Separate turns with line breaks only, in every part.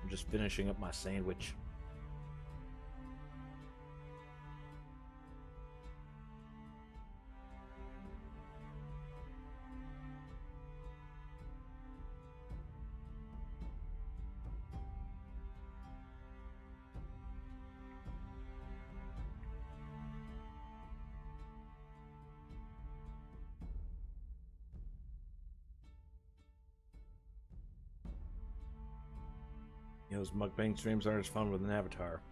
I'm just finishing up my sandwich. You know, those mukbang streams aren't as fun with an avatar.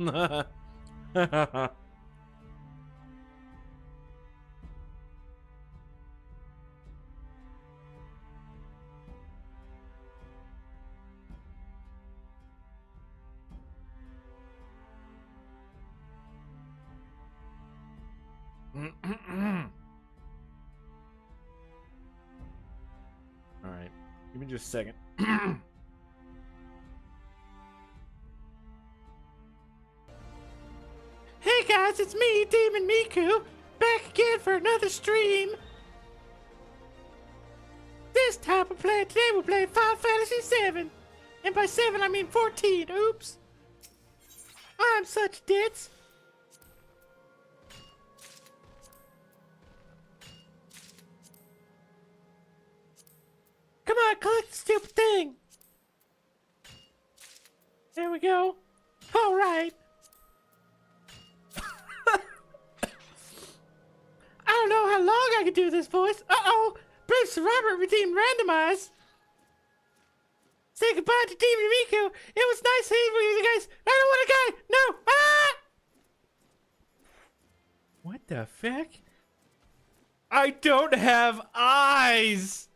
Alright, give me just a second.
Hey guys, it's me, Demon Miku, back again for another stream. This time today we're playing Final Fantasy VII. And by 7 I mean 14, oops. I'm such a ditz. Come on, collect the stupid thing. There we go. Alright. I don't know how long I can do this voice. Uh-oh! Bruce Robert redeemed randomize. Say goodbye to Demon Miku. It was nice seeing you guys. I don't want to die. No. Ah! What the fuck?
I don't have eyes!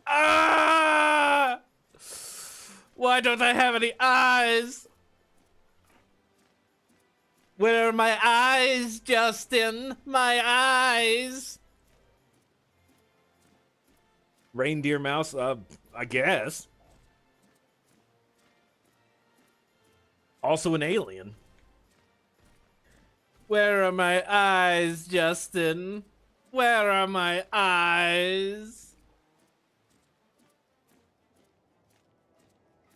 Ah! Why don't I have any eyes? Where are my eyes, Justin? My eyes! Reindeer mouse? I guess. Also an alien. Where are my eyes, Justin? Where are my eyes?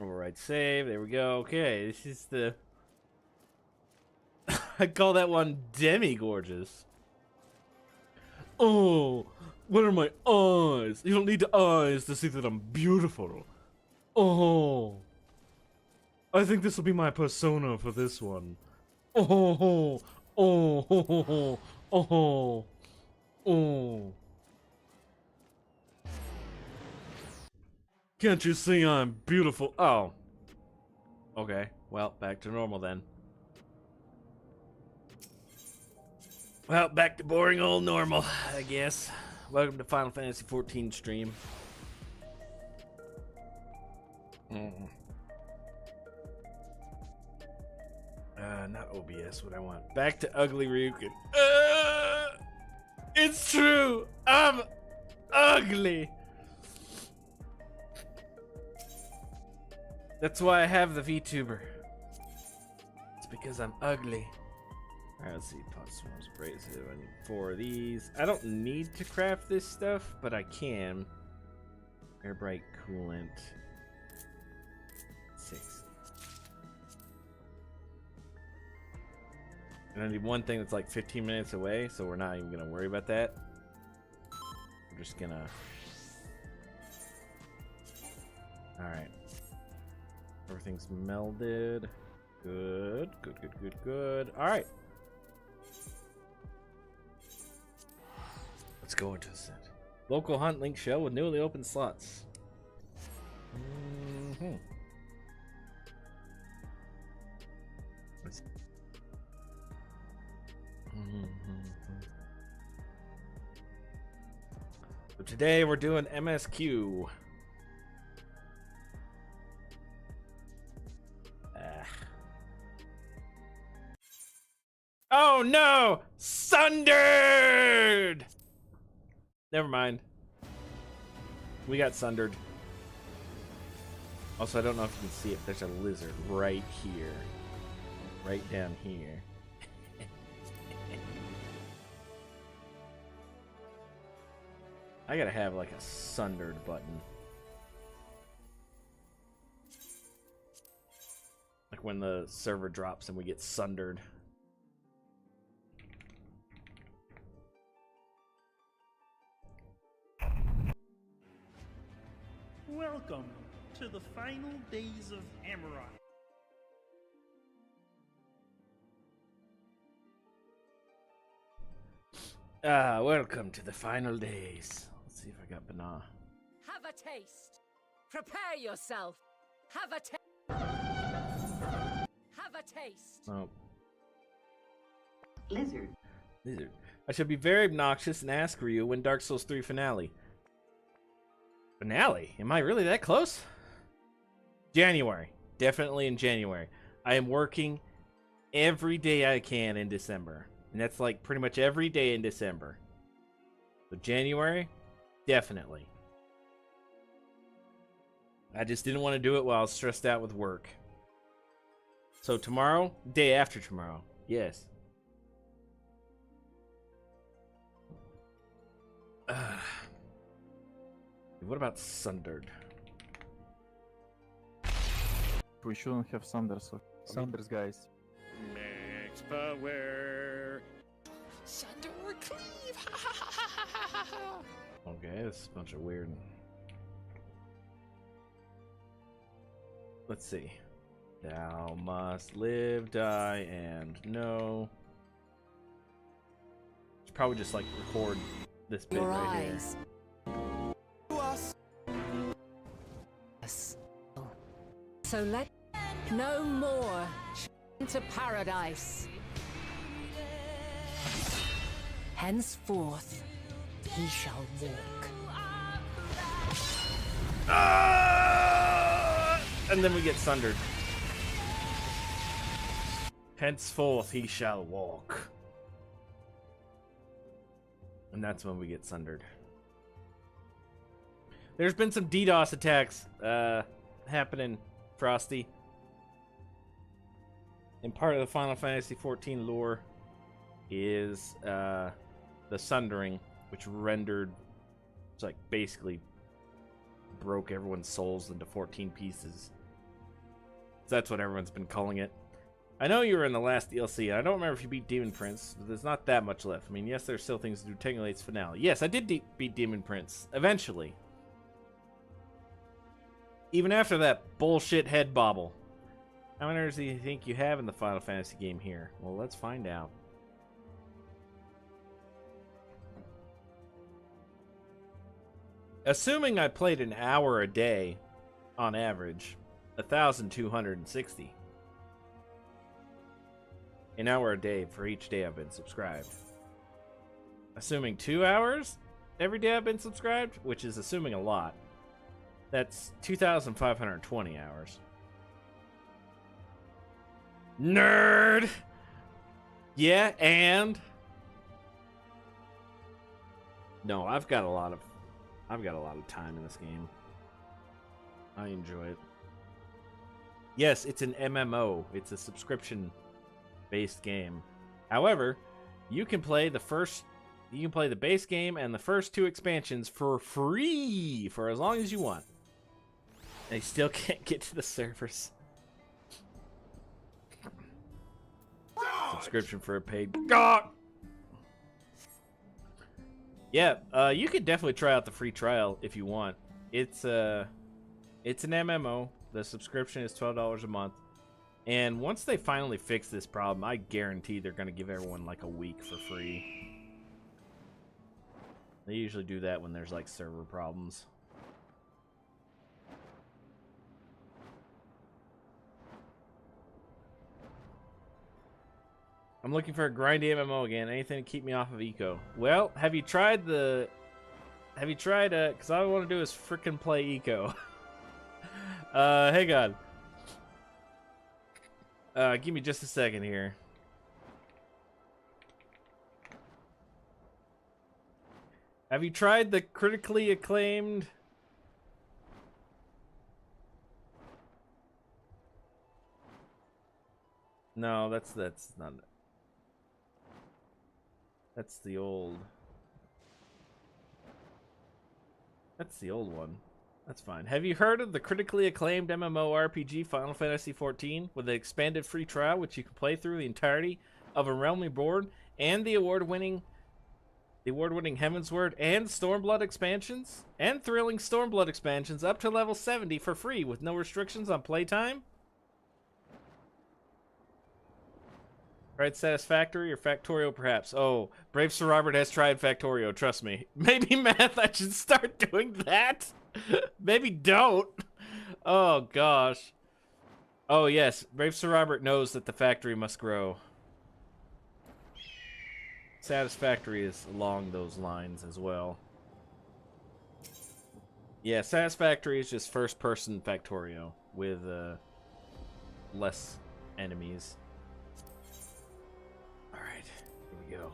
Override save. There we go. Okay, this is the... I call that one demi-gorgeous. Oh, what are my eyes? You don't need the eyes to see that I'm beautiful. Oh. I think this will be my persona for this one. Oh, oh, oh, oh, oh, oh. Can't you see I'm beautiful? Oh. Okay, well, back to normal then. Well, back to boring old normal, I guess. Welcome to Final Fantasy XIV stream. Not OBS, what I want. Back to ugly Ryukin. It's true! I'm ugly! That's why I have the VTuber. It's because I'm ugly. Alright, let's see. Potsworn's abrasive. I need 4 of these. I don't need to craft this stuff, but I can. Air bright coolant. 6. And I need one thing that's like 15 minutes away, so we're not even gonna worry about that. We're just gonna... Alright. Everything's melded. Good, good, good, good, good. Alright. Let's go into the set. Local hunt link shell with newly opened slots. So today we're doing MSQ. Oh no! Sundered! Never mind. We got sundered. Also, I don't know if you can see it. There's a lizard right here. Right down here. I gotta have like a sundered button. when the server drops and we get sundered.
Welcome to the final days of Amaranth.
Welcome to the final days. Let's see if I got banana.
Have a taste. Prepare yourself. Have a taste. Have a taste.
Oh.
Lizard.
I should be very obnoxious and ask Ryu when Dark Souls 3 finale. Finale? Am I really that close? January. Definitely in January. I am working every day I can in December. And that's like pretty much every day in December. So January? Definitely. I just didn't want to do it while I was stressed out with work. So tomorrow? Day after tomorrow. Yes. What about Sundered?
We shouldn't have Sanders, guys.
Max power.
Sunder or cleave.
Okay, this is a bunch of weird. Let's see. Thou must live, die, and know. Should probably just like record this bit
Your
right here.
eyes. Yes. So let no more into paradise. Henceforth, he shall walk.
And then we get sundered. Henceforth he shall walk. And that's when we get sundered. There's been some DDoS attacks happening, Frosty. And part of the Final Fantasy XIV lore is the sundering, which rendered, it's like basically broke everyone's souls into 14 pieces. So that's what everyone's been calling it. I know you were in the last DLC. I don't remember if you beat Demon Prince, but there's not that much left. I mean, yes, there's still things to do. Technically, it's finale. Yes, I did beat Demon Prince eventually. Even after that bullshit head bobble. How many do you think you have in the Final Fantasy game here? Well, let's find out. Assuming I played an hour a day, on average, 1,260. An hour a day for each day I've been subscribed. Assuming 2 hours every day I've been subscribed, which is assuming a lot. That's 2,520 hours. Nerd! Yeah, and... No, I've got a lot of time in this game. I enjoy it. Yes, it's an MMO. It's a subscription-based game. However, you can play the base game and the first 2 expansions for free for as long as you want. They still can't get to the servers. Subscription for a paid God. Yeah, you could definitely try out the free trial if you want. It's an MMO. The subscription is $12 a month. And once they finally fix this problem, I guarantee they're going to give everyone like a week for free. They usually do that when there's like server problems. I'm looking for a grindy MMO again. Anything to keep me off of Eco. Well, have you tried, because all I want to do is frickin' play Eco. Hang on. Give me just a second here. Have you tried the critically acclaimed... No, that's not... That's the old... That's the old one.
That's fine. Have you heard of the critically acclaimed MMORPG Final Fantasy XIV with the expanded free trial, which you can play through the entirety of A Realm Reborn and the award-winning Heavensward and Stormblood expansions and thrilling Stormblood expansions up to level 70 for free with no restrictions on playtime? Right, Satisfactory or Factorio perhaps? Oh, Brave Sir Robert has tried Factorio, trust me. Maybe, Math, I should start doing that? Maybe don't. Oh, gosh. Oh, yes, Brave Sir Robert knows that the factory must grow. Satisfactory is along those lines as well. Yeah, Satisfactory is just first-person Factorio with less enemies. Alright, here we go.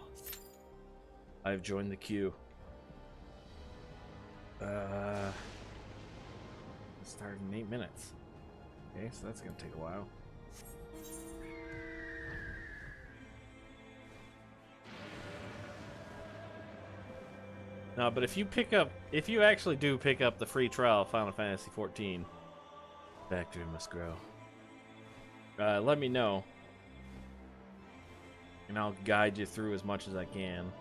I've joined the queue. Start in 8 minutes. Okay, so that's gonna take a while. No, but if you actually do pick up the free trial of Final Fantasy XIV, Factory must grow. Let me know. And I'll guide you through as much as I can.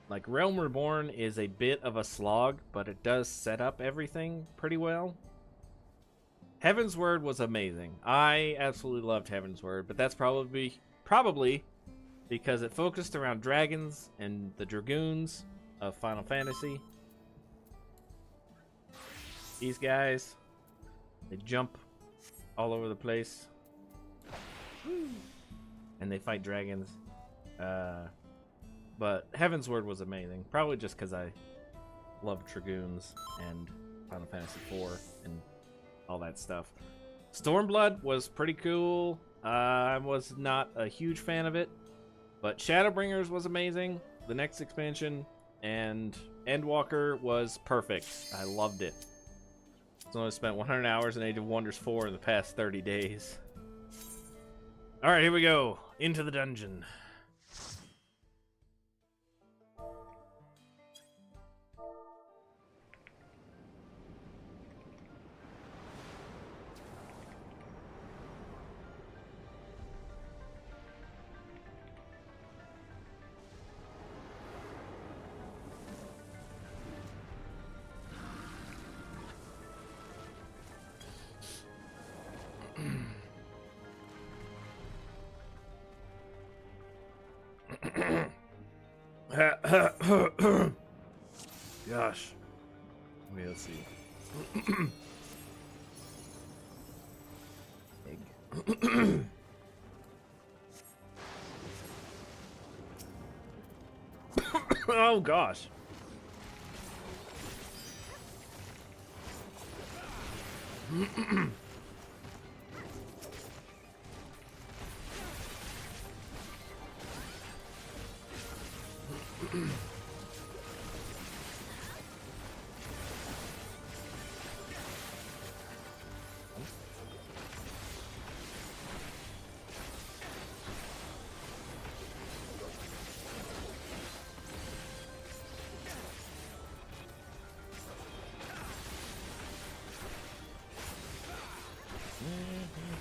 Like, Realm Reborn is a bit of a slog, but it does set up everything pretty well. Heavensward was amazing. I absolutely loved Heavensward, but that's probably because it focused around dragons and the dragoons of Final Fantasy. These guys, they jump all over the place. And they fight dragons. But Heavensward was amazing. Probably just because I love dragoons and Final Fantasy IV and all that stuff. Stormblood was pretty cool. I was not a huge fan of it, but Shadowbringers was amazing. The next expansion and Endwalker was perfect. I loved it. So I spent 100 hours in Age of Wonders 4 in the past 30 days. All right, here we go. Into the dungeon. Gosh. Wait, let's see. Egg. Oh gosh.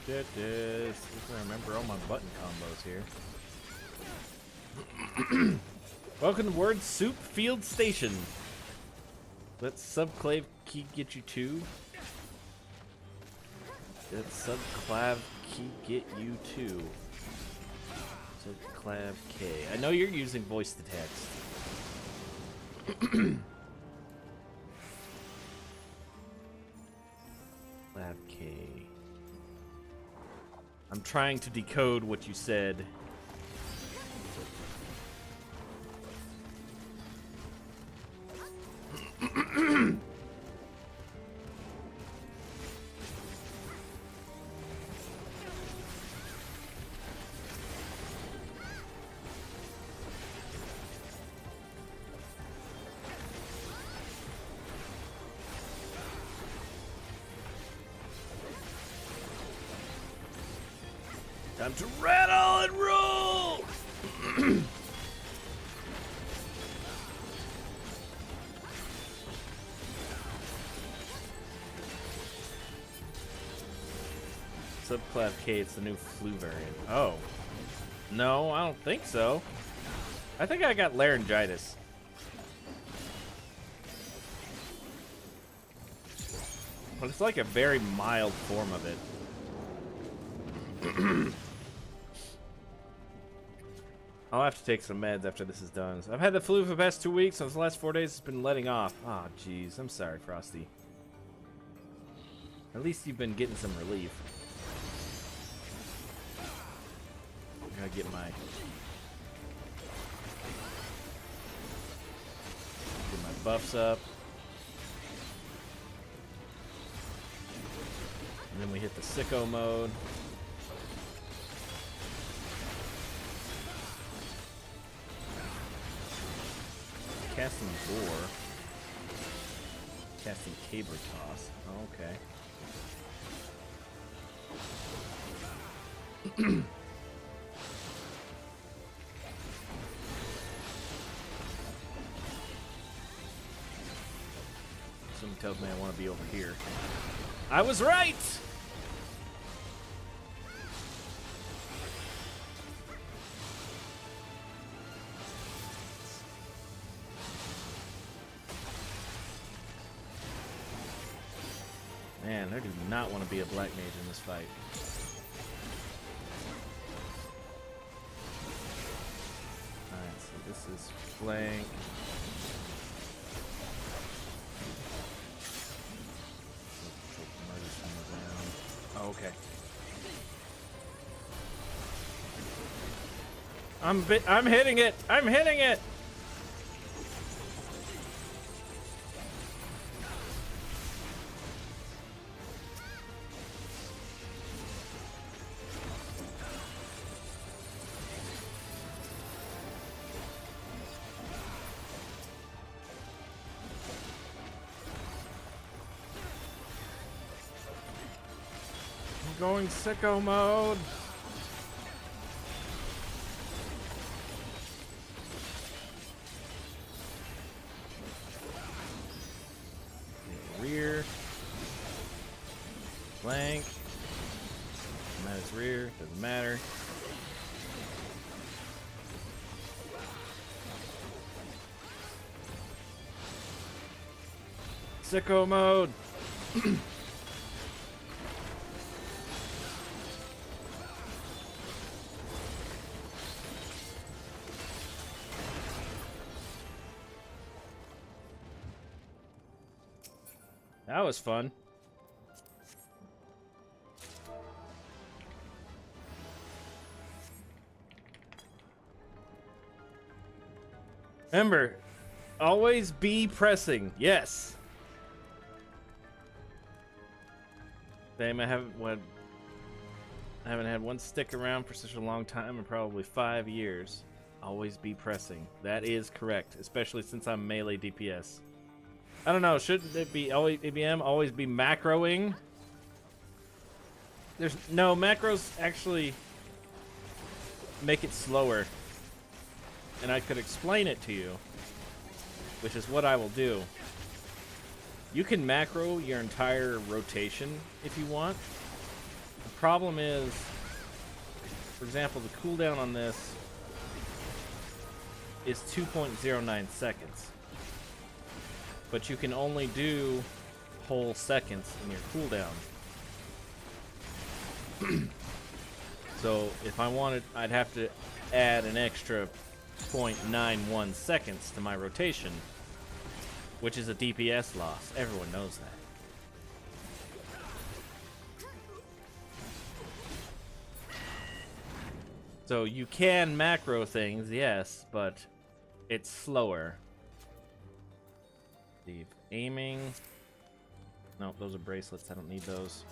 Get this. I remember all my button combos here. Welcome to Word Soup Field Station. Let subclave key get you two. Let subclav key get you two. Subclav K. I know you're using voice to text. Clav K. I'm trying to decode what you said. Time to rattle and roll! Subclass K, it's the new flu variant. Oh. No, I don't think so. I think I got laryngitis. But it's like a very mild form of it. I'll have to take some meds after this is done. So I've had the flu for the past 2 weeks, and the last 4 days it's been letting off. Oh, jeez. I'm sorry, Frosty. At least you've been getting some relief. I gotta get my buffs up. And then we hit the sicko mode. Casting Boar. Casting Caber Toss. Oh, okay. Something tells me I want to be over here. I was right! Man, I do not want to be a black mage in this fight. Alright, so this is flank. Oh, okay. I'm hitting it! I'm hitting it! Going sicko mode. Rear. Flank. Matters rear. Doesn't matter. Sicko mode. That was fun. Remember, always be pressing. Yes. Damn, I haven't had one stick around for such a long time, in probably 5 years. Always be pressing. That is correct, especially since I'm melee DPS. I don't know, shouldn't it be always ABM, always be macroing? There's no macros actually make it slower. And I could explain it to you, which is what I will do. You can macro your entire rotation if you want. The problem is, for example, the cooldown on this is 2.09 seconds. But you can only do whole seconds in your cooldown. So if I wanted, I'd have to add an extra 0.91 seconds to my rotation, which is a DPS loss. Everyone knows that. So you can macro things, yes, but it's slower. Leave aiming. No, those are bracelets. I don't need those.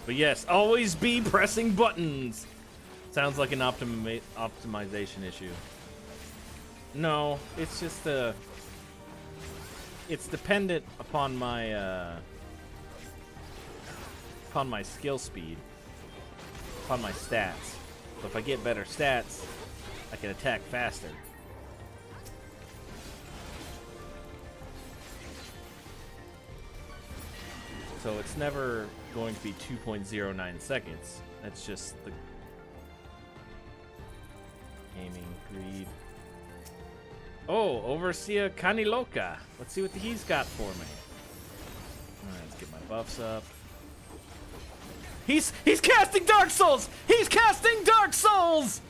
But yes, always be pressing buttons. Sounds like an optimization issue. No, it's just it's dependent upon my skill speed, upon my stats. So if I get better stats, I can attack faster. So it's never going to be 2.09 seconds. That's just the aiming greed. Oh, Overseer Kaniloka. Let's see what he's got for me. Alright, let's get my buffs up. He's casting Dark Souls! He's casting Dark Souls!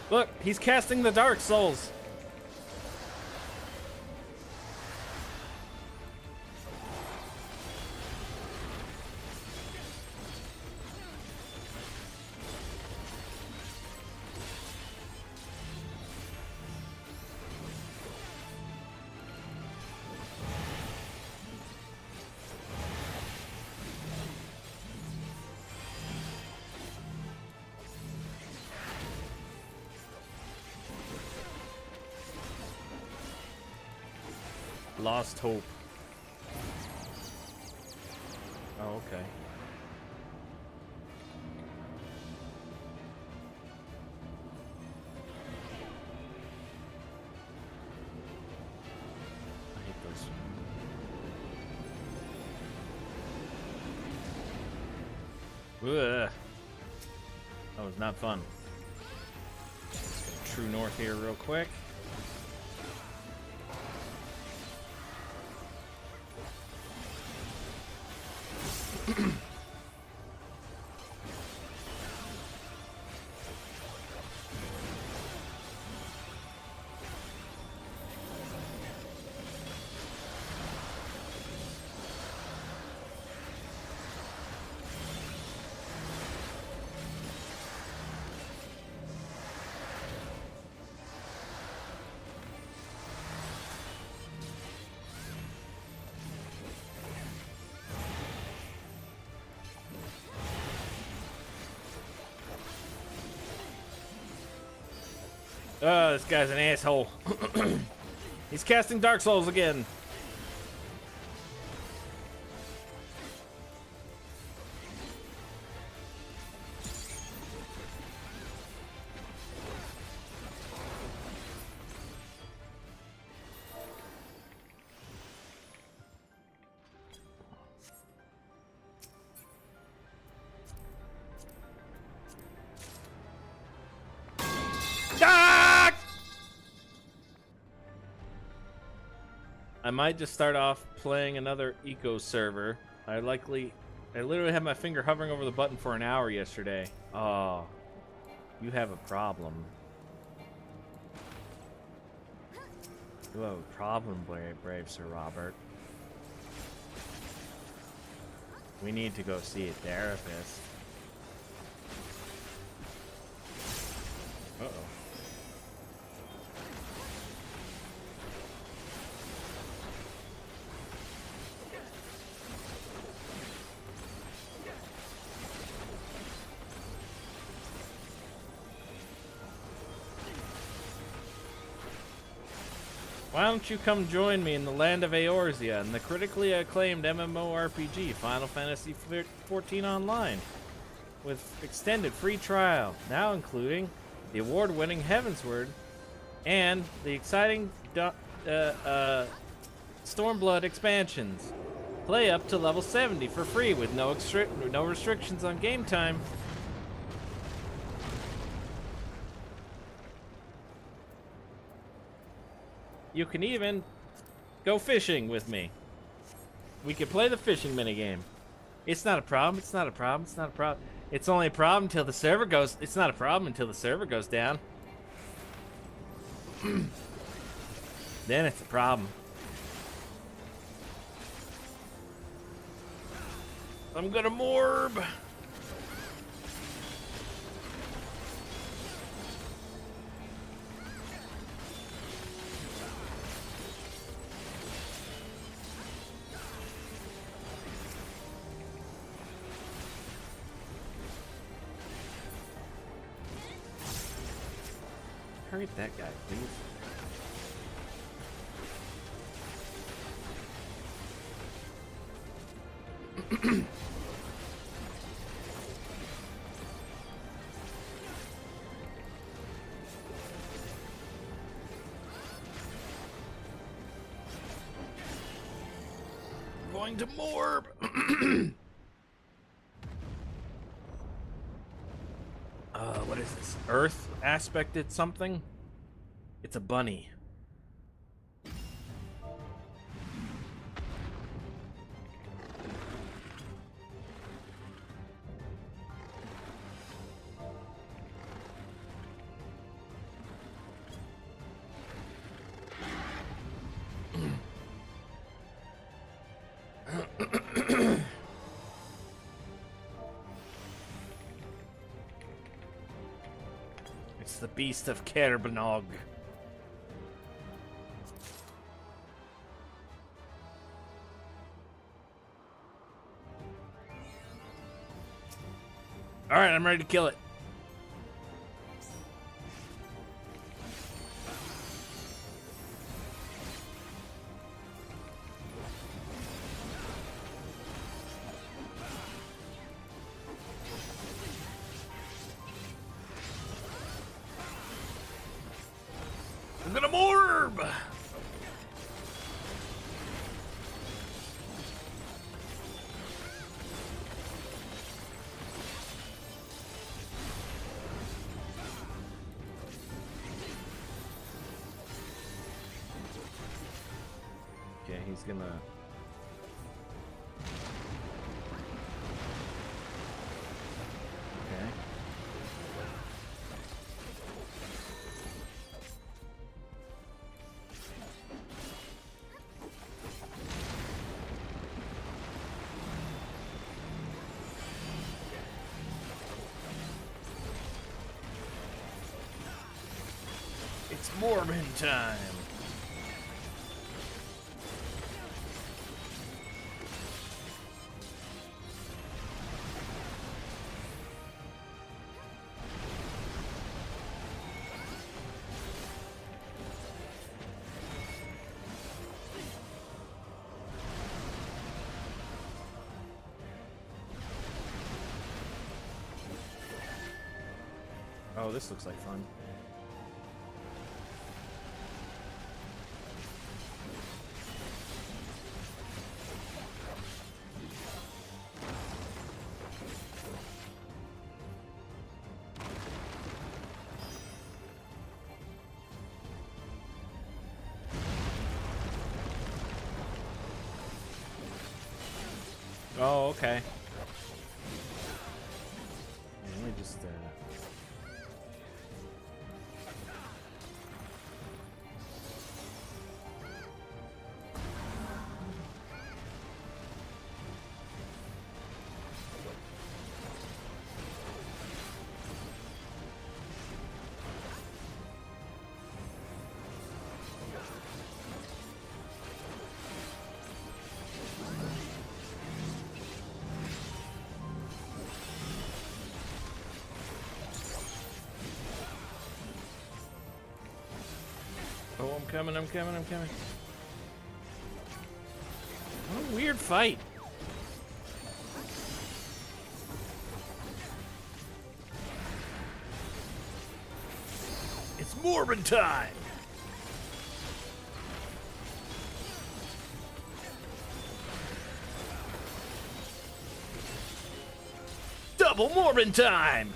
Look, he's casting the Dark Souls. Lost hope. Oh, okay. I hate those. Ugh. That was not fun. Let's go true north here real quick. Oh, this guy's an asshole. He's casting Dark Souls again. I might just start off playing another eco server. I literally had my finger hovering over the button for an hour yesterday. Oh, you have a problem. You have a problem, brave Sir Robert. We need to go see a therapist. Uh-oh. Why don't you come join me in the land of Eorzea and the critically acclaimed MMORPG Final Fantasy XIV Online with extended free trial, now including the award-winning Heavensward and the exciting Stormblood expansions. Play up to level 70 for free with no restrictions on game time. You can even go fishing with me. We can play the fishing minigame. It's not a problem. It's not a problem. It's not a problem. It's only a problem until the server goes. It's not a problem until the server goes down. Then it's a problem. I'm gonna morb. Target that guy, please. Going to Morb. What is this? Earth aspected something? It's a bunny. It's the beast of Kerbanog. Alright, I'm ready to kill it. I'm gonna morb! Okay, he's gonna... Okay. It's Morbin time! Oh, this looks like fun. Oh, okay. Let me just, Oh, I'm coming. What a weird fight. It's Morbin time! Double Morbin time!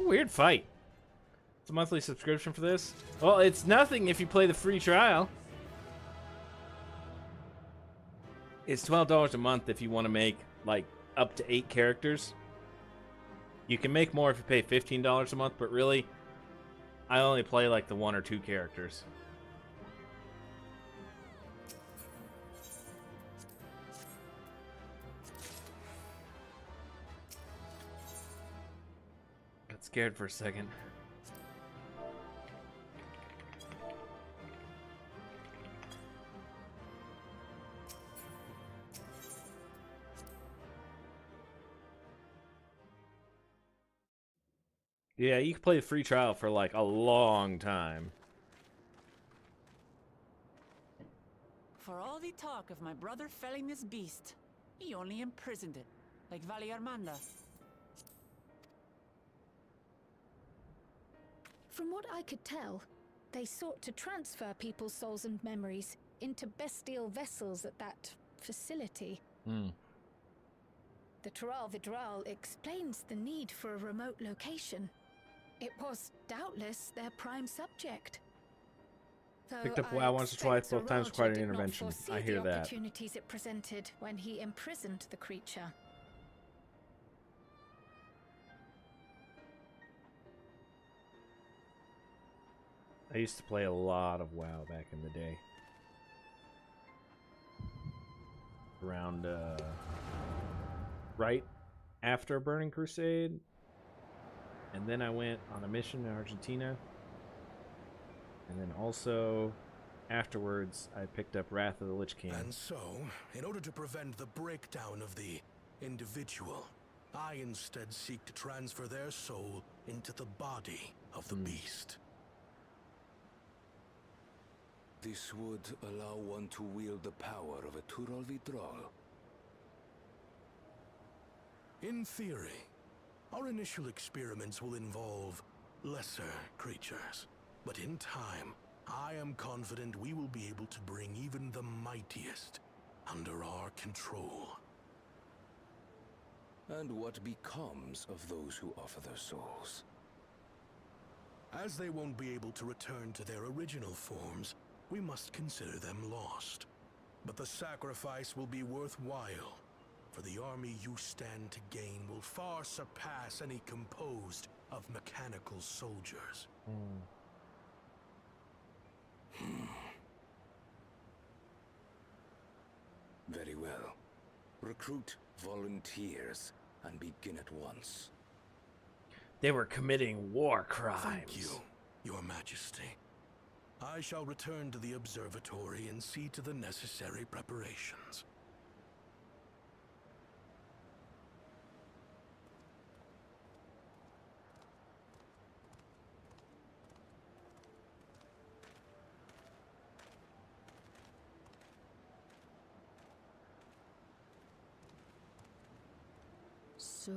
weird fight. It's a monthly subscription for this. Well, it's nothing if you play the free trial. It's $12 a month if you want to make like up to 8 characters. You can make more if you pay $15 a month, but really, I only play like the 1 or 2 characters. Got scared for a second. Yeah, you can play the free trial for like a long time.
For all the talk of my brother felling this beast, he only imprisoned it, like Vali Armanda.
From what I could tell, they sought to transfer people's souls and memories into bestial vessels at that facility. The Tural Vidral explains the need for a remote location. It was doubtless their prime subject.
Picked up WoW once or twice, both times required an intervention. I hear that.
Opportunities it presented when he imprisoned the creature.
I used to play a lot of WoW back in the day. Around, right after Burning Crusade. And then I went on a mission in Argentina. And then also, afterwards, I picked up Wrath of the Lich King.
And so, in order to prevent the breakdown of the individual, I instead seek to transfer their soul into the body of the beast.
This would allow one to wield the power of a Tural Vidral.
In theory, our initial experiments will involve lesser creatures. But in time, I am confident we will be able to bring even the mightiest under our control.
And what becomes of those who offer their souls?
As they won't be able to return to their original forms, we must consider them lost. But the sacrifice will be worthwhile, for the army you stand to gain will far surpass any composed of mechanical soldiers.
Very well. Recruit volunteers and begin at once.
They were committing war crimes.
Thank you, Your Majesty. I shall return to the observatory and see to the necessary preparations.
So,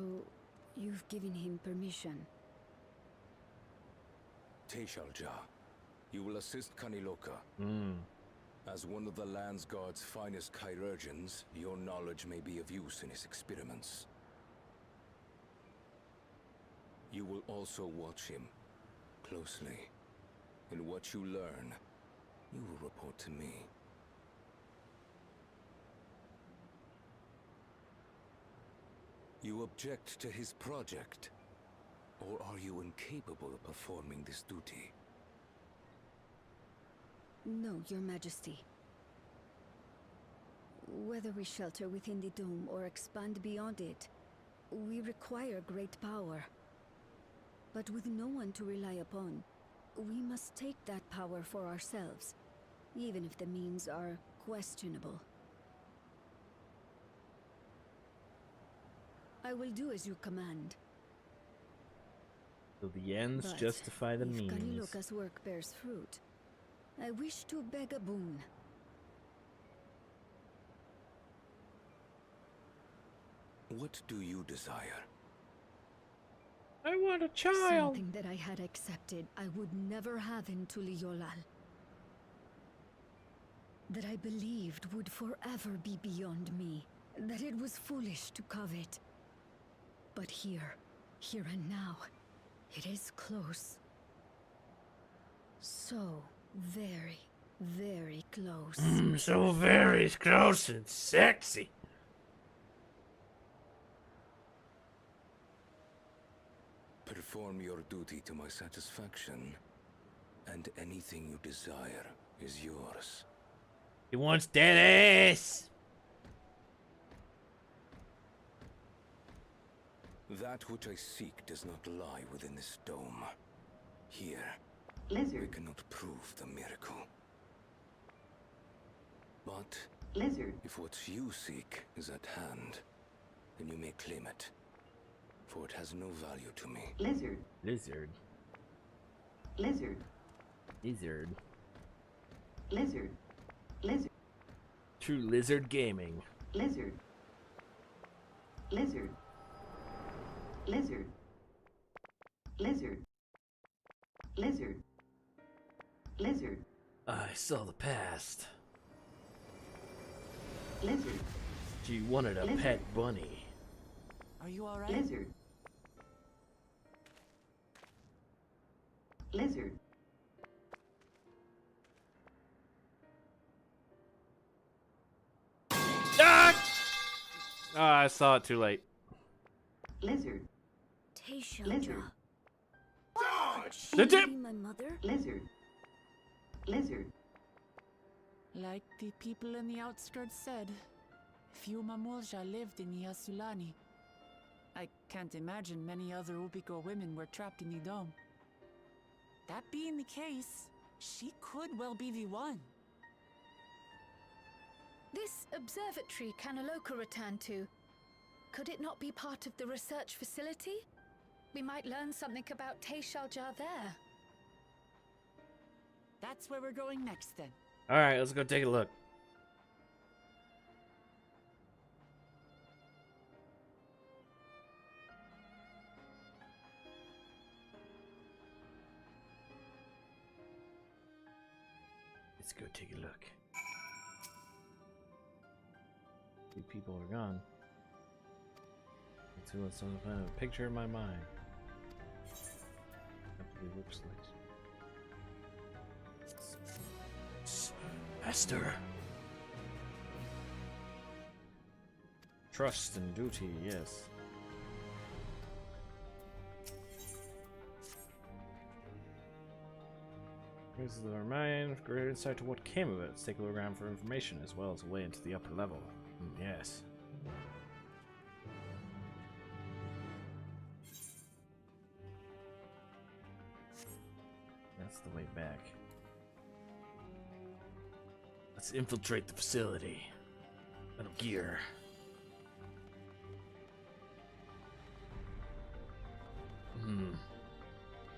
you've given him permission?
Teshalja, you will assist Kaniloka. As one of the Lands Guard's finest chirurgeons, your knowledge may be of use in his experiments. You will also watch him closely. In what you learn, you will report to me. You object to his project, or are you incapable of performing this duty?
No, Your Majesty. Whether we shelter within the dome or expand beyond it, we require great power. But with no one to rely upon, we must take that power for ourselves, even if the means are questionable. I will do as you command.
So the ends
But
justify the
if
means.
Kaniloka's work bears fruit, I wish to beg a boon.
What do you desire?
I want a child.
Something that I had accepted I would never have in Tuliolal. That I believed would forever be beyond me. That it was foolish to covet. But here and now, It is close. So very, very close.
So very close and sexy.
Perform your duty to my satisfaction, and anything you desire is yours.
He wants that ass.
That which I seek does not lie within this dome. Here,
Lizard.
we cannot prove the miracle. But
Lizard.
if what you seek is at hand, then you may claim it, for it has no value to me.
Lizard.
Lizard.
Lizard.
Lizard.
Lizard. Lizard.
True lizard gaming.
Lizard. Lizard. Lizard. Lizard. Lizard. Lizard.
I saw the past.
Lizard.
She wanted a
Lizard.
pet bunny.
Are you alright?
Lizard. Lizard.
Ah! Oh, I saw it too late.
Lizard.
Teisha.
Lizard.
She
The dip!
be my mother?
Lizard. Lizard.
Like the people in the outskirts said, few Mamulja lived in Yasulani. I can't imagine many other Ubiko women were trapped in the dome. That being the case, she could well be the one.
This observatory Kanaloka returned to, could it not be part of the research facility? We might learn something about Teishalja there.
That's where we're going next then.
Alright, let's go take a look. Let's go take a look. Few people are gone. Let's see what's on the picture in my mind. Whoops, Esther. Trust and duty, yes. Here's the remind of greater insight to what came of it. Let's take a look around for information as well as a way into the upper level. Yes. That's the way back. Let's infiltrate the facility. Little gear.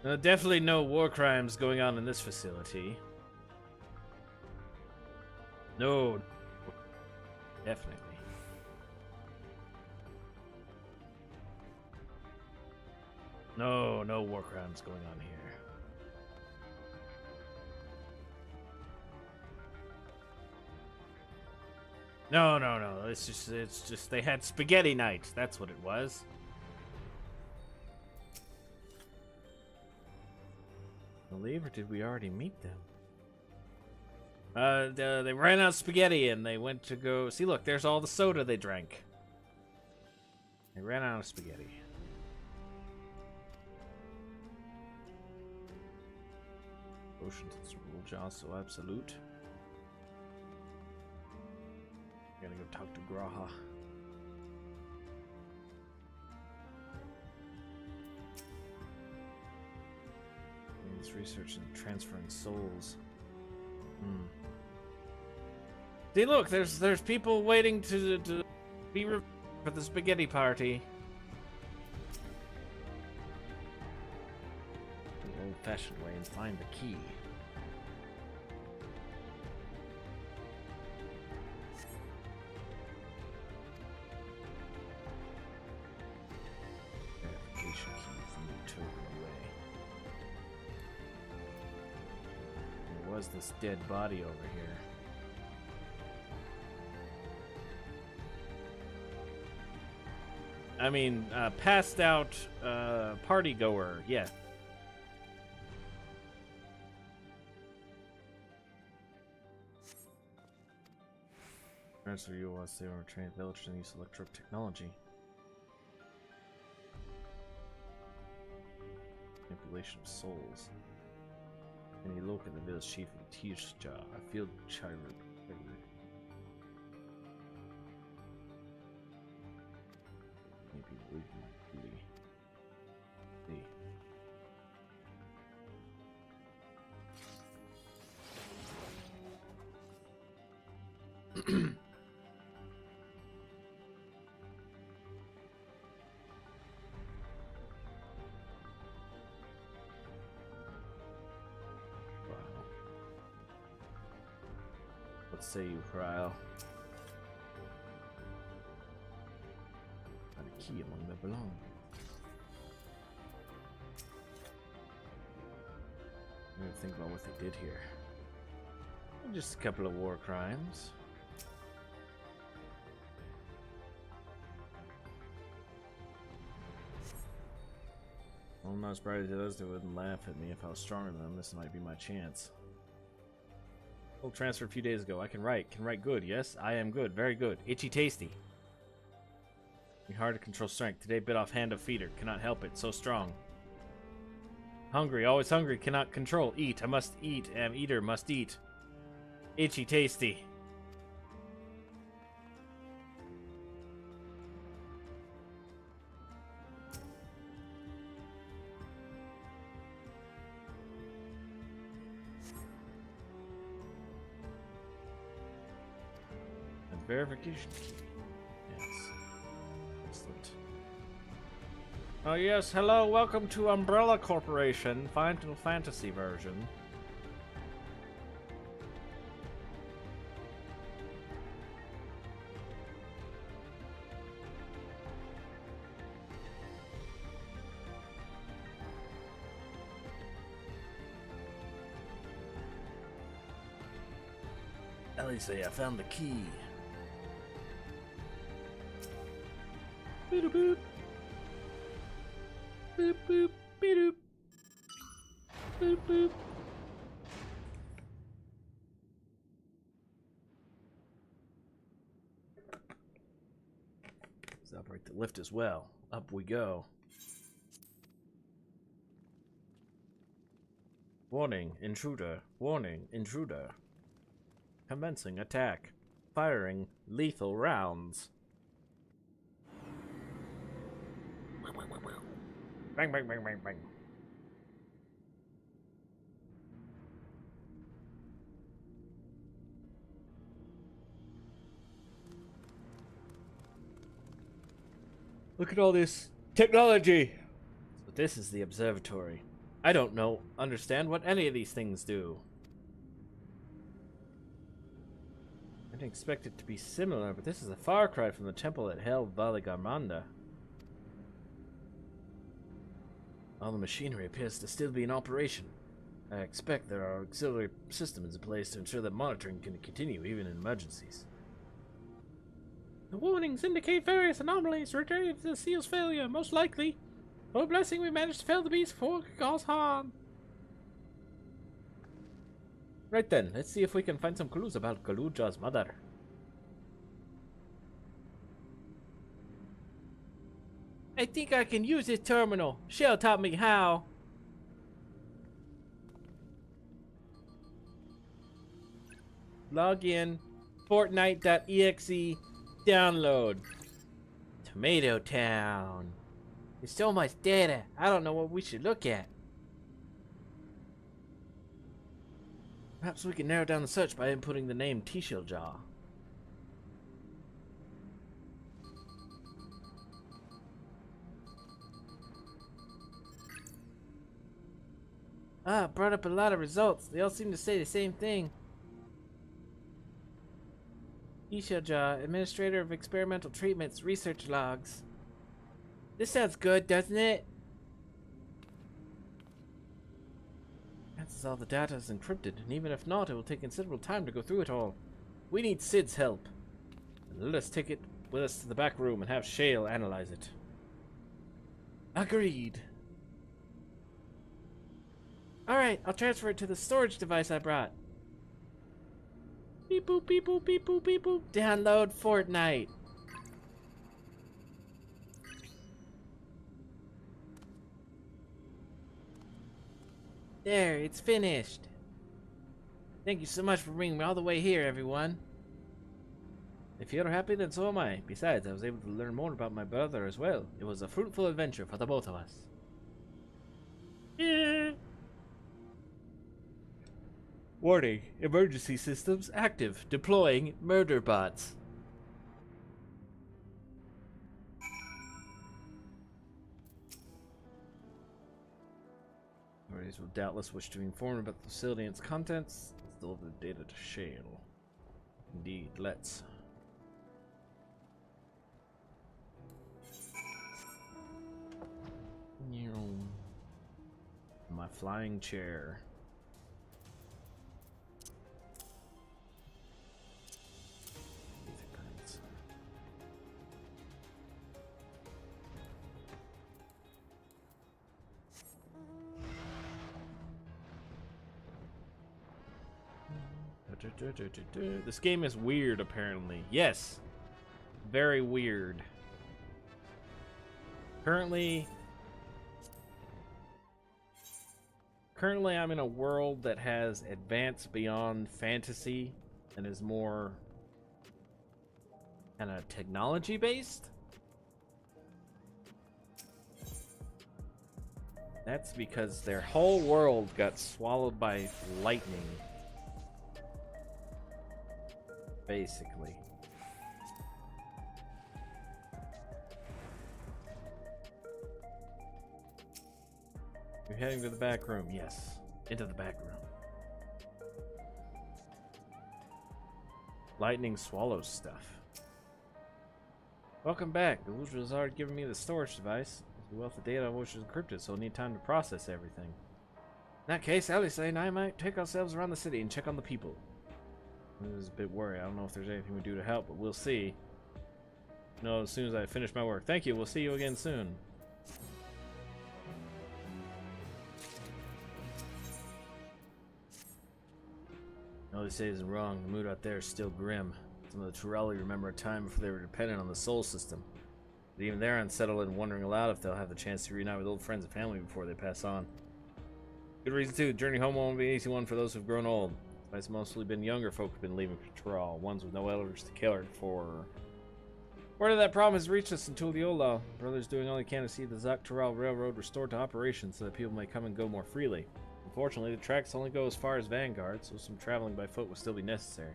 Definitely no war crimes going on in this facility. No. Definitely. No, no war crimes going on here. No, no, no. It's just they had spaghetti night. That's what it was. Believe, or did we already meet them? They ran out of spaghetti and they went to go see. Look, there's all the soda they drank. They ran out of spaghetti. Ocean's rule jaws so absolute. Gotta go talk to Graha. This research and transferring souls. See, look, there's people waiting to be for the spaghetti party. An old-fashioned way and find the key. Verification key from the token away. There was this dead body over here. I mean, passed out party goer. Yeah, Transfer you once they were trained villagers in the use of electric technology. Manipulation of souls. And you look at the village chief of Tishja. I feel child. Maybe leave my duty. See. What say you, Cryle? Find a key among their belongings. I'm gonna think about what they did here. Just a couple of war crimes. Well, I'm not surprised the others wouldn't laugh at me if I was stronger than them. This might be my chance. Full transfer a few days ago. I can write good. Yes, I am good. Very good. Itchy tasty. Be hard to control strength. Today bit off hand of feeder. Cannot help it. So strong. Hungry. Always hungry. Cannot control. Eat. I must eat. Am eater. Must eat. Itchy tasty. Verification key. Yes. Excellent. Oh yes, hello, welcome to Umbrella Corporation, Final Fantasy version. Ellie say I found the key. Boop boop. Boop boop boop. Boop boop. Let's operate the lift as well. Up we go. Warning, intruder. Warning, intruder. Commencing attack. Firing lethal rounds. Bang, bang, bang, bang, bang. Look at all this technology. So this is the observatory. I don't understand what any of these things do. I didn't expect it to be similar, but this is a far cry from the temple that held Valigarmanda. All the machinery appears to still be in operation. I expect there are auxiliary systems in place to ensure that monitoring can continue even in emergencies. The warnings indicate various anomalies related to the seal's failure, most likely. Oh, blessing, we managed to fell the beast before it could cause harm. Right then, let's see if we can find some clues about Galuja's mother. I think I can use this terminal. Shell taught me how. Log in. Fortnite.exe. Download. Tomato Town. There's so much data. I don't know what we should look at. Perhaps we can narrow down the search by inputting the name Tishja. Ah, brought up a lot of results. They all seem to say the same thing. Tishja, Administrator of Experimental Treatments, Research Logs. This sounds good, doesn't it? Chances all the data is encrypted, and even if not, it will take considerable time to go through it all. We need Sid's help. Let us take it with us to the back room and have Shale analyze it. Agreed. Alright, I'll transfer it to the storage device I brought. Beep boop, beep boop, beep boop, beep boop. Download Fortnite. There, it's finished. Thank you so much for bringing me all the way here, everyone. If you're happy, then so am I. Besides, I was able to learn more about my brother as well. It was a fruitful adventure for the both of us. Yeah. Warning, emergency systems active. Deploying murder bots. Authorities will doubtless wish to be informed about the facility and its contents. Let's deliver the data to Shale. Indeed, let's. My flying chair. This game is weird, apparently. Yes. Very weird. Currently, I'm in a world that has advanced beyond fantasy and is more kind of technology based. That's because their whole world got swallowed by lightning. Basically. You're heading to the back room. Yes. Into the back room. Lightning swallows stuff. Welcome back. The Illusion has already given me the storage device. The wealth of data which is encrypted, so I'll need time to process everything. In that case, Alice and I might take ourselves around the city and check on the people. I was a bit worried. I don't know if there's anything we do to help, but we'll see. No, as soon as I finish my work. Thank you. We'll see you again soon. All they say isn't wrong. The mood out there is still grim. Some of the Turelli remember a time before they were dependent on the soul system. But even they're unsettled and wondering aloud if they'll have the chance to reunite with old friends and family before they pass on. Good reason too. The journey home won't be an easy one for those who've grown old. It's mostly been younger folk who've been leaving Tural, ones with no elders to care for. Word of that problem has reached us in Tuliola. Brothers doing all they can to see the Zak Tural Railroad restored to operation so that people may come and go more freely. Unfortunately, the tracks only go as far as Vanguard, so some traveling by foot will still be necessary.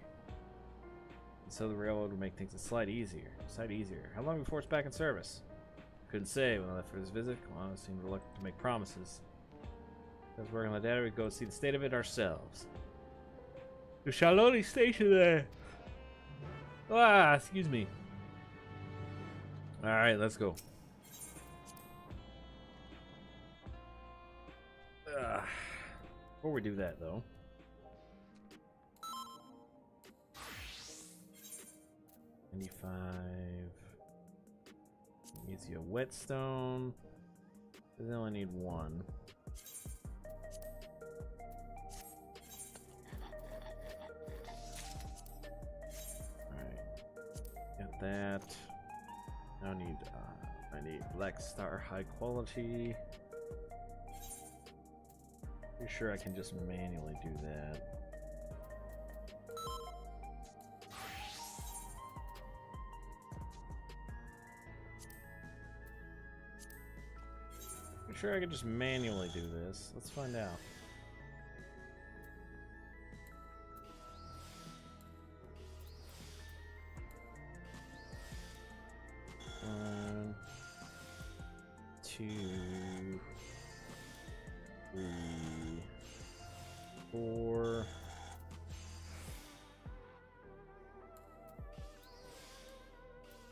And so the railroad would make things a slight easier. How long before it's back in service? Couldn't say. When I left for this visit, Kalana seemed reluctant to make promises. I was working on the data, we'd go see the state of it ourselves. The Shaloni station there. Ah, excuse me. Alright, let's go. Before we do that, though. Gives you a whetstone. They only need one. Got that. I need Black Star high quality. Pretty sure I can just manually do that. Pretty sure I can just manually do this. Let's find out. One, two, three, four.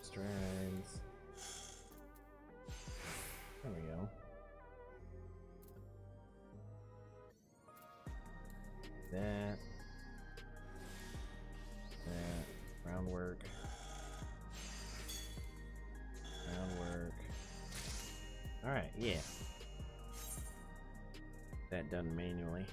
Strands. There we go. That. Groundwork. Alright, yeah. That done manually.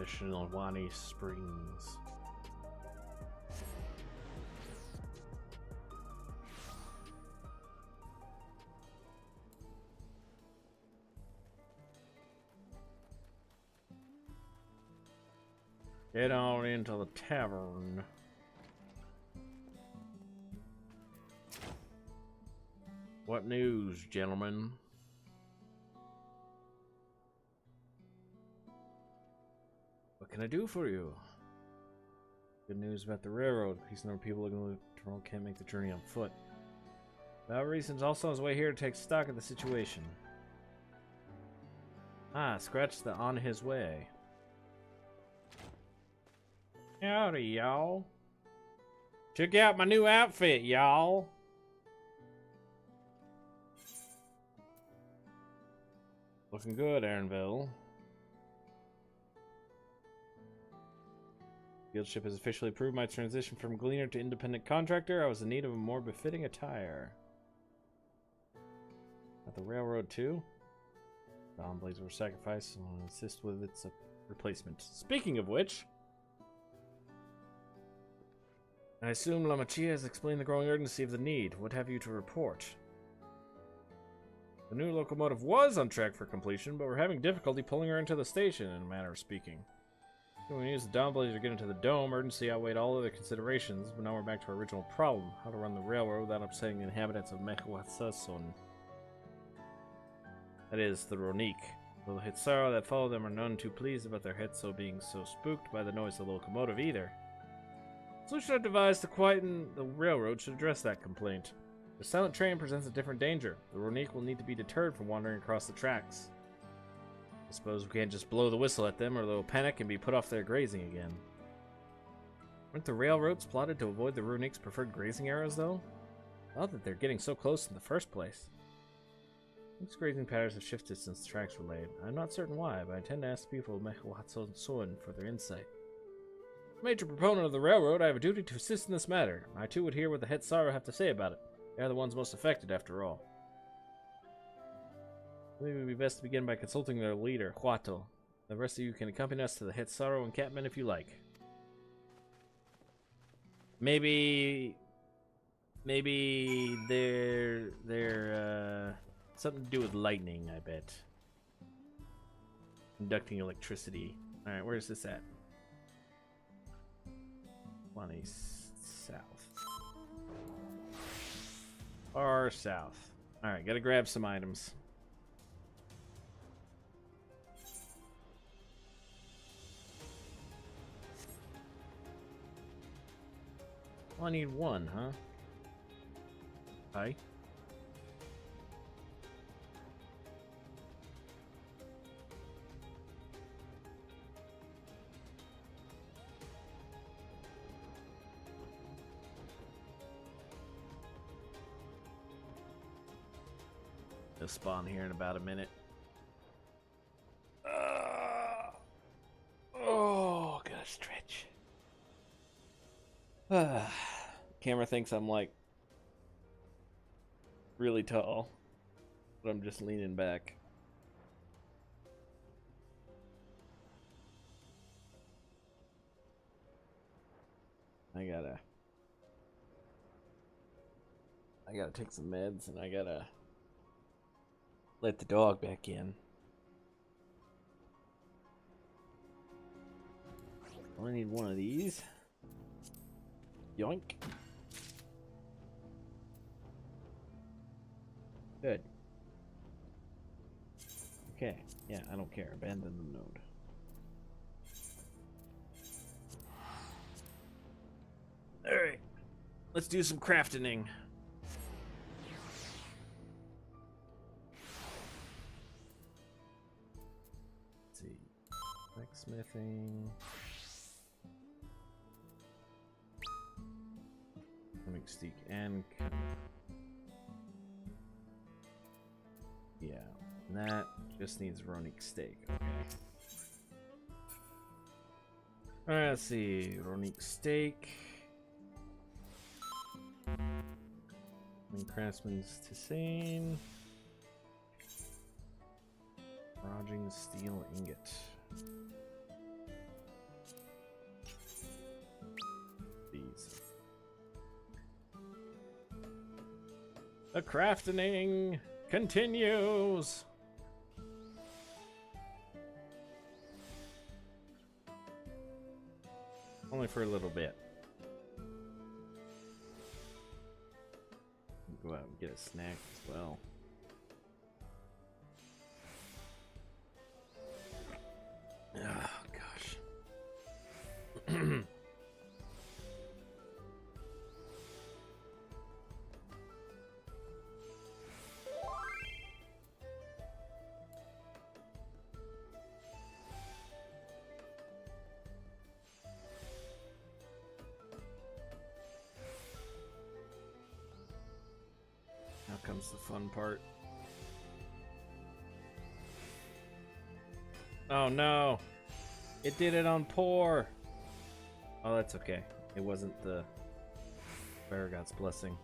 mission in Wani Springs. Get on into the tavern. What news, gentlemen? What can I do for you? Good news about the railroad. These number of people looking to the terminal can't make the journey on foot. Valreason's also on his way here to take stock of the situation. Ah, scratch the on his way. Howdy, y'all. Check out my new outfit, y'all. Looking good, Aaronville. Guild ship has officially approved my transition from gleaner to independent contractor. I was in need of a more befitting attire. At the railroad, too? Dawn blades were sacrificed and will assist with its replacement. Speaking of which, I assume La Machia has explained the growing urgency of the need. What have you to report? The new locomotive was on track for completion, but we're having difficulty pulling her into the station, in a manner of speaking. When we used the down blades to get into the dome, urgency outweighed all other considerations, but now we're back to our original problem, how to run the railroad without upsetting the inhabitants of Mehuatsason. That is, the Ronique. Though the Hitsaro that follow them are none too pleased about their Hetso being so spooked by the noise of the locomotive either. The solution I've devised to quieten the railroad should address that complaint. The silent train presents a different danger. The Ronique will need to be deterred from wandering across the tracks. I suppose we can't just blow the whistle at them or they'll panic and be put off their grazing again. Weren't the railroads plotted to avoid the Ronique's preferred grazing areas, though? Not that they're getting so close in the first place. These grazing patterns have shifted since the tracks were laid. I'm not certain why, but I tend to ask the people of Mehuatson for their insight. Major proponent of the railroad, I have a duty to assist in this matter. I too would hear what the Hetsaro have to say about it. They are the ones most affected, after all. Maybe it would be best to begin by consulting their leader, Huato. The rest of you can accompany us to the Hetsaro encampment if you like. Maybe they're something to do with lightning, I bet. Conducting electricity. Alright, where's this at? Money south. Far south. Alright, gotta grab some items. Well, I need one, huh? Hi. They'll spawn here in about a minute. Oh, gotta stretch. Camera thinks I'm like really tall, but I'm just leaning back. I gotta take some meds and I gotta let the dog back in. I need one of these. Yoink. Good. Okay. Yeah, I don't care. Abandon the node. Alright. Let's do some crafting. Let's see. Blacksmithing. Make steak and yeah, and that just needs Ronique steak. Okay. All right, let's see. Ronique steak. And Craftsman's Tisane. Roging steel ingot. The crafting continues. Only for a little bit. Go out and get a snack as well. Oh gosh. Now comes the fun part. Oh no! It did it on poor! Oh, that's okay. It wasn't the Baragod's blessing.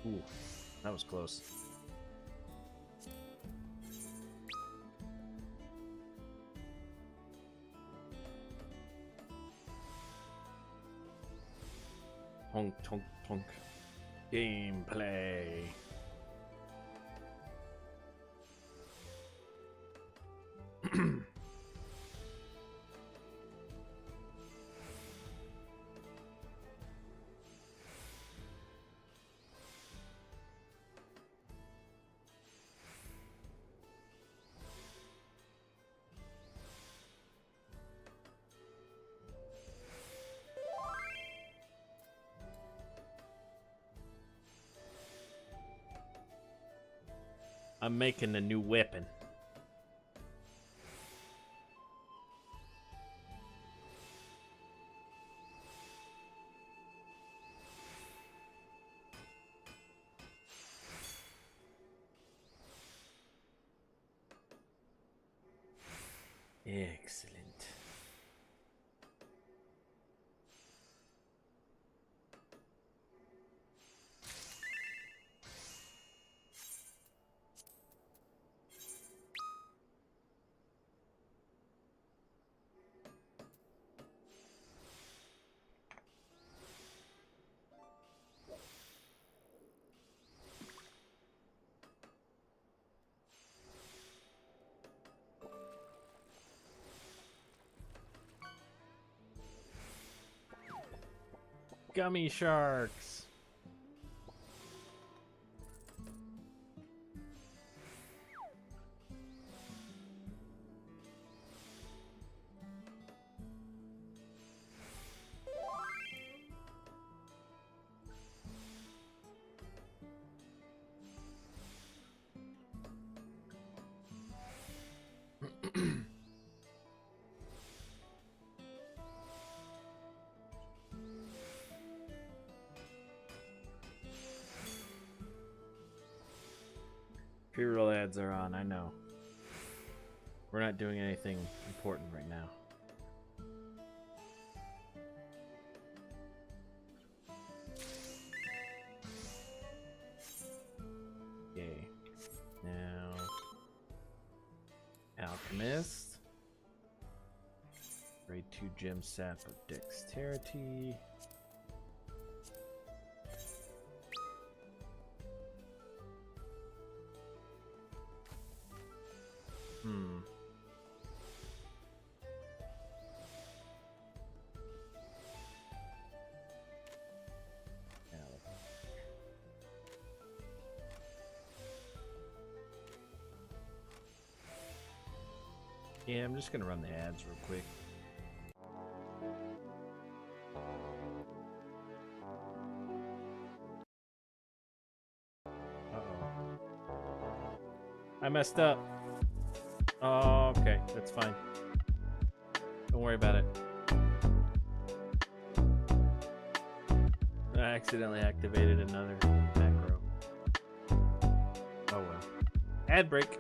Ooh, that was close. Tonk, tonk, tonk. Gameplay. I'm making a new weapon. Excellent. Gummy sharks. Pre-roll ads are on, I know. We're not doing anything important right now. Okay. Now... Alchemist. Grade 2 gem sap of dexterity. Yeah, I'm just gonna run the ads real quick. Uh-oh. I messed up. Oh, okay, that's fine. Don't worry about it. I accidentally activated another macro. Oh well. Ad break.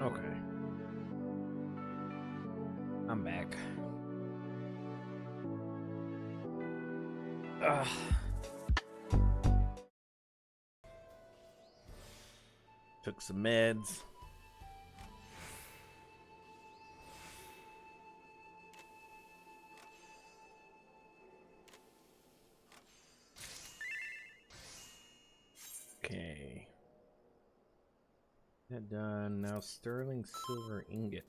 Okay. I'm back. Ugh. Took some meds. Okay. That done. Now sterling silver ingots.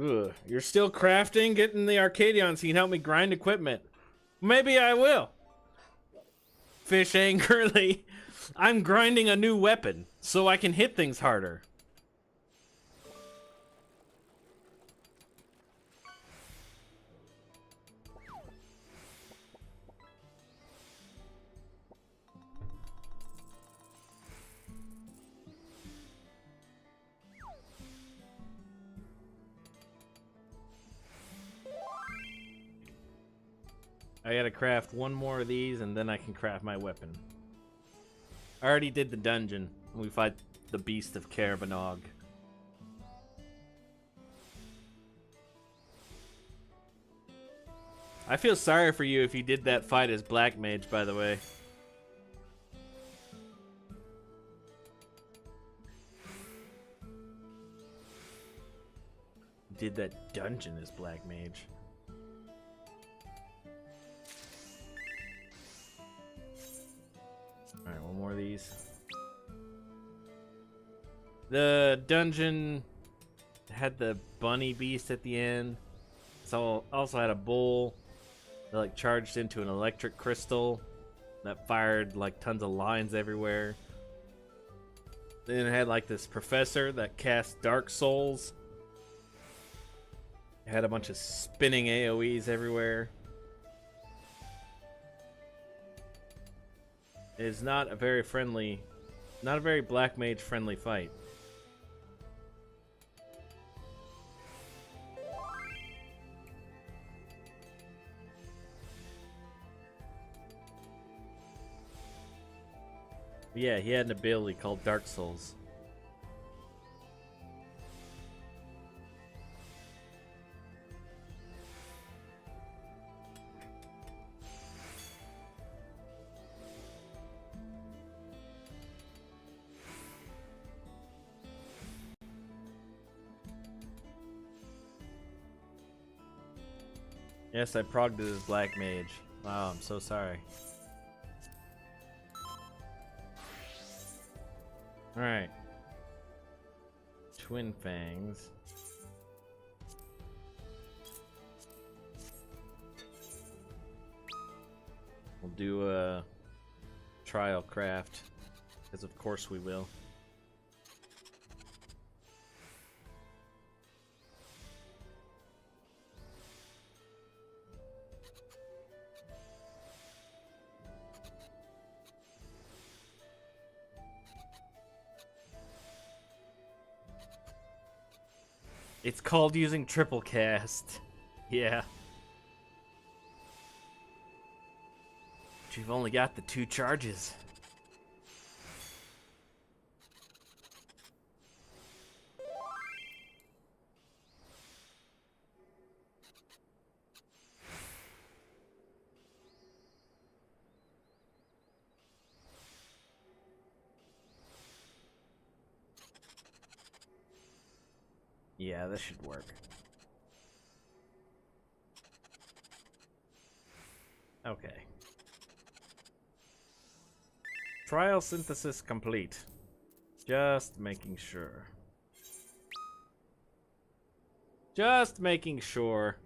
Ugh, you're still crafting? Get in the Arcadion so you can help me grind equipment. Maybe I will. Fish angrily. I'm grinding a new weapon so I can hit things harder. I gotta craft one more of these and then I can craft my weapon. I already did the dungeon. We fight the Beast of Carabanog. I feel sorry for you if you did that fight as Black Mage, by the way. Did that dungeon as Black Mage. Alright, one more of these. The dungeon had the bunny beast at the end. So also had a bull that like charged into an electric crystal that fired like tons of lines everywhere. Then it had like this professor that cast Dark Souls. It had a bunch of spinning AoEs everywhere. It is not a very friendly, not a very Black Mage friendly fight. Yeah, he had an ability called Dark Souls. Yes, I progged it as Black Mage. Wow, I'm so sorry. Alright. Twin Fangs. We'll do a trial craft, because of course we will. It's called using triple cast. Yeah. But you've only got the 2 charges. Yeah, this should work. Okay. Trial synthesis complete. Just making sure. Just making sure.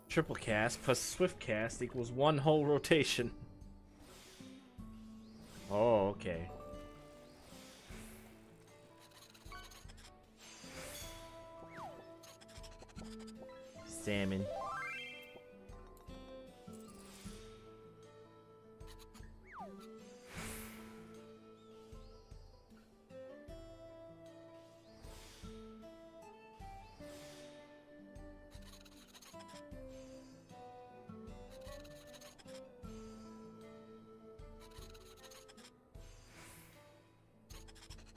Triple cast plus swift cast equals 1 whole rotation. Oh, okay. salmon.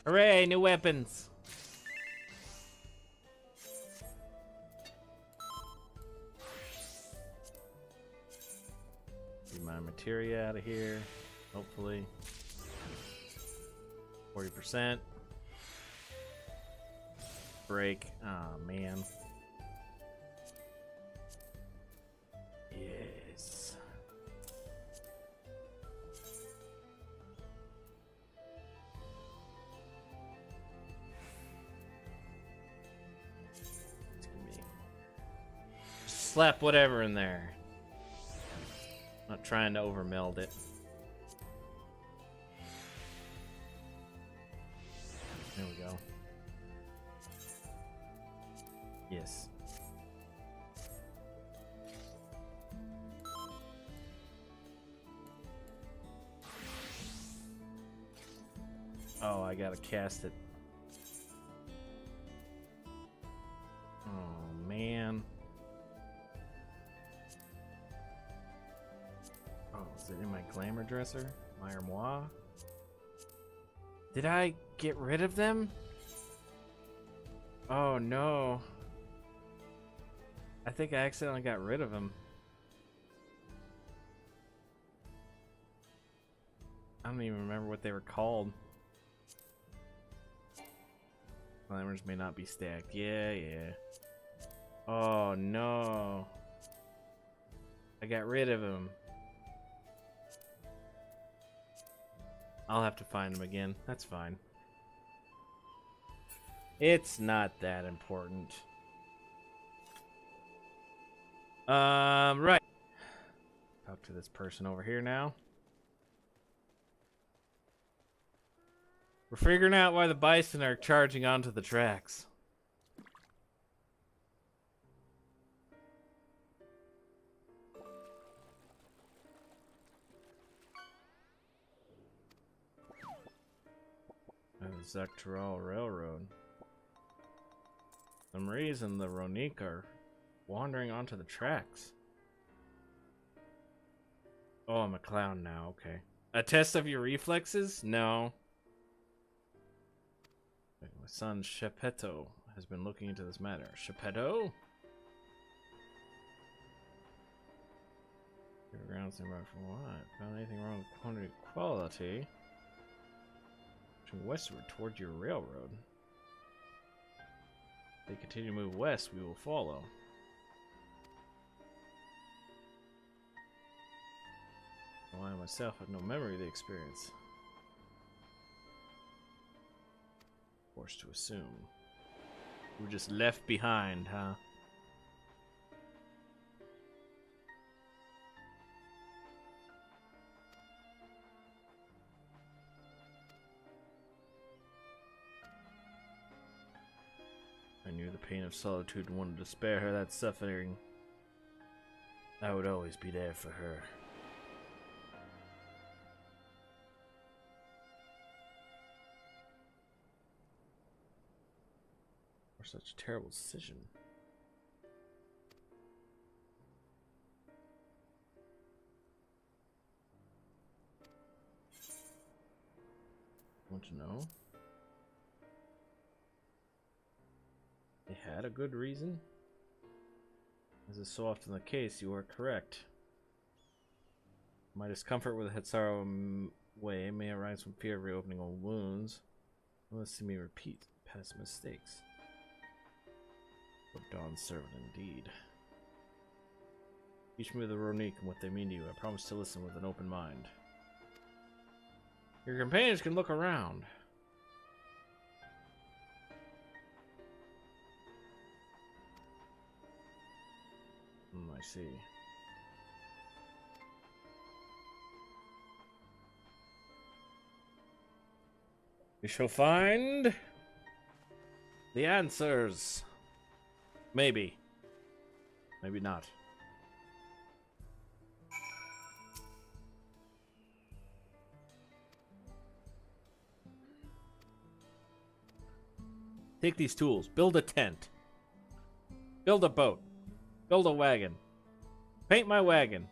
Hooray, new weapons! Get my materia out of here, hopefully. 40%. Break. Oh man. Yes. Slap whatever in there. Not trying to overmeld it. There we go. Yes. Oh, I gotta cast it. Oh, man. Oh, is it in my glamour dresser? My armoire? Did I get rid of them? Oh, no. I think I accidentally got rid of them. I don't even remember what they were called. Glamours may not be stacked. Yeah. Oh, no. I got rid of them. I'll have to find them again. That's fine. It's not that important. Right. Talk to this person over here now. We're figuring out why the bison are charging onto the tracks. The Zaktaral Railroad. For some reason, the Ronik are wandering onto the tracks. Oh, I'm a clown now. Okay. A test of your reflexes? No. My son Shepetto has been looking into this matter. Shepetto? Grounds and right from what? Found anything wrong with quantity quality? Westward toward your railroad. If they continue to move west, we will follow. Well, I myself have no memory of the experience. Forced to assume. We were just left behind, huh? I knew the pain of solitude and wanted to spare her that suffering. I would always be there for her. For such a terrible decision. Want to know? They had a good reason? As is so often the case, you are correct. My discomfort with Hetsaru way may arise from fear of reopening old wounds. Let's see me repeat past mistakes. What Dawn's servant indeed. Teach me the Ronik and what they mean to you. I promise to listen with an open mind. Your companions can look around. I see. We shall find the answers. Maybe. Maybe not. Take these tools. Build a tent. Build a boat. Build a wagon. Paint my wagon.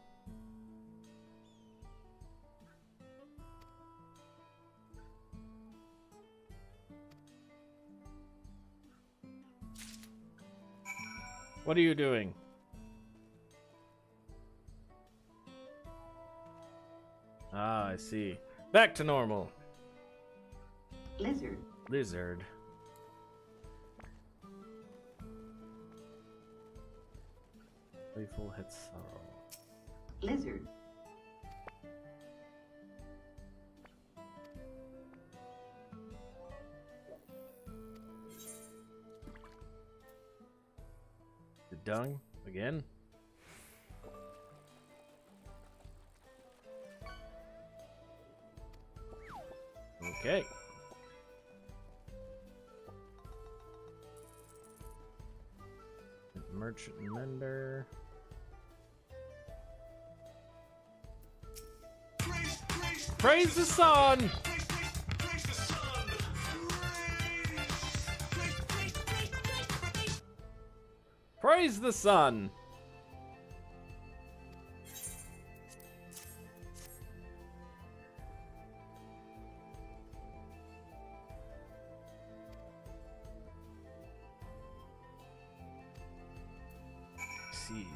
What are you doing? Ah, I see. Back to normal.
Lizard.
Lizard. Playful hits sorrow.
Lizard.
The dung again. Okay. Merchant and mender. Praise the sun! Praise the sun! See.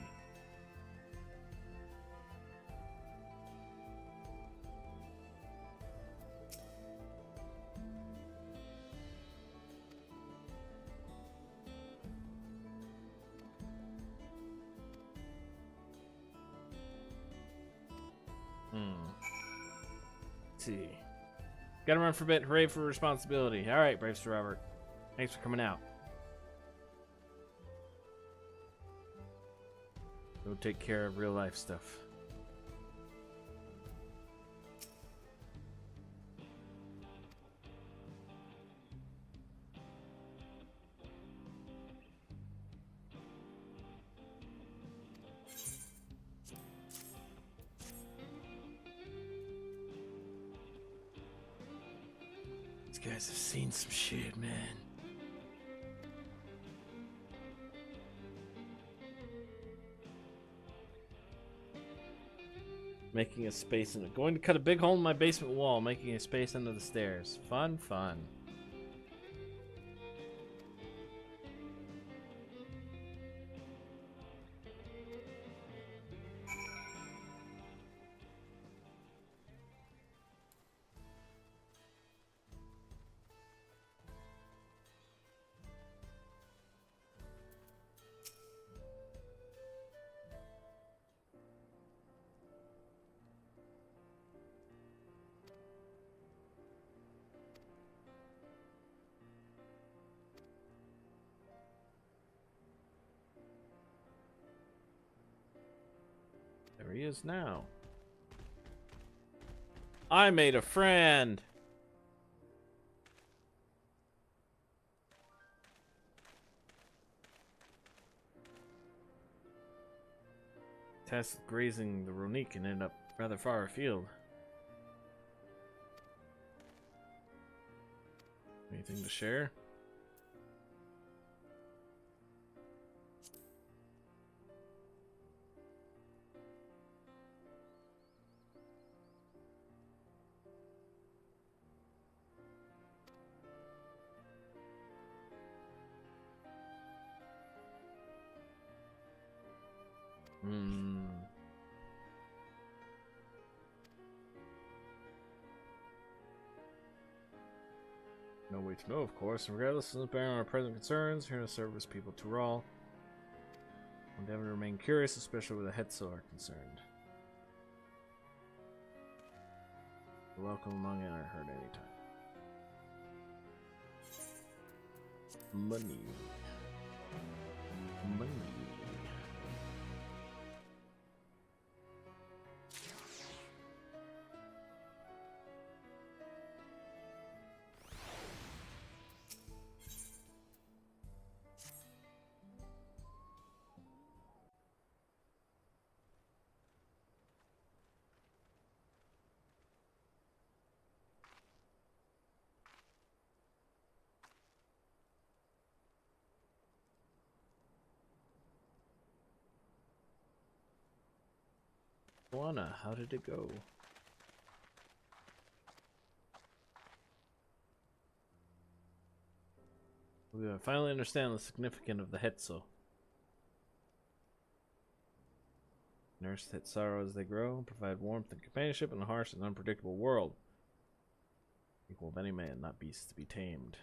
Let's see. Gotta run for a bit. Hooray for responsibility. Alright, Brave Sir Robert. Thanks for coming out. Go take care of real life stuff. These guys have seen some shit, man. Making a space in it. Going to cut a big hole in my basement wall, making a space under the stairs. Fun, fun. There he is now. I made a friend. Tasked with grazing the Ronique and ended up rather far afield. Anything to share? No way to know, of course. Regardless of the bearing on our present concerns, here to service people to all. Endeavor to remain curious, especially where the Hetzel are concerned. You're welcome among it, I heard anytime. Money. Money. Luana, how did it go? We finally understand the significance of the Hetzo. Nurse that sorrow as they grow, provide warmth and companionship in a harsh and unpredictable world. Equal of any man, not beasts to be tamed.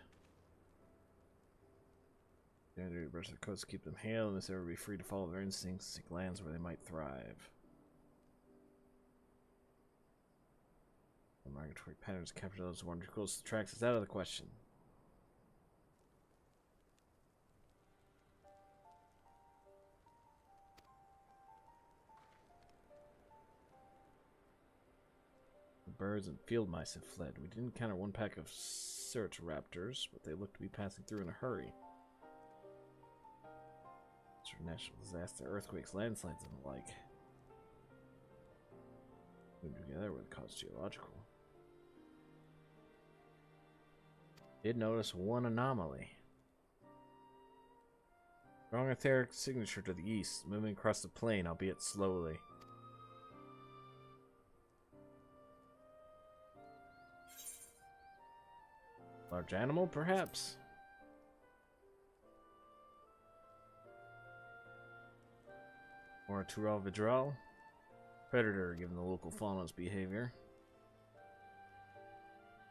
They brush their coats to keep them hale, and ever be free to follow their instincts, seek lands where they might thrive. The migratory patterns capture those who wander close to the tracks is out of the question. The birds and field mice have fled. We did encounter one pack of search raptors, but they looked to be passing through in a hurry. Natural disaster, earthquakes, landslides, and the like. Moving together would cause geological. Did notice one anomaly. Strong etheric signature to the east, moving across the plain, albeit slowly. Large animal, perhaps? Or a Turel Vidral? Predator, given the local fauna's behavior.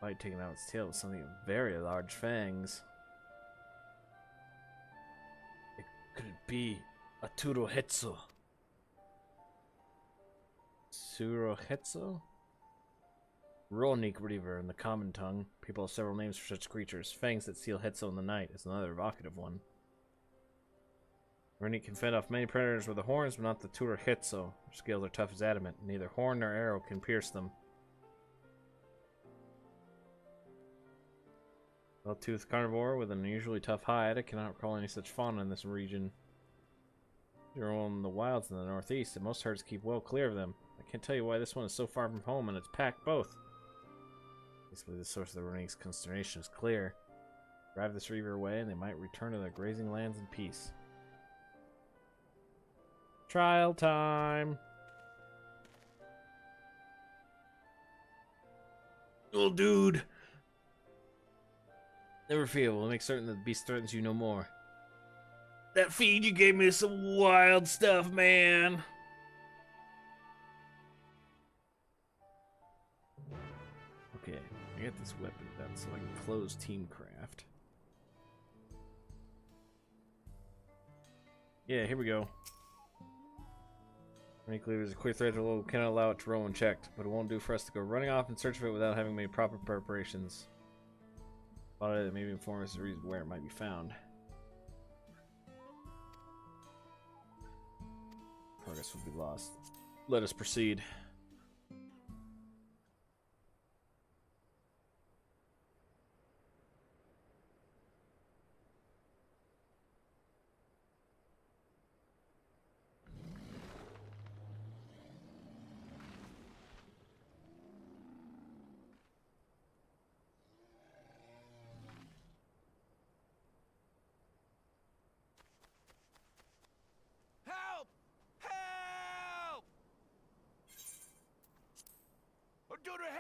Bite taking out its tail with something of very large fangs. Could it be a Turohetsu? Turohetsu? Rolnik Reaver in the common tongue. People have several names for such creatures. Fangs that steal Hetsu in the night is another evocative one. Rolnik can fend off many predators with the horns, but not the Turohetsu. Their scales are tough as adamant. Neither horn nor arrow can pierce them. Well-toothed carnivore with an unusually tough hide. I cannot recall any such fauna in this region. They're all in the wilds in the northeast, and most herds keep well clear of them. I can't tell you why this one is so far from home, and it's packed both. Basically, the source of the Ronik's consternation is clear. Drive this reaver away, and they might return to their grazing lands in peace. Trial time! Little dude! Never fear, we'll make certain that the beast threatens you no more. That feed you gave me is some wild stuff, man! Okay, I got this weapon done so I can close Teamcraft. Yeah, here we go. Clear is a clear threat to cannot allow it to roll unchecked, but it won't do for us to go running off in search of it without having made proper preparations. Spotted it, maybe inform us the reason where it might be found. Progress will be lost. Let us proceed.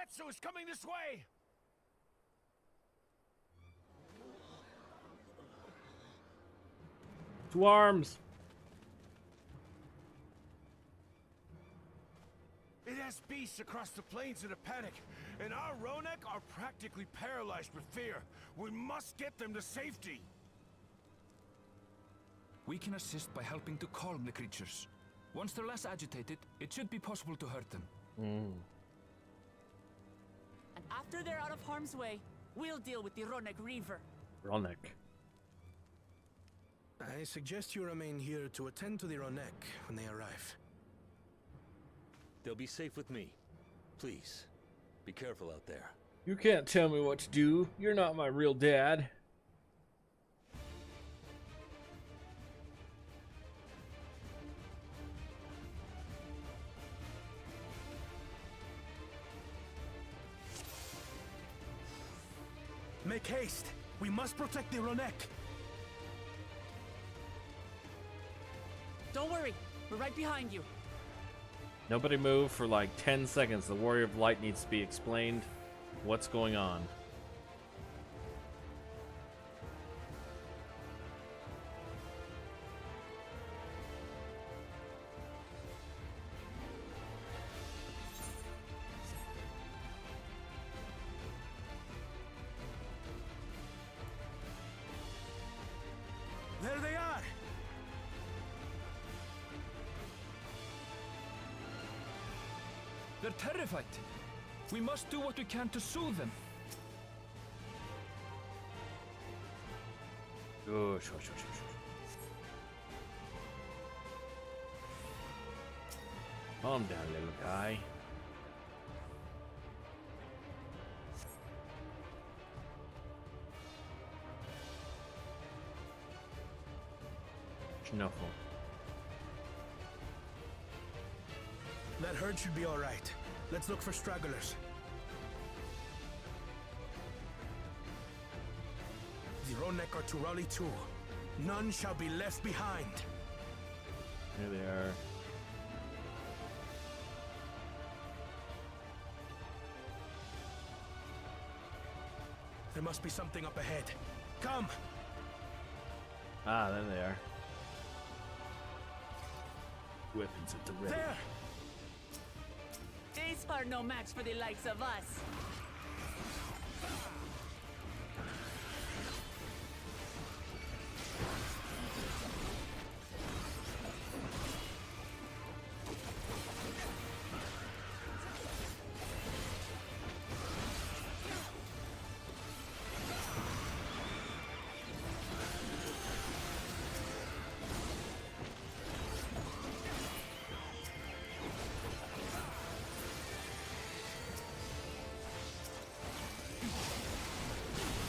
Hetsu is coming this way!
To arms!
It has beasts across the plains in a panic, and our Ronek are practically paralyzed with fear. We must get them to safety!
We can assist by helping to calm the creatures. Once they're less agitated, it should be possible to hurt them.
And after they're out of harm's way, we'll deal with the Ronek Reaver.
Ronek.
I suggest you remain here to attend to the Ronek when they arrive.
They'll be safe with me. Please, be careful out there.
You can't tell me what to do. You're not my real dad.
Make haste! We must protect the Ronek!
Don't worry, we're right behind you.
Nobody move for like 10 seconds. The Warrior of Light needs to be explained what's going on.
There they are!
They're terrified. We must do what we can to soothe them.
Shush, shush, shush, shush. Calm down, little guy. Snuffle.
That herd should be all right. Let's look for stragglers. Zironek are to rally too. None shall be left behind.
Here they are.
There must be something up ahead. Come!
Ah, there they are. Weapons at the ready.
There!
These are no match for the likes of us.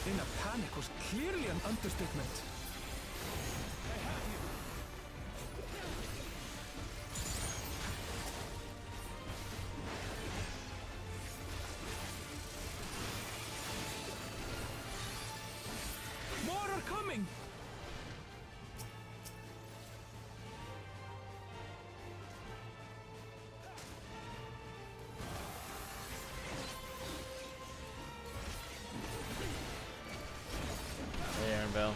In a panic was clearly an understatement. More are coming!
Hey, Aaronville.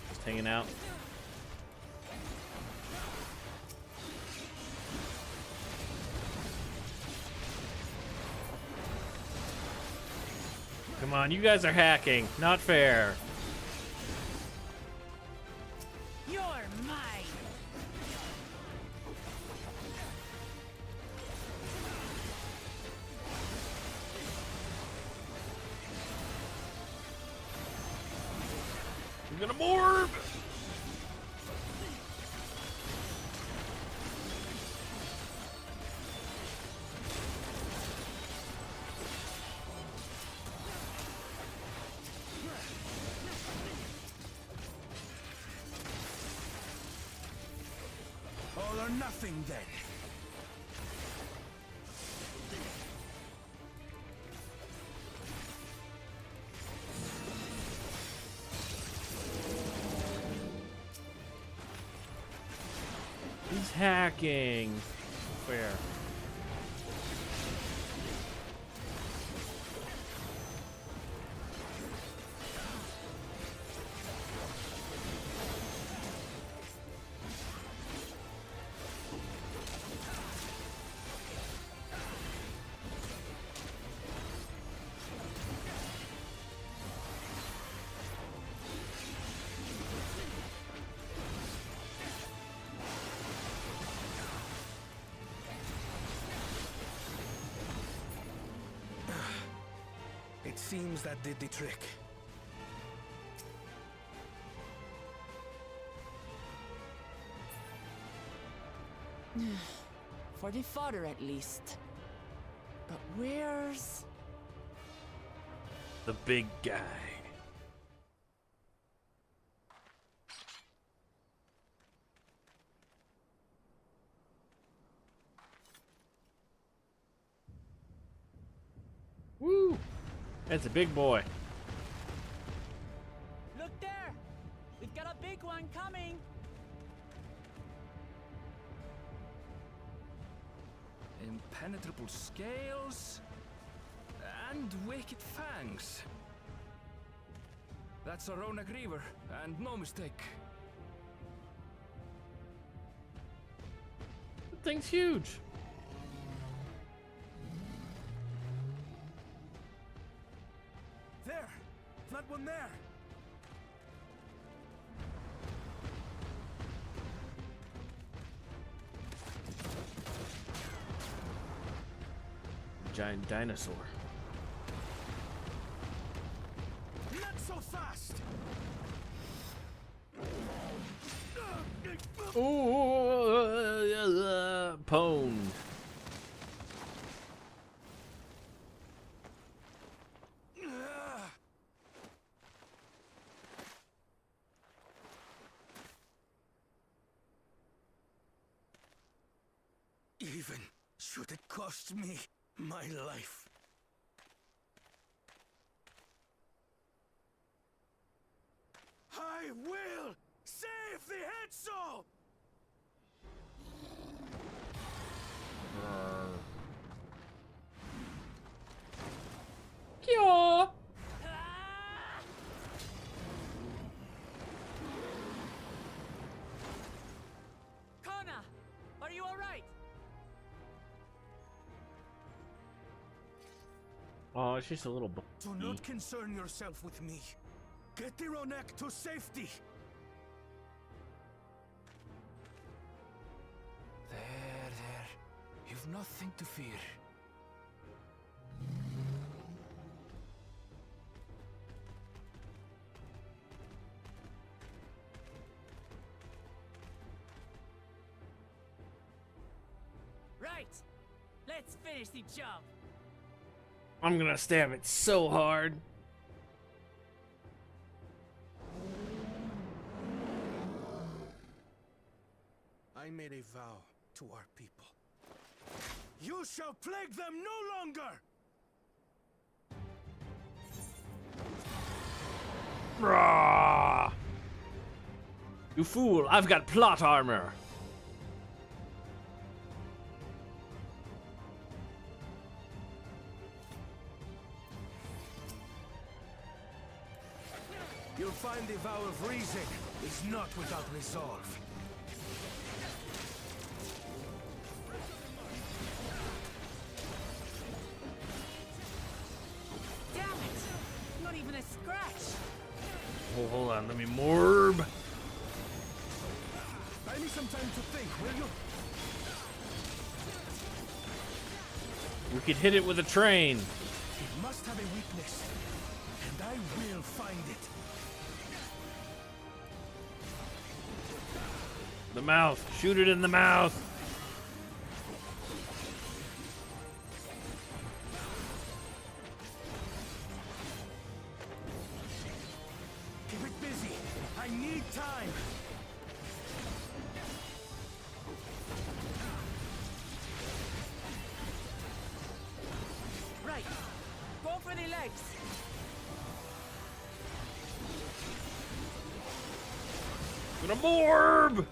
Just hanging out. Come on, you guys are hacking. Not fair.
You're mine.
I'm gonna morph!
All or nothing then.
He's hacking. Fair.
It seems that did the trick.
For the fodder, at least. But where's...
The big guy. Woo! That's a big boy.
Look there! We've got a big one coming!
And
impenetrable scales, and wicked fangs. That's a Ronak Reaver, and no mistake.
That thing's huge.
There! That one there!
Giant dinosaur.
Not so fast!
Ooh, pwned.
Even should it cost me my life. I will save the Hetzel!
Kyo.
Kona, are you all right?
Oh, it's just a little
Do not concern yourself with me. Get the Ronek to safety.
There. You've nothing to fear.
Right. Let's finish the job.
I'm gonna stab it so hard.
I made a vow to our people. You shall plague them no longer!
Rah! You fool, I've got plot armor.
You'll find the vow of reason is not without resolve.
Damn it! Not even a scratch.
Oh, hold on, let me morb.
Buy me some time to think, will you?
We could hit it with a train.
It must have a weakness, and I will find it.
The mouth. Shoot it in the mouth.
Keep it busy. I need time.
Right. Go for the legs.
Gonna morb.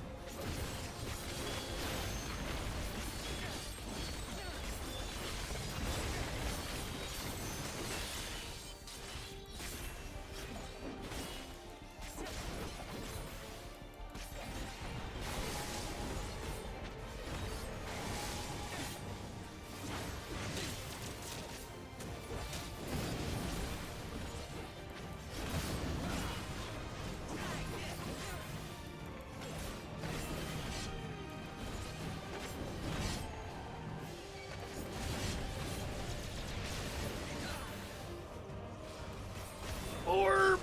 Orb!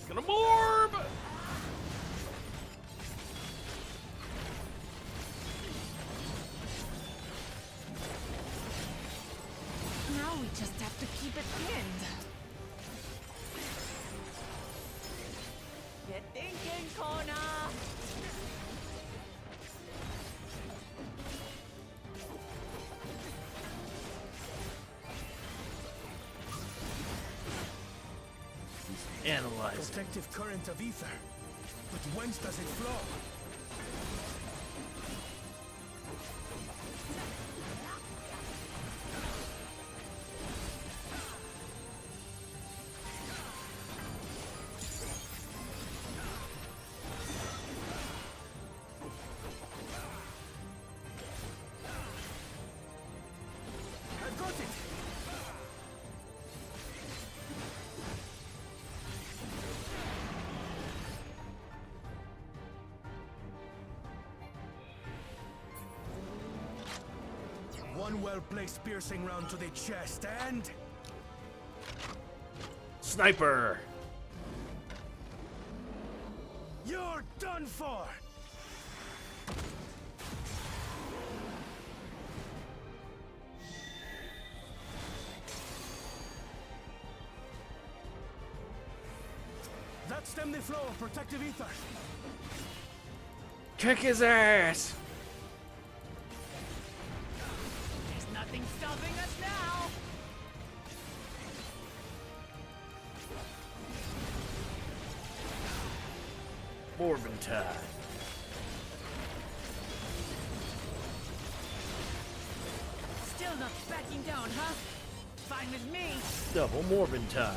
Gonna morb!
Now we just have to keep it pinned.
Get thinking, Kona.
Analyze.
Protective current of ether. But whence does it flow? I've got it! One well-placed piercing round to the chest, and...
Sniper!
You're done for! That stemmed the flow of protective ether.
Kick his ass!
There's nothing stopping us now.
Morbin time.
Still not backing down, huh? Fine with me.
Double Morbin time.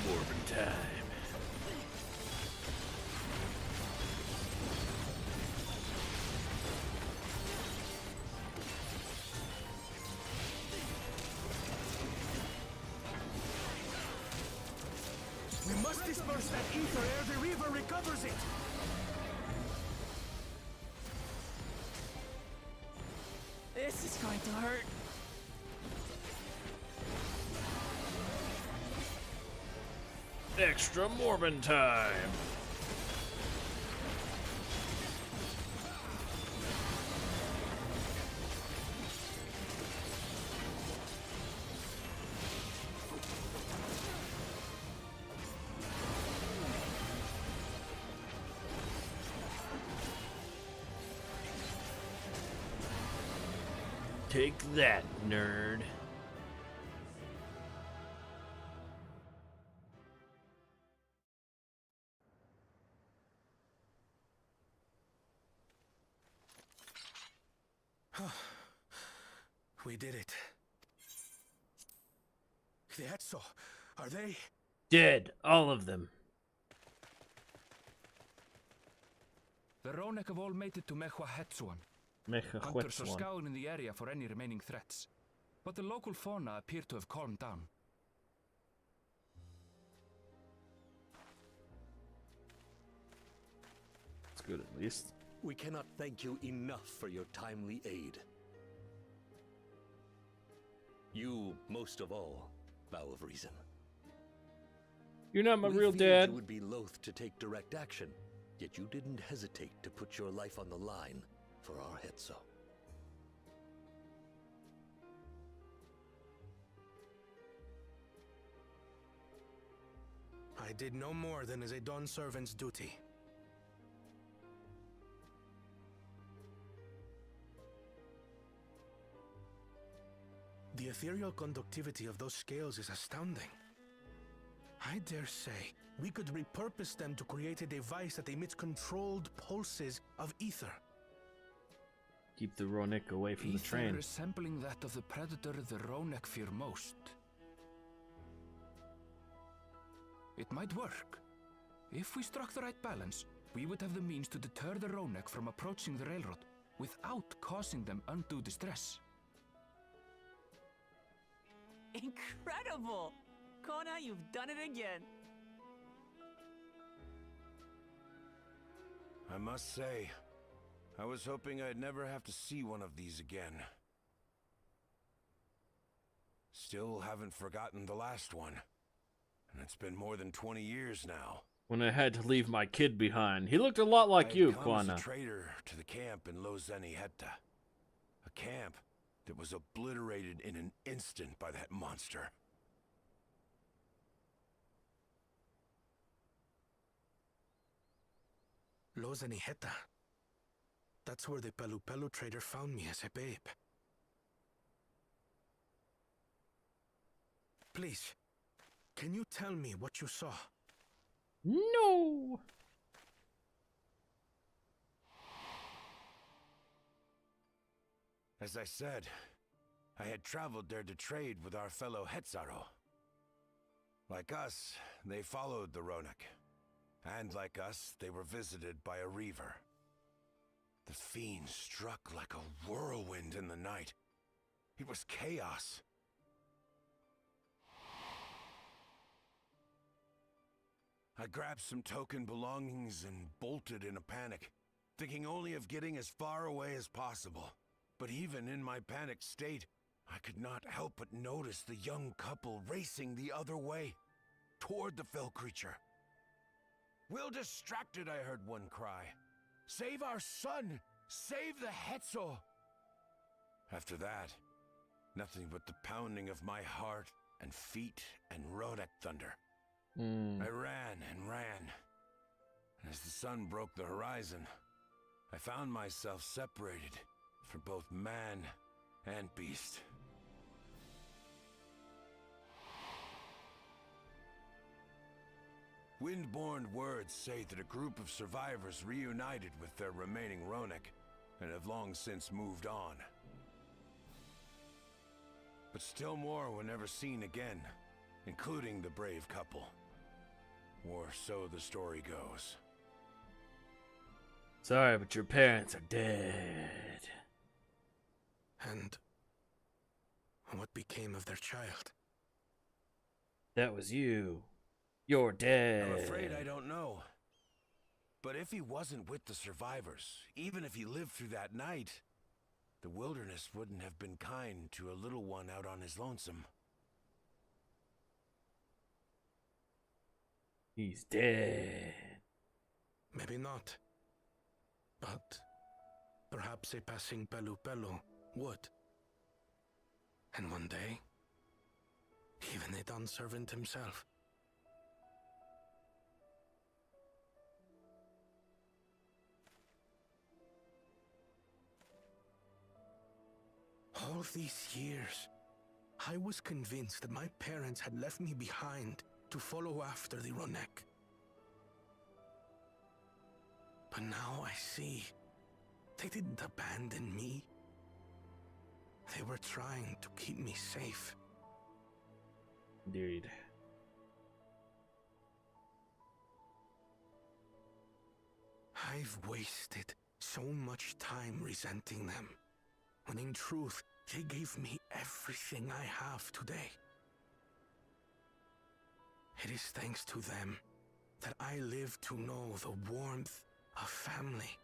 Morbin time.
We must disperse that ether ere the river recovers it!
This is going to hurt.
Extra Morbin time. Take that, nerd.
We did it. The Etso, are they?
Dead, all of them.
The Ronek have all made it to Mehuahetsuan. Hunters are
Mehuahetsuan.
scouring the area for any remaining threats, but the local fauna appear to have calmed down.
That's good at least.
We cannot thank you enough for your timely aid. You, most of all, Bow of Reason.
You're not my
We
real
feared
dad.
You would be loath to take direct action, yet you didn't hesitate to put your life on the line for our Hetso.
I did no more than is a Dawn servant's duty. The ethereal conductivity of those scales is astounding. I dare say we could repurpose them to create a device that emits controlled pulses of ether.
Keep the Ronik away from the
Ether
train.
resembling that of the predator the Ronek fear most. It might work. If we struck the right balance, we would have the means to deter the Ronek from approaching the railroad without causing them undue distress.
Incredible! Kona, you've done it again.
I must say, I was hoping I'd never have to see one of these again. Still haven't forgotten the last one. And it's been more than 20 years now.
When I had to leave my kid behind. He looked a lot like you, Kwana.
I was a traitor to the camp in Lozeni Hetta. A camp that was obliterated in an instant by that monster.
Lozeni Hetta. That's where the Pelu Pelu trader found me as a babe. Please, can you tell me what you saw?
No!
As I said, I had traveled there to trade with our fellow Hetzaro. Like us, they followed the Ronek. And like us, they were visited by a reaver. The fiend struck like a whirlwind in the night. It was chaos. I grabbed some token belongings and bolted in a panic, thinking only of getting as far away as possible. But even in my panicked state, I could not help but notice the young couple racing the other way, toward the fell creature. "We're distracted," I heard one cry. "Save our son! Save the Hetzo!" After that, nothing but the pounding of my heart and feet and Rodak thunder. I ran and ran. And as the sun broke the horizon, I found myself separated from both man and beast. Windborne words say that a group of survivors reunited with their remaining Ronek and have long since moved on. But still more were never seen again, including the brave couple. Or so the story goes.
Sorry, but your parents are dead.
And what became of their child?
That was you. You're dead.
I'm afraid I don't know. But if he wasn't with the survivors, even if he lived through that night, the wilderness wouldn't have been kind to a little one out on his lonesome.
He's dead.
Maybe not. But perhaps a passing Pelu Pelu would. And one day, even a Dawn servant himself. All these years, I was convinced that my parents had left me behind to follow after the Ronek. But now I see, they didn't abandon me. They were trying to keep me safe.
Indeed.
I've wasted so much time resenting them, when in truth, they gave me everything I have today. It is thanks to them that I live to know the warmth of family,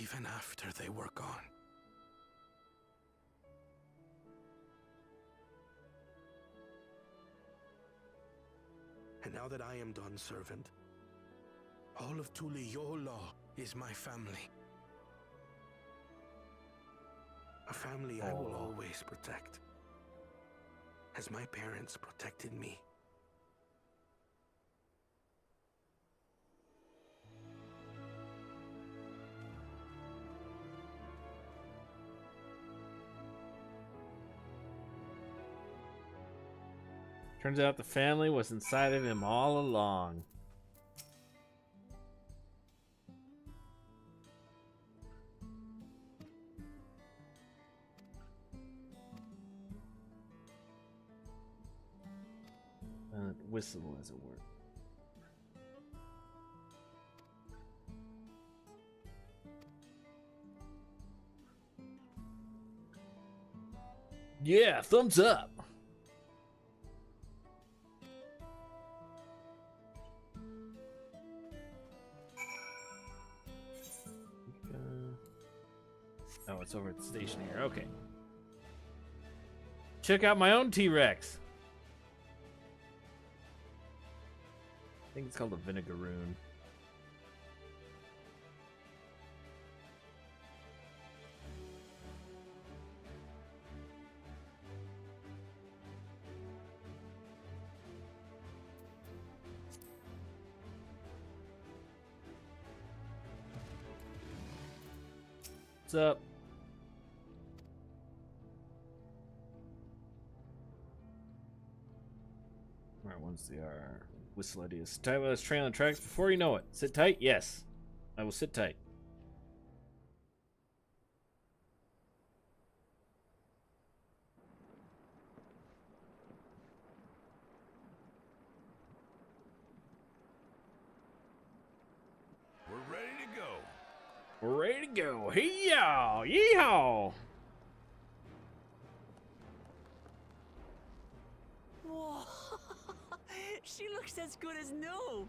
even after they were gone. And now that I am done, servant, all of Tuliyola is my family. A family I will always protect, as my parents protected me.
Turns out the family was inside of him all along. whistle, as it were. Yeah, thumbs up. Oh, it's over at the station here. Okay. Check out my own T-Rex. I think it's called a Vinegaroon. What's up? Alright, once they are whistle ideas. Time us trailing tracks before you know it. Sit tight? Yes. I will sit tight.
We're ready to go.
We're ready to go. Hey-yaw! Yeehaw!
Whoa! She looks as good as new.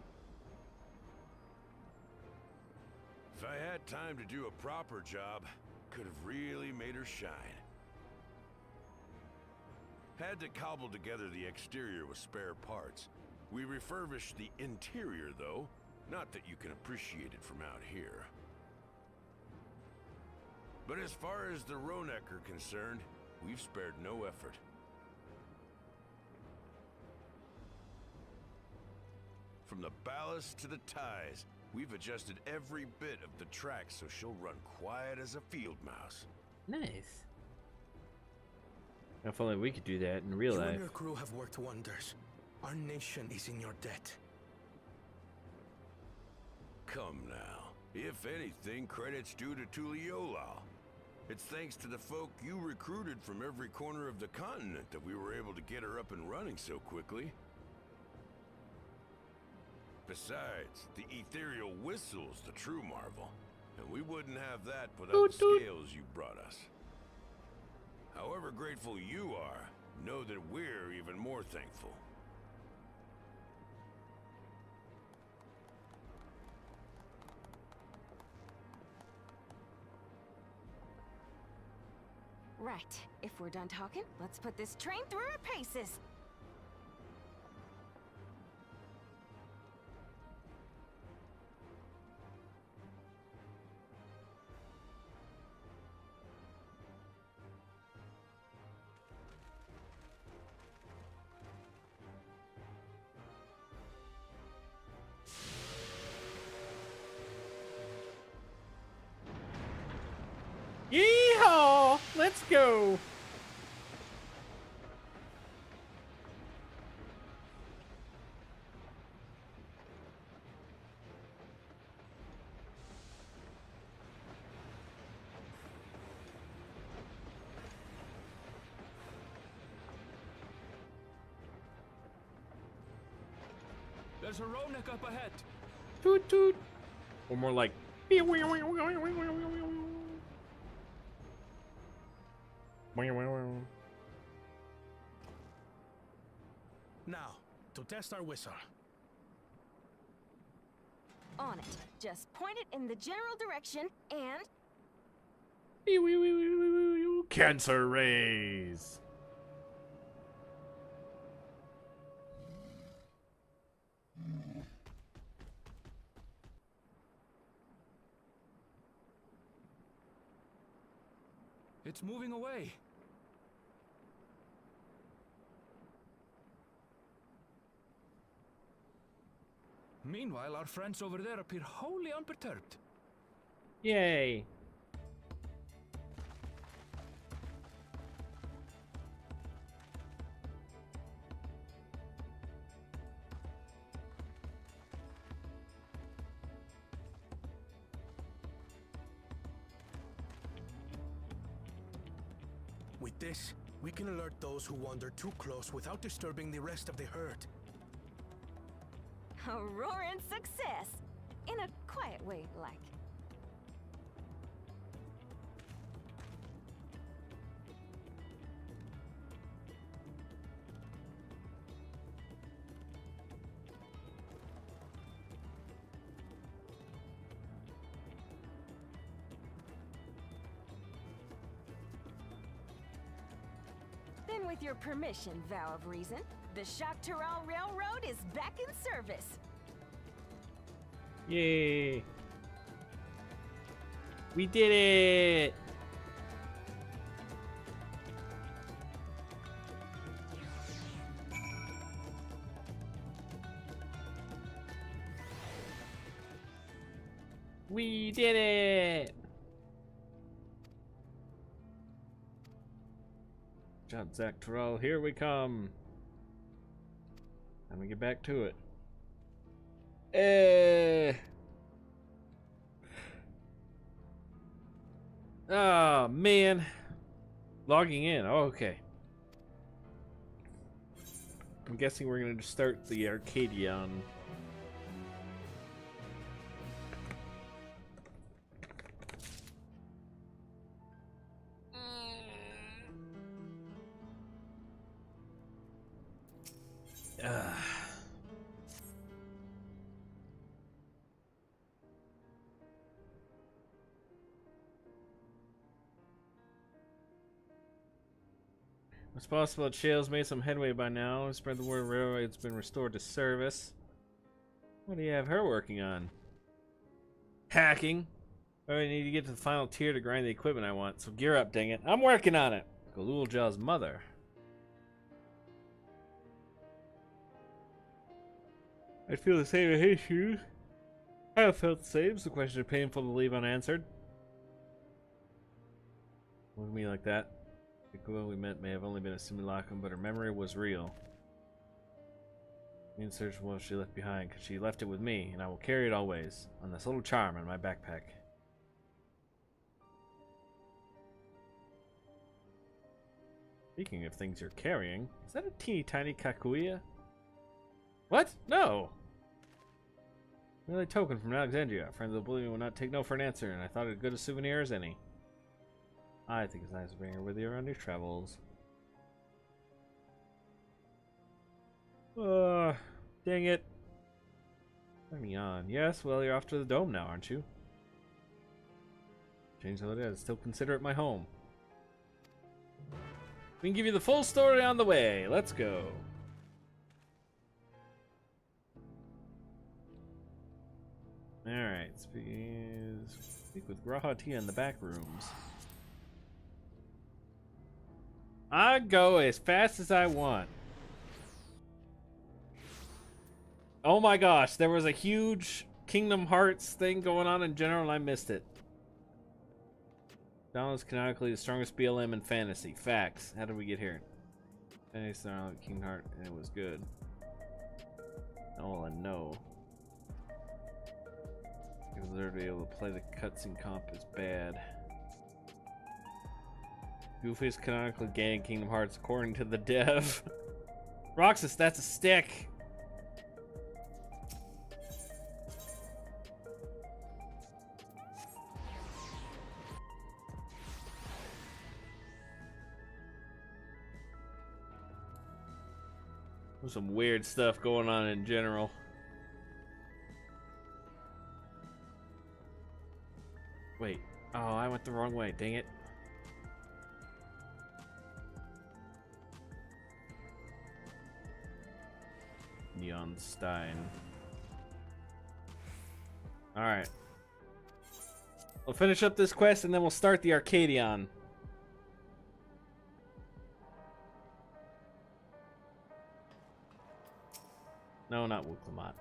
If I had time to do a proper job, could have really made her shine. Had to cobble together the exterior with spare parts. We refurbished the interior, though. Not that you can appreciate it from out here. But as far as the Ronek are concerned, we've spared no effort. From the ballast to the ties, we've adjusted every bit of the track so she'll run quiet as a field mouse.
Nice. If only we could do that in real
You
life.
and your crew have worked wonders. Our nation is in your debt.
Come now. If anything, credit's due to Tuliolal. It's thanks to the folk you recruited from every corner of the continent that we were able to get her up and running so quickly. Besides, the ethereal whistle's the true marvel, and we wouldn't have that without the scales you brought us. However grateful you are, know that we're even more thankful.
Right. If we're done talking, let's put this train through our paces.
Yeehaw! Let's go!
There's a Ronek up ahead.
Toot toot. Or more like.
Now, to test our whistle.
On it. Just point it in the general direction and...
Cancer rays.
It's moving away. Meanwhile, our friends over there appear wholly unperturbed.
Yay.
With this, we can alert those who wander too close without disturbing the rest of the herd.
A roaring success! In a quiet way, like. Then with your permission, Vow of Reason, the Shaktaral Railroad is back in service.
Yay! We did it! We did it! Good job, Zach Terrell. Here we come. Time to get back to it. Oh, man. Logging in. Oh, okay. I'm guessing we're going to start the Arcadion. It's possible that Shale's made some headway by now. Spread the word railroad's been restored to service. What do you have her working on? Hacking. Oh, I need to get to the final tier to grind the equipment I want. So gear up, dang it. I'm working on it. Galuljal's mother. I feel the same as his shoes. I have felt the same. It's a question of painful to leave unanswered. Look at me like that. The girl we met may have only been a simulacrum, but her memory was real. Me and search for what she left behind, because she left it with me, and I will carry it always, on this little charm in my backpack. Speaking of things you're carrying, is that a teeny tiny Kakuya? What? No! Really token from Alexandria. Friends of Oblivion will not take no for an answer, and I thought it as good a souvenir as any. I think it's nice to bring her with you around your travels. Dang it. Turn me on. Yes, well, you're off to the dome now, aren't you? Change how it is. Still consider it my home. We can give you the full story on the way. Let's go. Alright, speak with Graha Tia in the back rooms. I go as fast as I want. Oh my gosh, there was a huge Kingdom Hearts thing going on in general and I missed it. Dawn is canonically the strongest BLM in fantasy. Facts. How did we get here? Fantasy Kingdom Heart, and it was good. Oh, I know. Because they're to be able to play the cutscene comp is bad. Goofy is canonically gay in Kingdom Hearts according to the dev. Roxas, that's a stick. There's some weird stuff going on in general. Wait. Oh, I went the wrong way. Dang it. Neon Stein. Alright. We'll finish up this quest and then we'll start the Arcadion. No, not Wuklamot.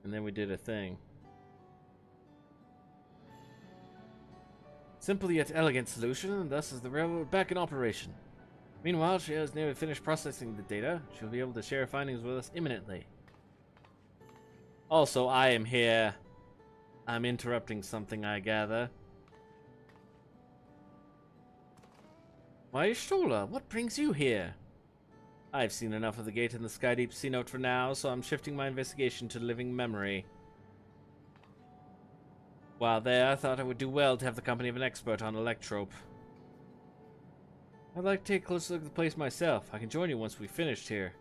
And then we did a thing. Simple yet elegant solution, and thus is the railroad back in operation. Meanwhile, she has nearly finished processing the data. She'll be able to share findings with us imminently. Also, I am here. I'm interrupting something, I gather. Why, Stola, what brings you here? I've seen enough of the gate in the Skydeep Sea Note for now, so I'm shifting my investigation to living memory. While there, I thought I would do well to have the company of an expert on electrope. I'd like to take a closer look at the place myself. I can join you once we've finished here.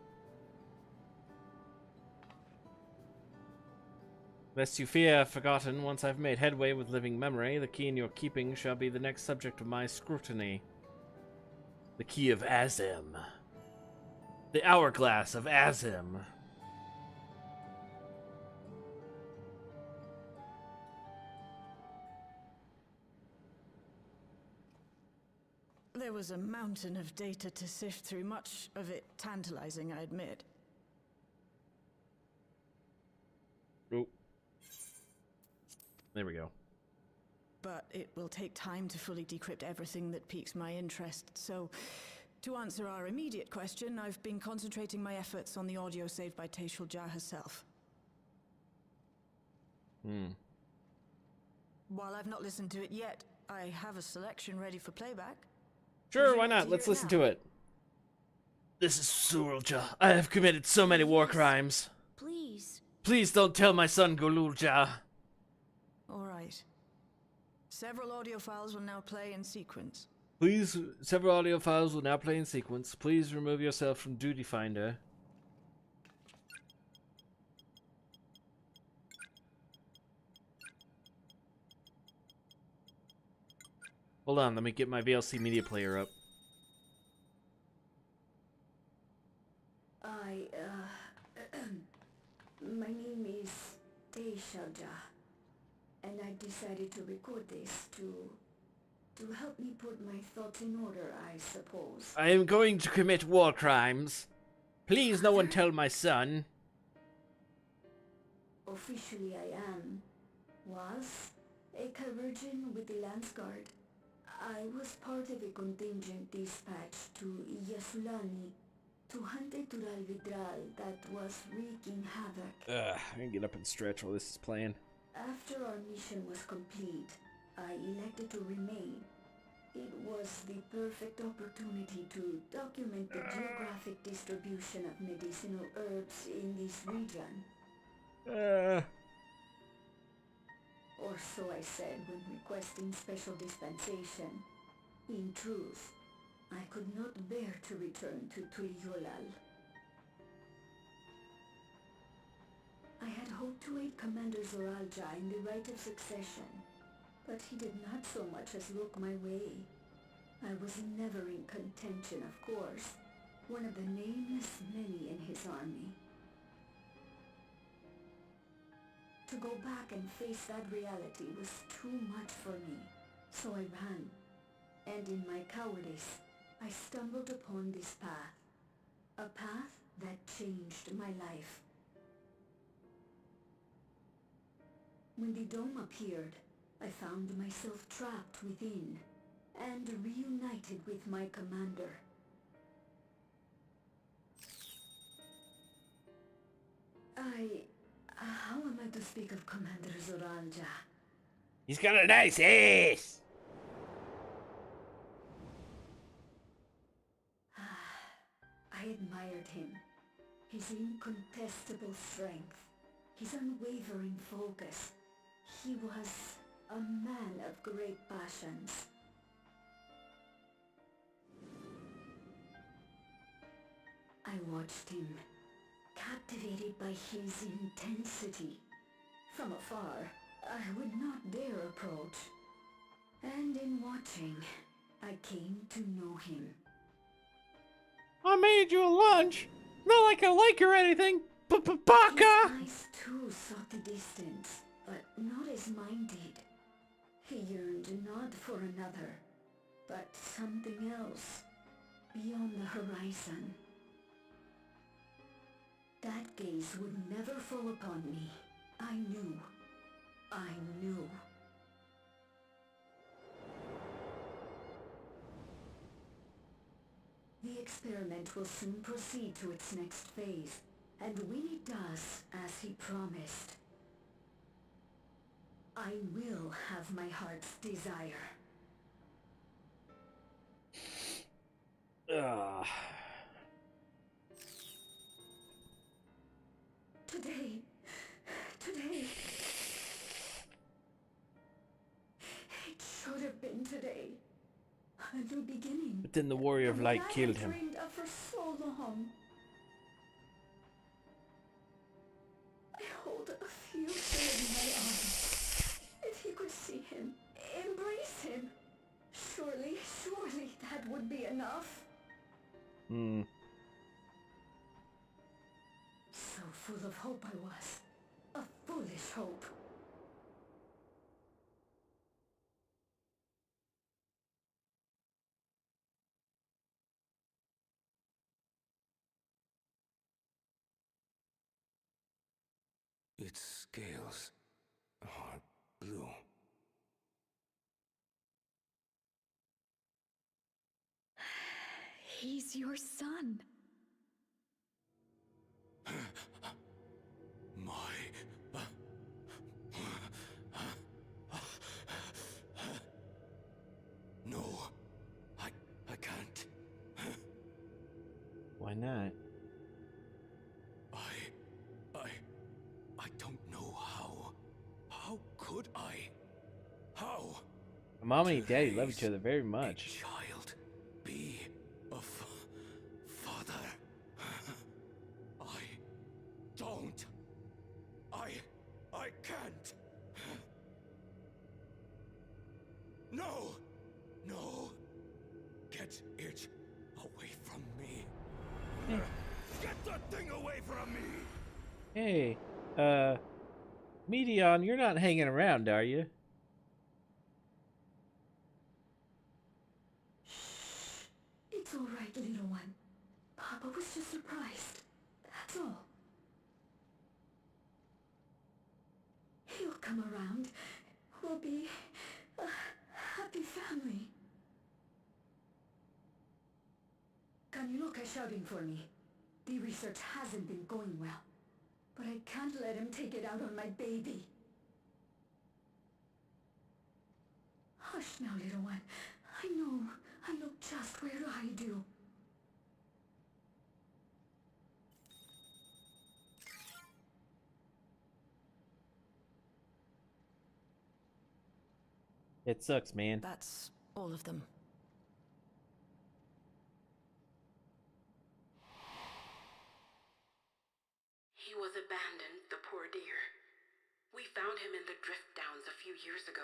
Lest you fear forgotten, once I've made headway with living memory, the key in your keeping shall be the next subject of my scrutiny. The key of Azim. The hourglass of Azim.
There was a mountain of data to sift through, much of it tantalizing, I admit.
Oh. There we go.
But it will take time to fully decrypt everything that piques my interest, so to answer our immediate question, I've been concentrating my efforts on the audio saved by Taishul Jah herself. While I've not listened to it yet, I have a selection ready for playback.
Sure, why not? Let's listen to it. This is Surulja. I have committed so many war crimes.
Please.
Please don't tell my son Golulja.
All right. Several audio files will now play in sequence.
Several audio files will now play in sequence. Please remove yourself from Duty Finder. Hold on, let me get my VLC media player up.
My name is Taishul Jah, and I decided to record this to help me put my thoughts in order, I suppose.
I am going to commit war crimes. Please no one tell my son.
Officially I was a chirurgeon with the Lance Guard. I was part of a contingent dispatched to Yasulani to hunt a Tural Vidral that was wreaking havoc.
I can get up and stretch while this is playing.
After our mission was complete, I elected to remain. It was the perfect opportunity to document the geographic distribution of medicinal herbs in this region. Or so I said when requesting special dispensation. In truth, I could not bear to return to Tuliolal. I had hoped to aid Commander Zoralja in the right of succession, but he did not so much as look my way. I was never in contention, of course, one of the nameless many in his army. To go back and face that reality was too much for me, so I ran, and in my cowardice, I stumbled upon this path, a path that changed my life. When the dome appeared, I found myself trapped within, and reunited with my commander. How am I to speak of Commander Zoralja?
He's got a nice ace!
I admired him. His incontestable strength, his unwavering focus. He was a man of great passions. I watched him, captivated by his intensity. From afar, I would not dare approach. And in watching, I came to know him.
I made you a lunch. Not like I like or anything. Baka!
His eyes too sought the distance, but not as mine did. He yearned not for another, but something else, beyond the horizon. That gaze would never fall upon me. I knew. The experiment will soon proceed to its next phase, and when it does, as he promised, I will have my heart's desire. A new beginning.
But then the Warrior of Light killed him.
I dreamed of for so long. I hold a future in my arms. If you could see him, embrace him. Surely that would be enough. So full of hope I was. A foolish hope.
Its scales are blue.
He's your son.
No, I can't.
Why not?
I don't know how. How could I? How?
Mom and Daddy love each other very much.
Child, be a father. I don't. I can't. No! No! Get it away from me. Get that thing away from me!
Hey, Medion, you're not hanging around, are you?
It's all right, little one. Papa was just surprised. That's all. He'll come around. We'll be a happy family. Kaniloka's shouting for me. The research hasn't been going well. But I can't let him take it out on my baby. Hush now, little one. I know just where to hide you.
It sucks, man.
That's all of them.
He was abandoned, the poor dear. We found him in the drift downs a few years ago.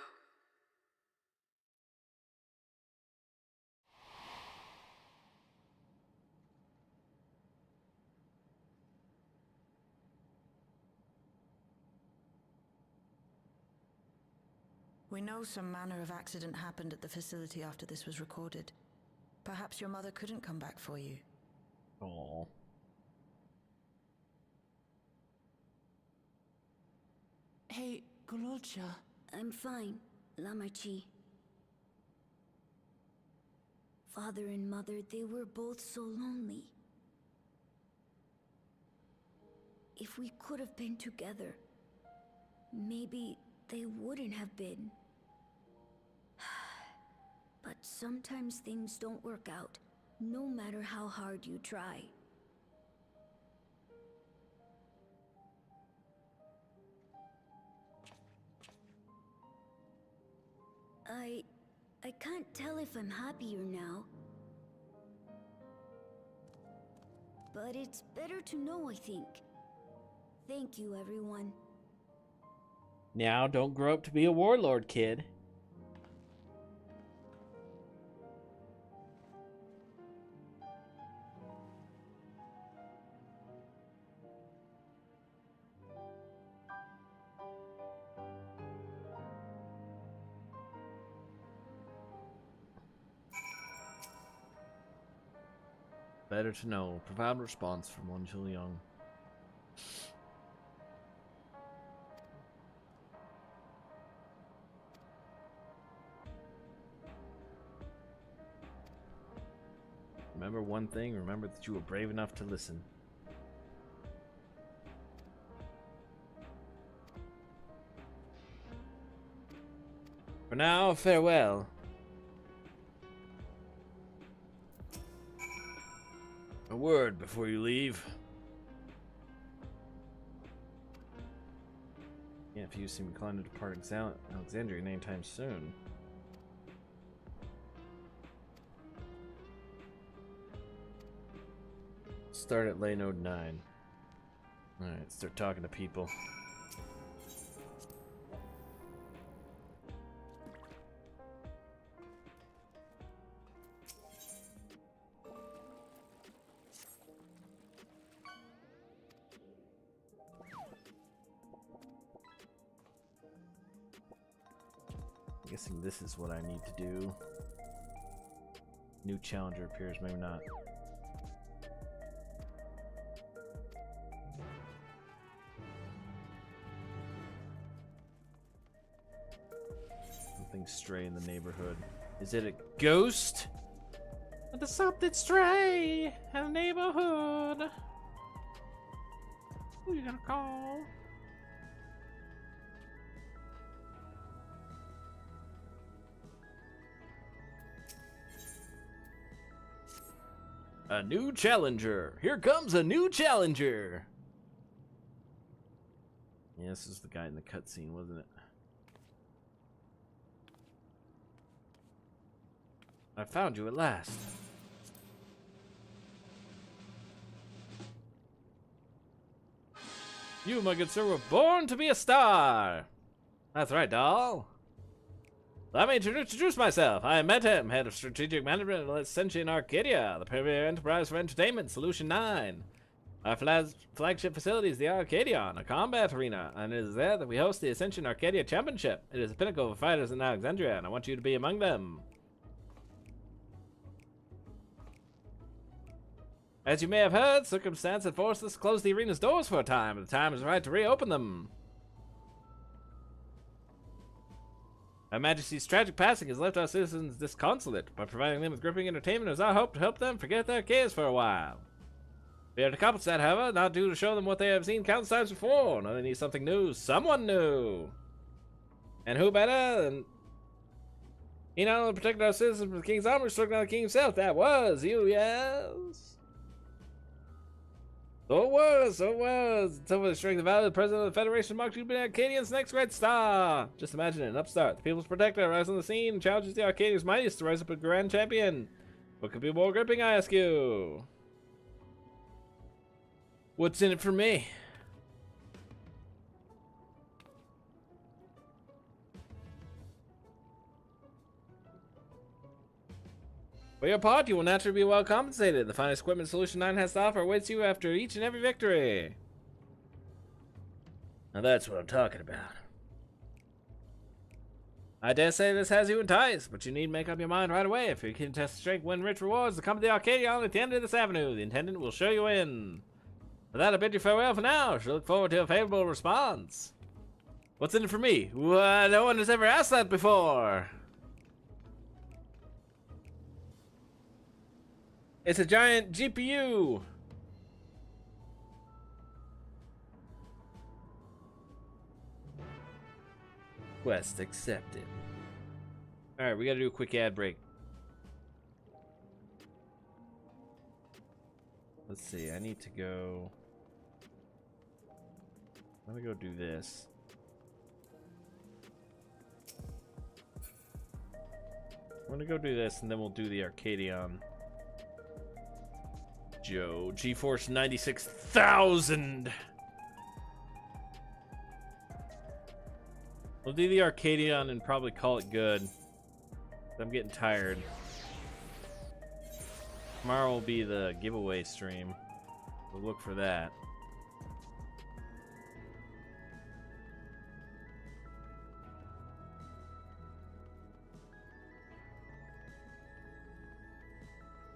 We know some manner of accident happened at the facility after this was recorded. Perhaps your mother couldn't come back for you.
Aww.
Hey, Gololcha.
I'm fine, Lamachi. Father and mother, they were both so lonely. If we could have been together, maybe they wouldn't have been. But sometimes things don't work out, no matter how hard you try. I can't tell if I'm happier now. But it's better to know, I think. Thank you, everyone.
Now, don't grow up to be a warlord, kid. Better to know. Provide a response from one till young. Remember one thing, remember that you were brave enough to listen. For now, farewell. A word before you leave. Yeah, if you seem inclined to depart Alexandria anytime soon. Start at lane node 9. Alright, start talking to people. I'm guessing this is what I need to do. New challenger appears, maybe not. Something stray in the neighborhood. Is it a ghost?
There's something stray in the neighborhood. Who you gonna call?
A new challenger. Here comes a new challenger. Yeah, this is the guy in the cutscene, wasn't it? I found you at last. You, my good sir, were born to be a star. That's right, doll. Let me introduce myself. I am Metem, head of strategic management at Ascension Arcadia, the premier enterprise for entertainment, Solution 9. Our flagship facility is the Arcadion, a combat arena, and it is there that we host the Ascension Arcadia Championship. It is a pinnacle of fighters in Alexandria, and I want you to be among them. As you may have heard, circumstance had forced us to close the arena's doors for a time, but the time is right to reopen them. Her Majesty's tragic passing has left our citizens disconsolate. By providing them with gripping entertainment, it is our hope to help them forget their cares for a while. We are to accomplish that, however, not due to show them what they have seen countless times before. No, they need something new, someone new. And who better than... He not only protected our citizens from the King's armor, struck down the King himself. That was you, yes? So it was. Until we strength the value, the president of the Federation marked you to be Arcadian's next great star. Just imagine it, an upstart. The people's protector arrives on the scene and challenges the Arcadian's mightiest to rise up a grand champion. What could be more gripping, I ask you? What's in it for me? For your part, you will naturally be well compensated. The finest equipment Solution 9 has to offer awaits you after each and every victory. Now that's what I'm talking about. I dare say this has you enticed, but you need make up your mind right away. If you can test strength, win rich rewards, to come to the Arcadion at the end of this avenue. The intendant will show you in. For that, I bid you farewell for now. I shall look forward to a favorable response. What's in it for me? No one has ever asked that before. It's a giant GPU. Quest accepted. Alright, we gotta do a quick ad break. Let's see, I need to go... I'm gonna go do this. I'm gonna go do this and then we'll do the Arcadion. Joe, GeForce 96,000. We'll do the Arcadion and probably call it good. I'm getting tired. Tomorrow will be the giveaway stream. We'll look for that.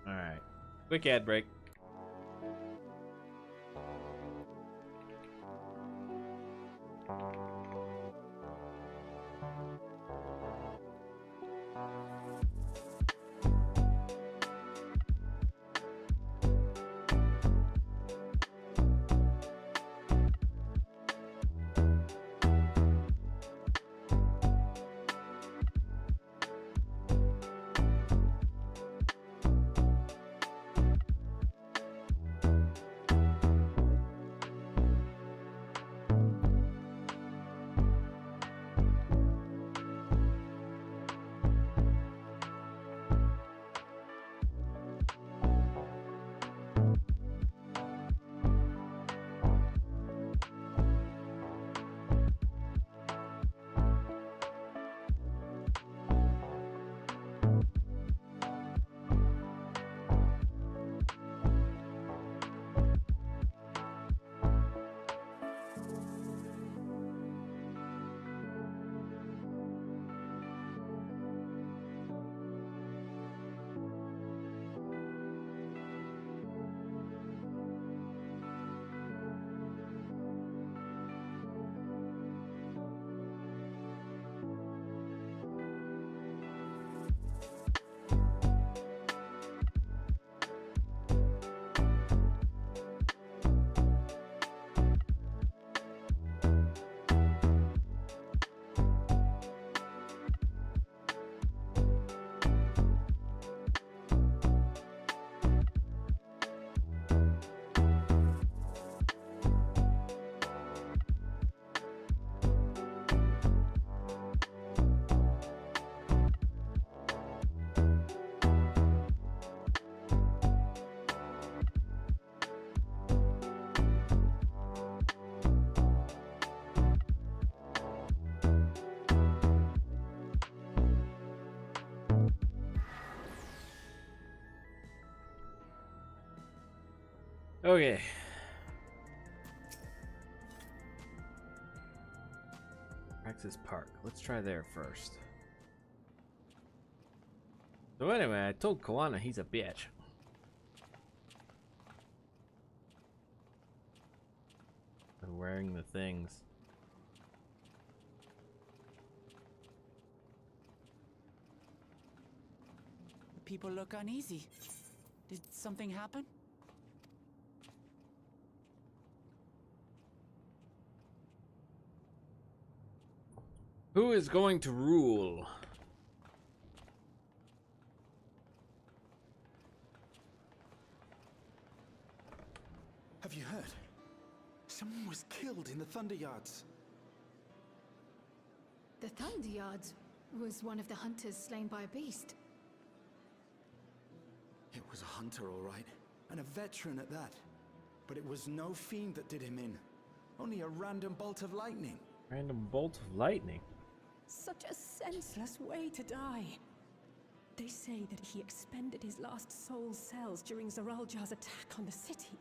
Alright. Quick ad break. Okay. Praxis Park. Let's try there first. So anyway, I told Koana he's a bitch. They're wearing the things.
The people look uneasy. Did something happen?
Who is going to rule?
Have you heard? Someone was killed in the Thunder Yards.
The Thunder Yards was one of the hunters slain by a beast.
It was a hunter, all right, and a veteran at that. But it was no fiend that did him in. Only a random bolt of lightning.
Random bolt of lightning?
Such a senseless way to die. They say that he expended his last soul cells during Zaraljar's attack on the city.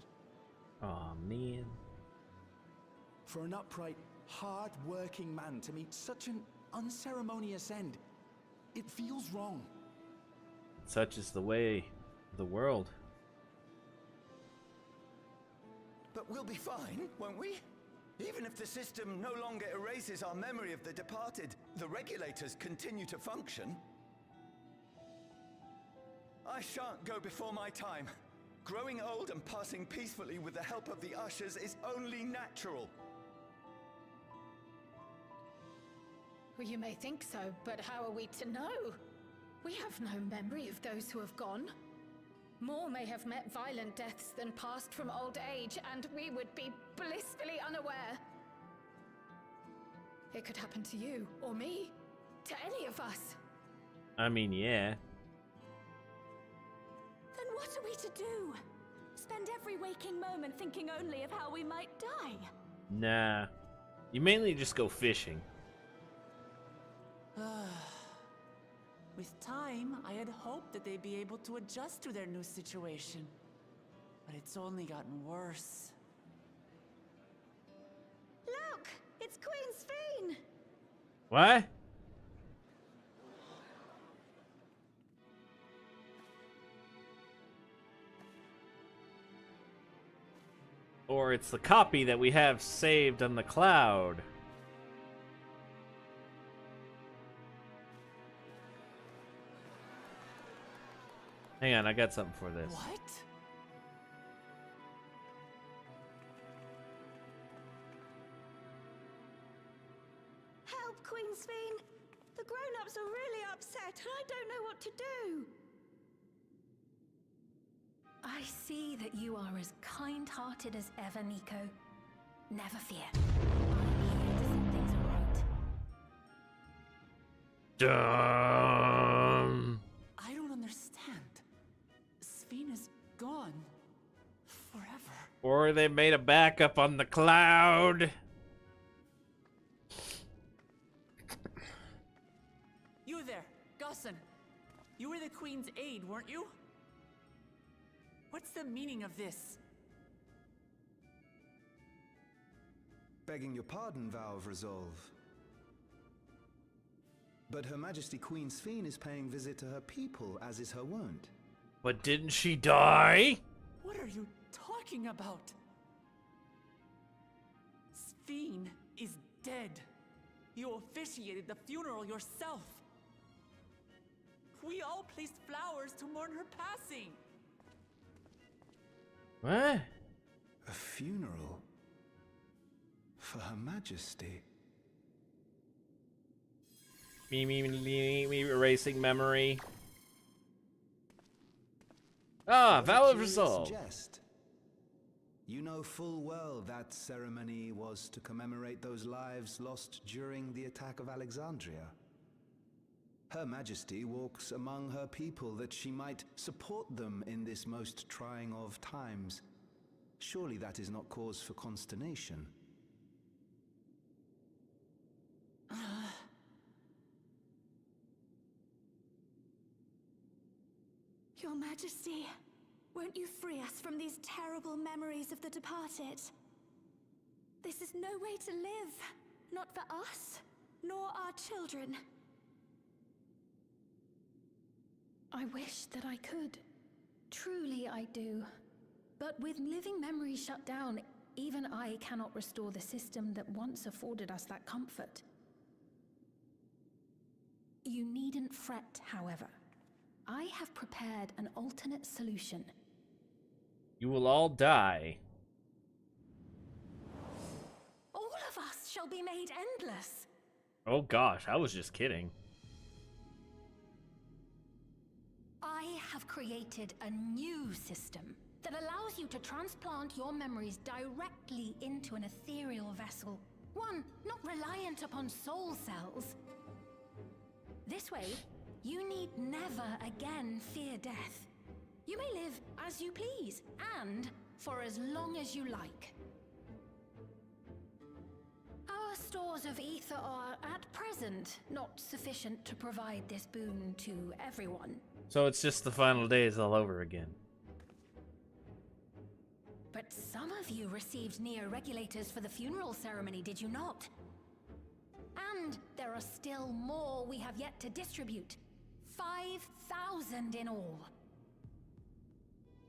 Aw, man.
For an upright, hard-working man to meet such an unceremonious end, it feels wrong.
Such is the way of the world.
But we'll be fine, won't we? Even if the system no longer erases our memory of the departed, the regulators continue to function. I shan't go before my time. Growing old and passing peacefully with the help of the ushers is only natural.
Well, you may think so, but how are we to know? We have no memory of those who have gone. More may have met violent deaths than passed from old age, and we would be blissfully unaware. It could happen to you, or me, to any of us.
I mean, yeah.
Then what are we to do? Spend every waking moment thinking only of how we might die?
Nah. You mainly just go fishing.
With time, I had hoped that they'd be able to adjust to their new situation. But it's only gotten worse.
Look! It's Queen Sphene!
What? Or it's the copy that we have saved on the cloud. Hang on, I got something for this.
What?
Help, Queen Sphene! The grown-ups are really upset, and I don't know what to do.
I see that you are as kind-hearted as ever, Nico. Never fear. I'm here to set things right.
Dumb.
I don't understand. Sphene is gone. Forever.
Or they made a backup on the cloud.
You there, Gusson. You were the Queen's aide, weren't you? What's the meaning of this?
Begging your pardon, Vow of Resolve. But Her Majesty Queen Sphene is paying visit to her people, as is her wont.
But didn't she die?
What are you talking about? Sphene is dead. You officiated the funeral yourself. We all placed flowers to mourn her passing.
What?
A funeral? For Her Majesty?
Me erasing memory. Ah, Vow of Resolve.
Jest. You know full well that ceremony was to commemorate those lives lost during the attack of Alexandria. Her Majesty walks among her people that she might support them in this most trying of times. Surely that is not cause for consternation.
Your Majesty, Won't you free us from these terrible memories of the departed? This is no way to live. Not for us, nor our children.
I wish that I could. Truly I do. But with living memory shut down, even I cannot restore the system that once afforded us that comfort. You needn't fret, however. I have prepared an alternate solution.
You will all die.
All of us shall be made endless.
Oh gosh, I was just kidding.
I have created a new system that allows you to transplant your memories directly into an ethereal vessel. One not reliant upon soul cells. This way, you need never again fear death. You may live as you please, and for as long as you like. Our stores of ether are, at present, not sufficient to provide this boon to everyone.
So it's just the final days all over again.
But some of you received neo-regulators for the funeral ceremony, did you not? And there are still more we have yet to distribute. 5,000 in all.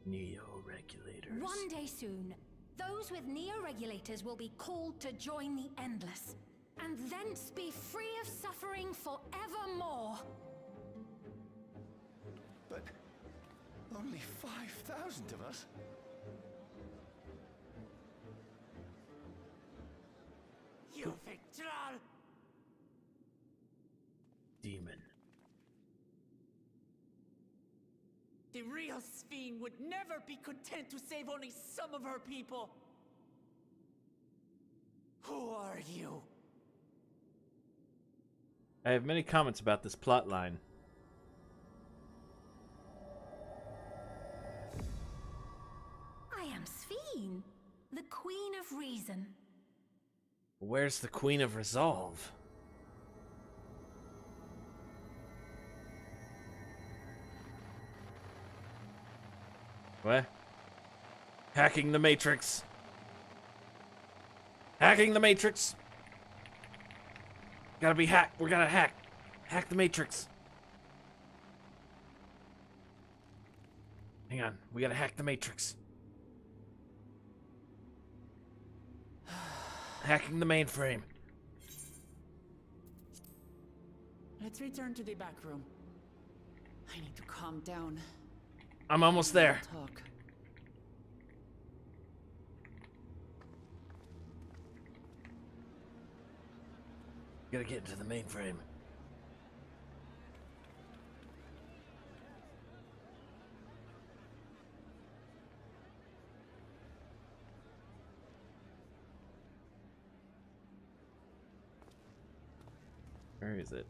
Neo-regulators.
One day soon, those with neo-regulators will be called to join the Endless, and thence be free of suffering forevermore.
But only 5,000 of us?
You Victral!
Demon.
The real Sphene would never be content to save only some of her people. Who are you?
I have many comments about this plotline.
I am Sphene, the Queen of Reason.
Where's the Queen of Resolve? What? Hacking the Matrix. Hacking the Matrix. Gotta be hacked. We're gonna hack. Hack the Matrix. Hang on. We gotta hack the Matrix. Hacking the mainframe.
Let's return to the back room. I need to calm down.
I'm almost there.
Talk.
Gotta get into the mainframe. Where is it?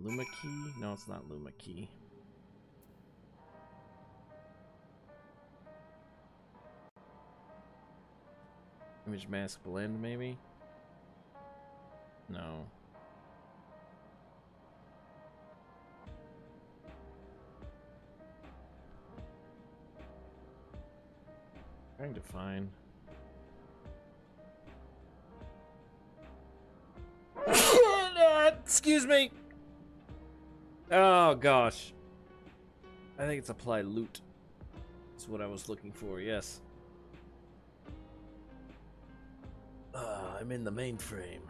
Luma key? No, it's not Luma key. Image mask blend, maybe? No. Trying to find. Excuse me. Oh gosh. I think it's apply loot. That's what I was looking for. Yes. I'm in the mainframe.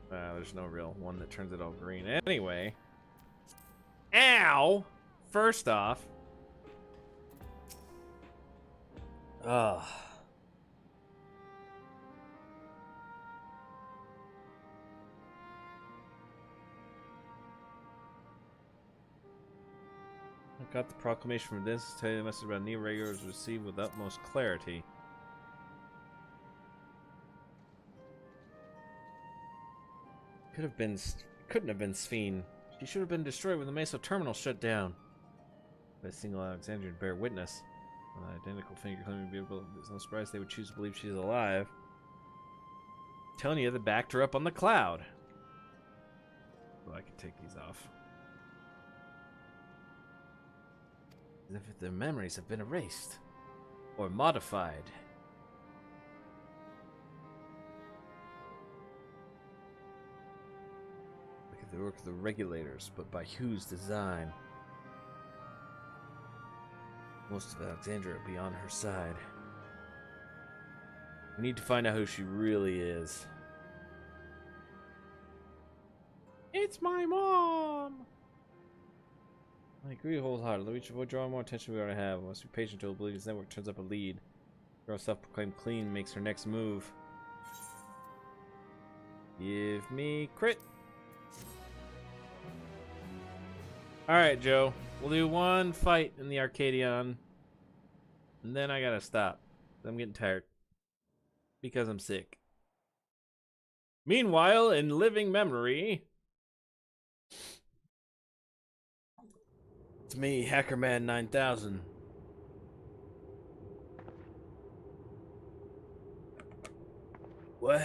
There's no real one that turns it all green. Anyway. Ow! First off. Ugh. I got the proclamation from this to tell you the message about new regulars received with utmost clarity. Could have been Couldn't have been Sphene. She should have been destroyed when the Mesa terminal shut down. By a single Alexandrian bear witness. An identical finger claiming to be able. There's no surprise they would choose to believe she's alive. Telling you, they backed her up on the cloud. Well, I can take these off. As if their memories have been erased. Or modified. Look at the work of the regulators, but by whose design? Most of Alexandria will be on her side. We need to find out who she really is. It's my mom! I agree wholeheartedly. We should avoid drawing more attention we already have. We must be patient until Oblivion's network turns up a lead. Girl self-proclaimed clean makes her next move. Give me crit! Alright, Joe. We'll do one fight in the Arcadion. And then I gotta stop. I'm getting tired. Because I'm sick. Meanwhile, in living memory... It's me, Hackerman 9000. What?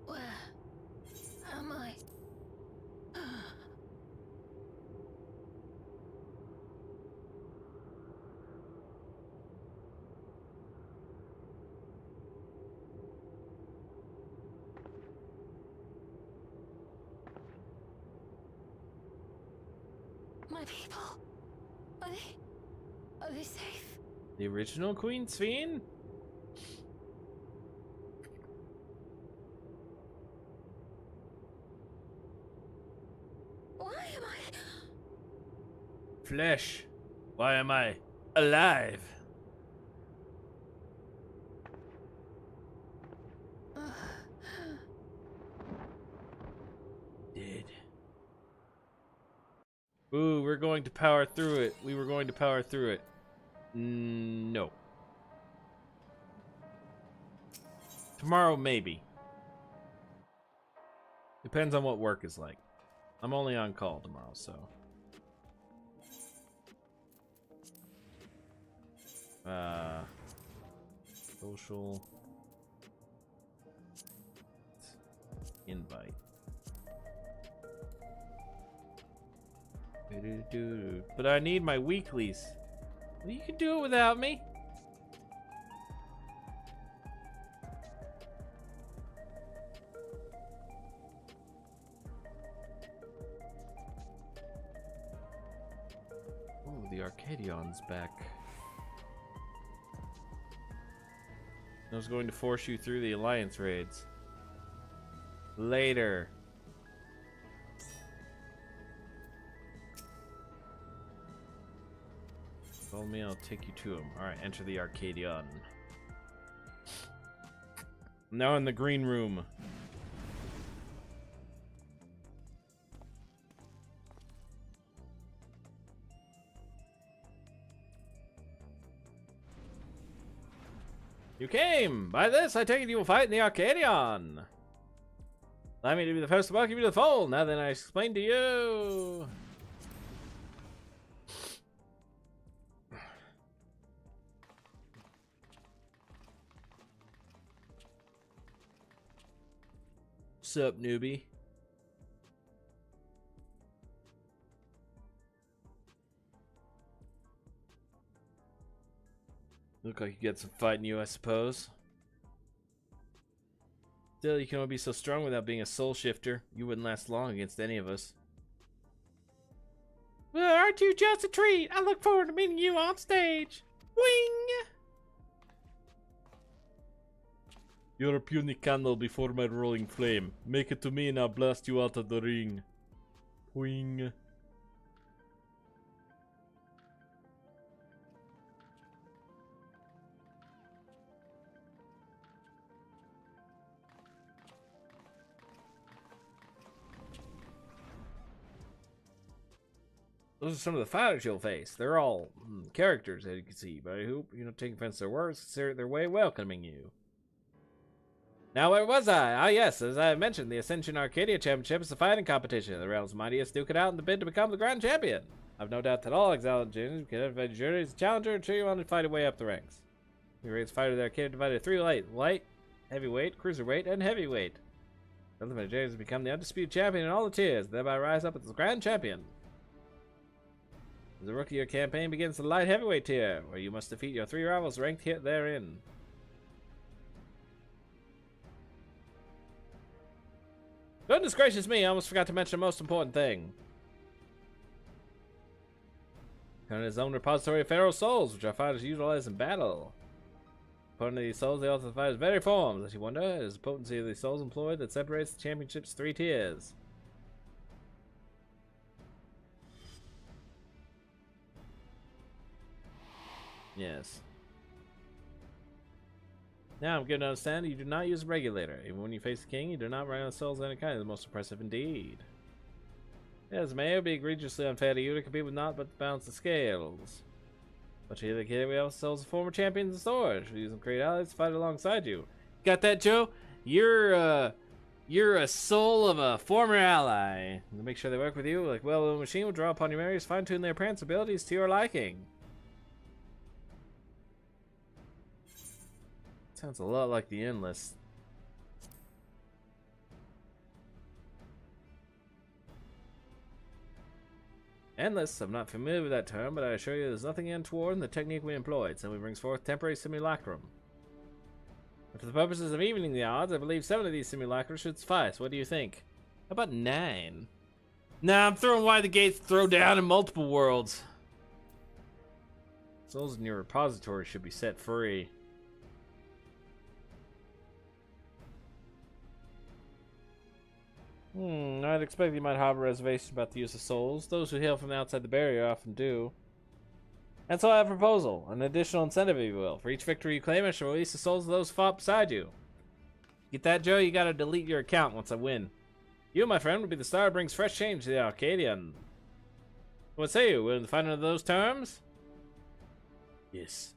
Where am I? My people, are they safe?
The original Queen Sphene?
Why am I?
Flesh. Why am I alive? Dead. Ooh, we're going to power through it. We were going to power through it. No. Tomorrow, maybe. Depends on what work is like. I'm only on call tomorrow, so. Social. Invite. But I need my weeklies. You can do it without me. Oh, the Arcadion's back. I was going to force you through the Alliance raids. Later. Follow me, I'll take you to him. Alright, enter the Arcadion. I'm now in the green room. You came! By this, I take it you will fight in the Arcadion! Allow me to be the first to welcome you to the fold, now then I explain to you! What's up, newbie? Look like you get some fight in you, I suppose. Still, you can only be so strong without being a soul shifter. You wouldn't last long against any of us.
Well, aren't you just a treat? I look forward to meeting you on stage. Wing!
You're a puny candle before my rolling flame. Make it to me and I'll blast you out of the ring. Wing.
Those are some of the fighters you'll face. They're all characters, as you can see, but I hope you don't take offense to their words. They're way welcoming you. Now, where was I? Ah, yes, as I mentioned, the Ascension Arcadia Championship is a fighting competition. The realm's mightiest duke it out in the bid to become the grand champion. I've no doubt that all Alexandrians can invite jury as a challenger and cheer you on to fight your way up the ranks. Your race fighter there can divided into 3 light, heavyweight, cruiserweight, and heavyweight. The Ultimate James has become the undisputed champion in all the tiers, thereby rise up as the grand champion. The rookie year campaign begins the light heavyweight tier, where you must defeat your 3 rivals ranked therein. Goodness gracious me, I almost forgot to mention the most important thing. And his own repository of Pharaoh's souls, which our fighters utilize in battle. According to these souls, they also fight as very forms. As you wonder, it is the potency of these souls employed that separates the championship's 3 tiers. Yes. Now I'm given to understand that you do not use a regulator. Even when you face the king, you do not run on souls of any kind. It's most impressive indeed. Yes, it may be egregiously unfair to you to compete with naught but to balance the scales. But you here we have souls of former champions in storage. We use them to create allies to fight alongside you. Got that, Joe? You're a soul of a former ally. To make sure they work with you, like well-oiled machine will draw upon your memories, fine-tune their appearance abilities to your liking. Sounds a lot like the Endless. Endless, I'm not familiar with that term, but I assure you there's nothing untoward in the technique we employed. Simply brings forth temporary simulacrum. But for the purposes of evening the odds, I believe 7 of these simulacra should suffice. What do you think? How about 9? Nah, I'm throwing wide the gates to throw down in multiple worlds. Souls in your repository should be set free. I'd expect you might have a reservation about the use of souls. Those who hail from outside the barrier often do. And so I have a proposal, an additional incentive if you will. For each victory you claim, I shall release the souls of those who fought beside you. Get that, Joe? You gotta delete your account once I win. You, my friend, will be the star who brings fresh change to the Arcadian. What say you? Willing to fight under those terms? Yes.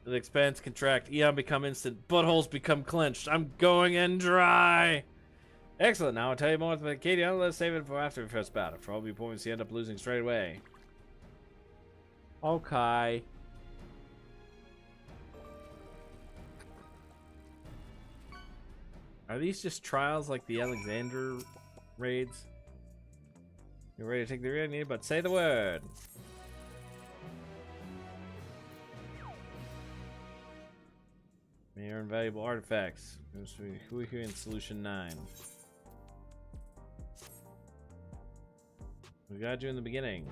The expanse contract, Eon become instant, buttholes become clenched. I'm going in dry. Excellent. Now I'll tell you more about Acadia. Let's save it for after the first battle. For all your points, you end up losing straight away. Okay. Are these just trials like the Alexander raids? You're ready to take the raid, but say the word. May earn valuable artifacts. Who are here in Solution 9? We got you in the beginning.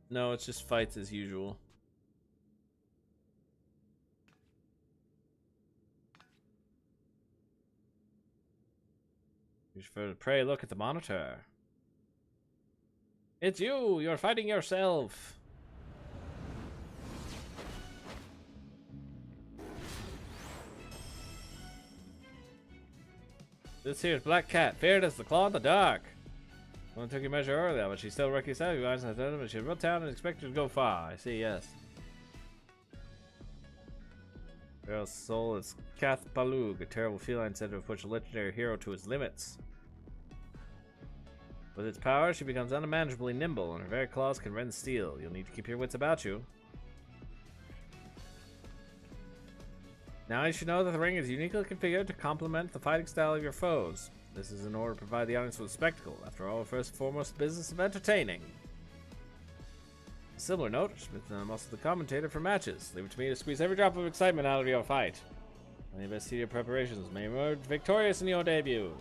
No, it's just fights as usual. You should pray look at the monitor. It's you! You're fighting yourself! This here is Black Cat, feared as the claw in the dark. One took your measure earlier, but she still recognized you guys, but she wrote down and expected to go far. I see, yes. Pharaoh's soul is Kath Palug, a terrible feline said to have pushed a legendary hero to his limits. With its power, she becomes unmanageably nimble, and her very claws can rend steel. You'll need to keep your wits about you. Now you should know that the ring is uniquely configured to complement the fighting style of your foes. This is in order to provide the audience with a spectacle. After all, first and foremost, business of entertaining. A similar note, I'm also the commentator for matches. Leave it to me to squeeze every drop of excitement out of your fight. Any best see your preparations may emerge victorious in your debut.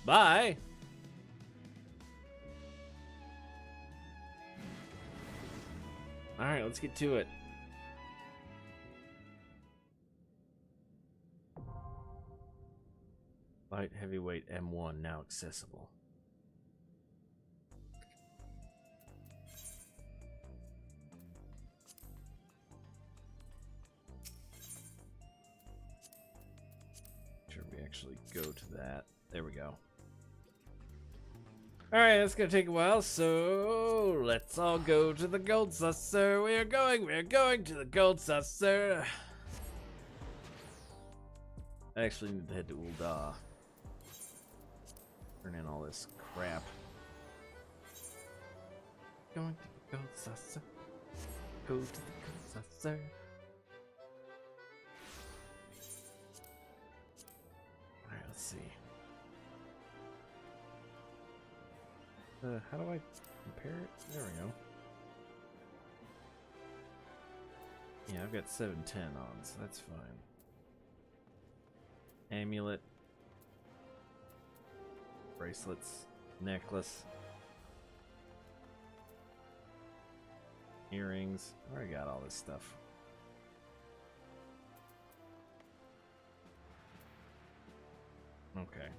Bye! Alright, let's get to it. Light heavyweight M1 now accessible. Make sure we actually go to that. There we go. Alright, that's gonna take a while, so let's all go to the gold saucer. We're going to the gold saucer. I actually need to head to Ul'dah. Turn in all this crap. Going to the gold saucer. Go to the gold saucer. Alright, let's see. How do I compare it? There we go. Yeah, I've got 710 on, so that's fine. Amulet. Bracelets. Necklace. Earrings. I already got all this stuff. Okay.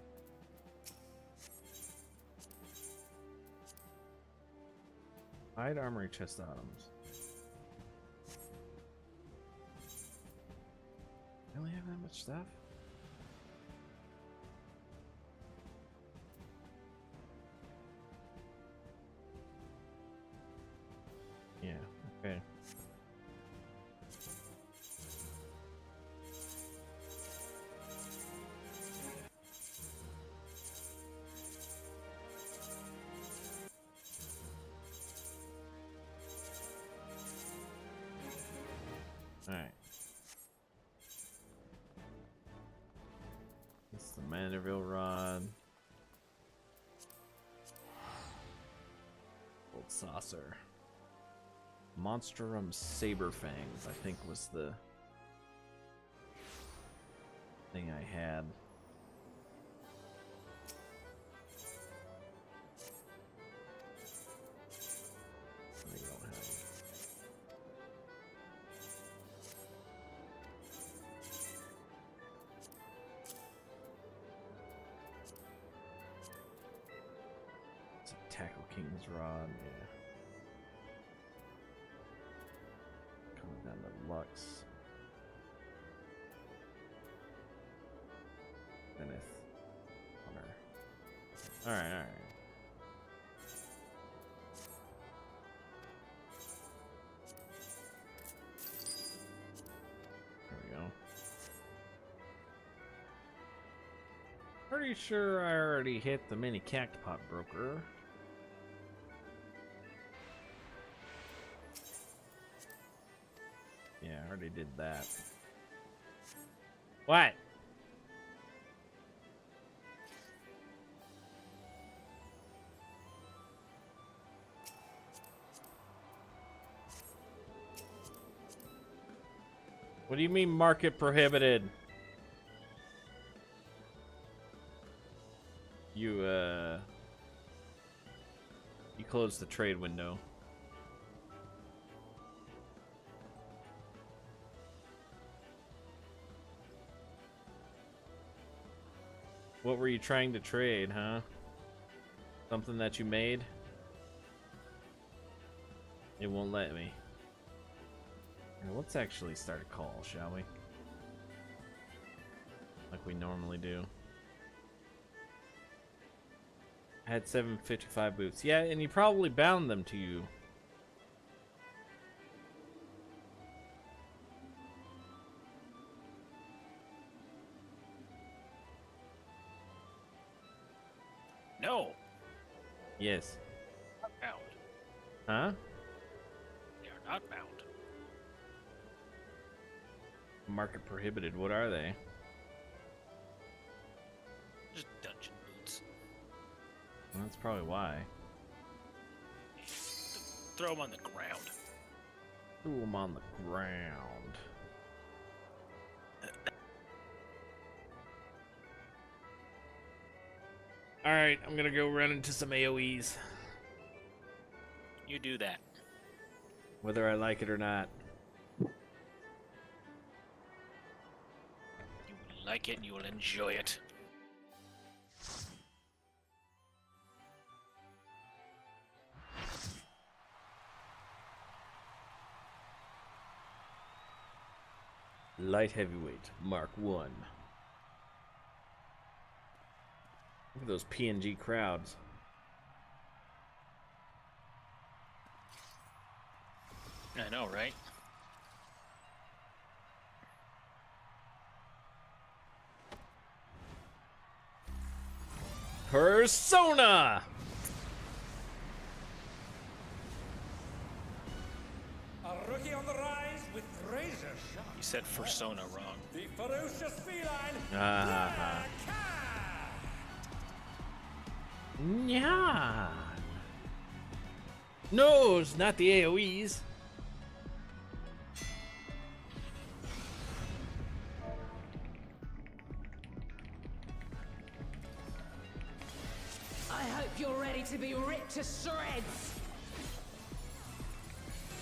Hide armory chest items. I only have that much stuff? Yeah, okay. Alright. It's the Manderville rod. Gold saucer. Monstrum Saberfangs, I think was the thing I had. I don't have. It's a Tackle King's Rod, yeah. Coming down to Lux. Zenith. Honor. Alright, alright. There we go. Pretty sure I already hit the mini cactpot broker. Yeah, I already did that. What? What do you mean market prohibited? You closed the trade window. What were you trying to trade, huh? Something that you made? It won't let me. Now, let's actually start a call, shall we? Like we normally do. I had 755 boots. Yeah, and he probably bound them to you.
No.
Yes.
Not bound.
Huh?
They are not bound.
Market prohibited. What are they?
Just dungeon boots.
Well, that's probably why.
Throw them on the ground.
Threw them on the ground. Alright, I'm gonna go run into some AoEs.
You do that.
Whether I like it or not.
You will like it and you will enjoy it.
Light heavyweight, Mark 1. Look at those PNG crowds.
I know, right?
Persona!
A rookie on the rise with razor sharp.
You said Fursona wrong.
The ferocious feline.
Ah. Nyan. No, it's not the AoEs.
I hope you're ready to be ripped to shreds.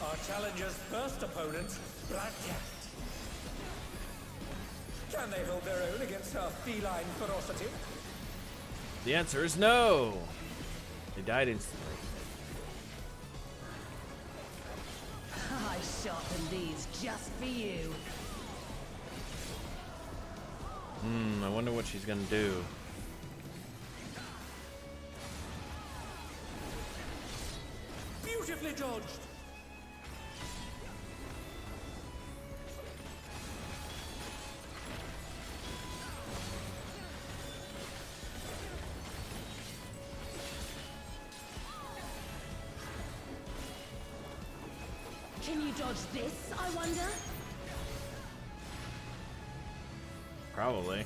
Our challenger's first opponent, Black Cat. Can they hold their own against our feline ferocity?
The answer is no. They died instantly.
I sharpened these just for you.
I wonder what she's gonna do.
Beautifully dodged.
Can you dodge this, I wonder?
Probably.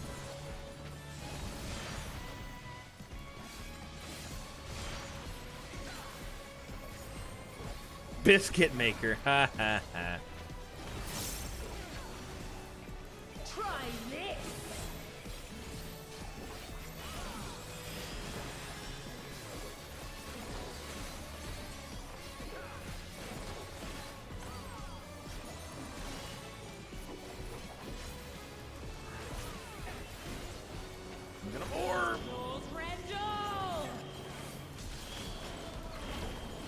Biscuit maker. Ha ha ha.
Try this.
I'm gonna orb.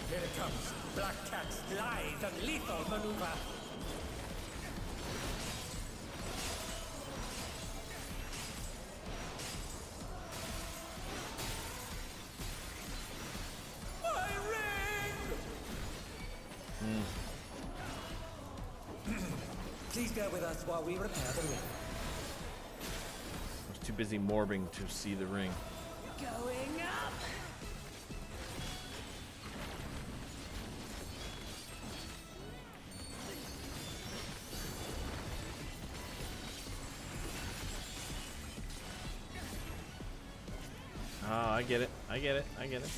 Here it comes. Black Cat's lithe and lethal maneuver. My ring! Please bear with us while we repair the ring.
I was too busy morbing to see the ring.
Going up.
Oh, I get it. I get it. I get it. I get it.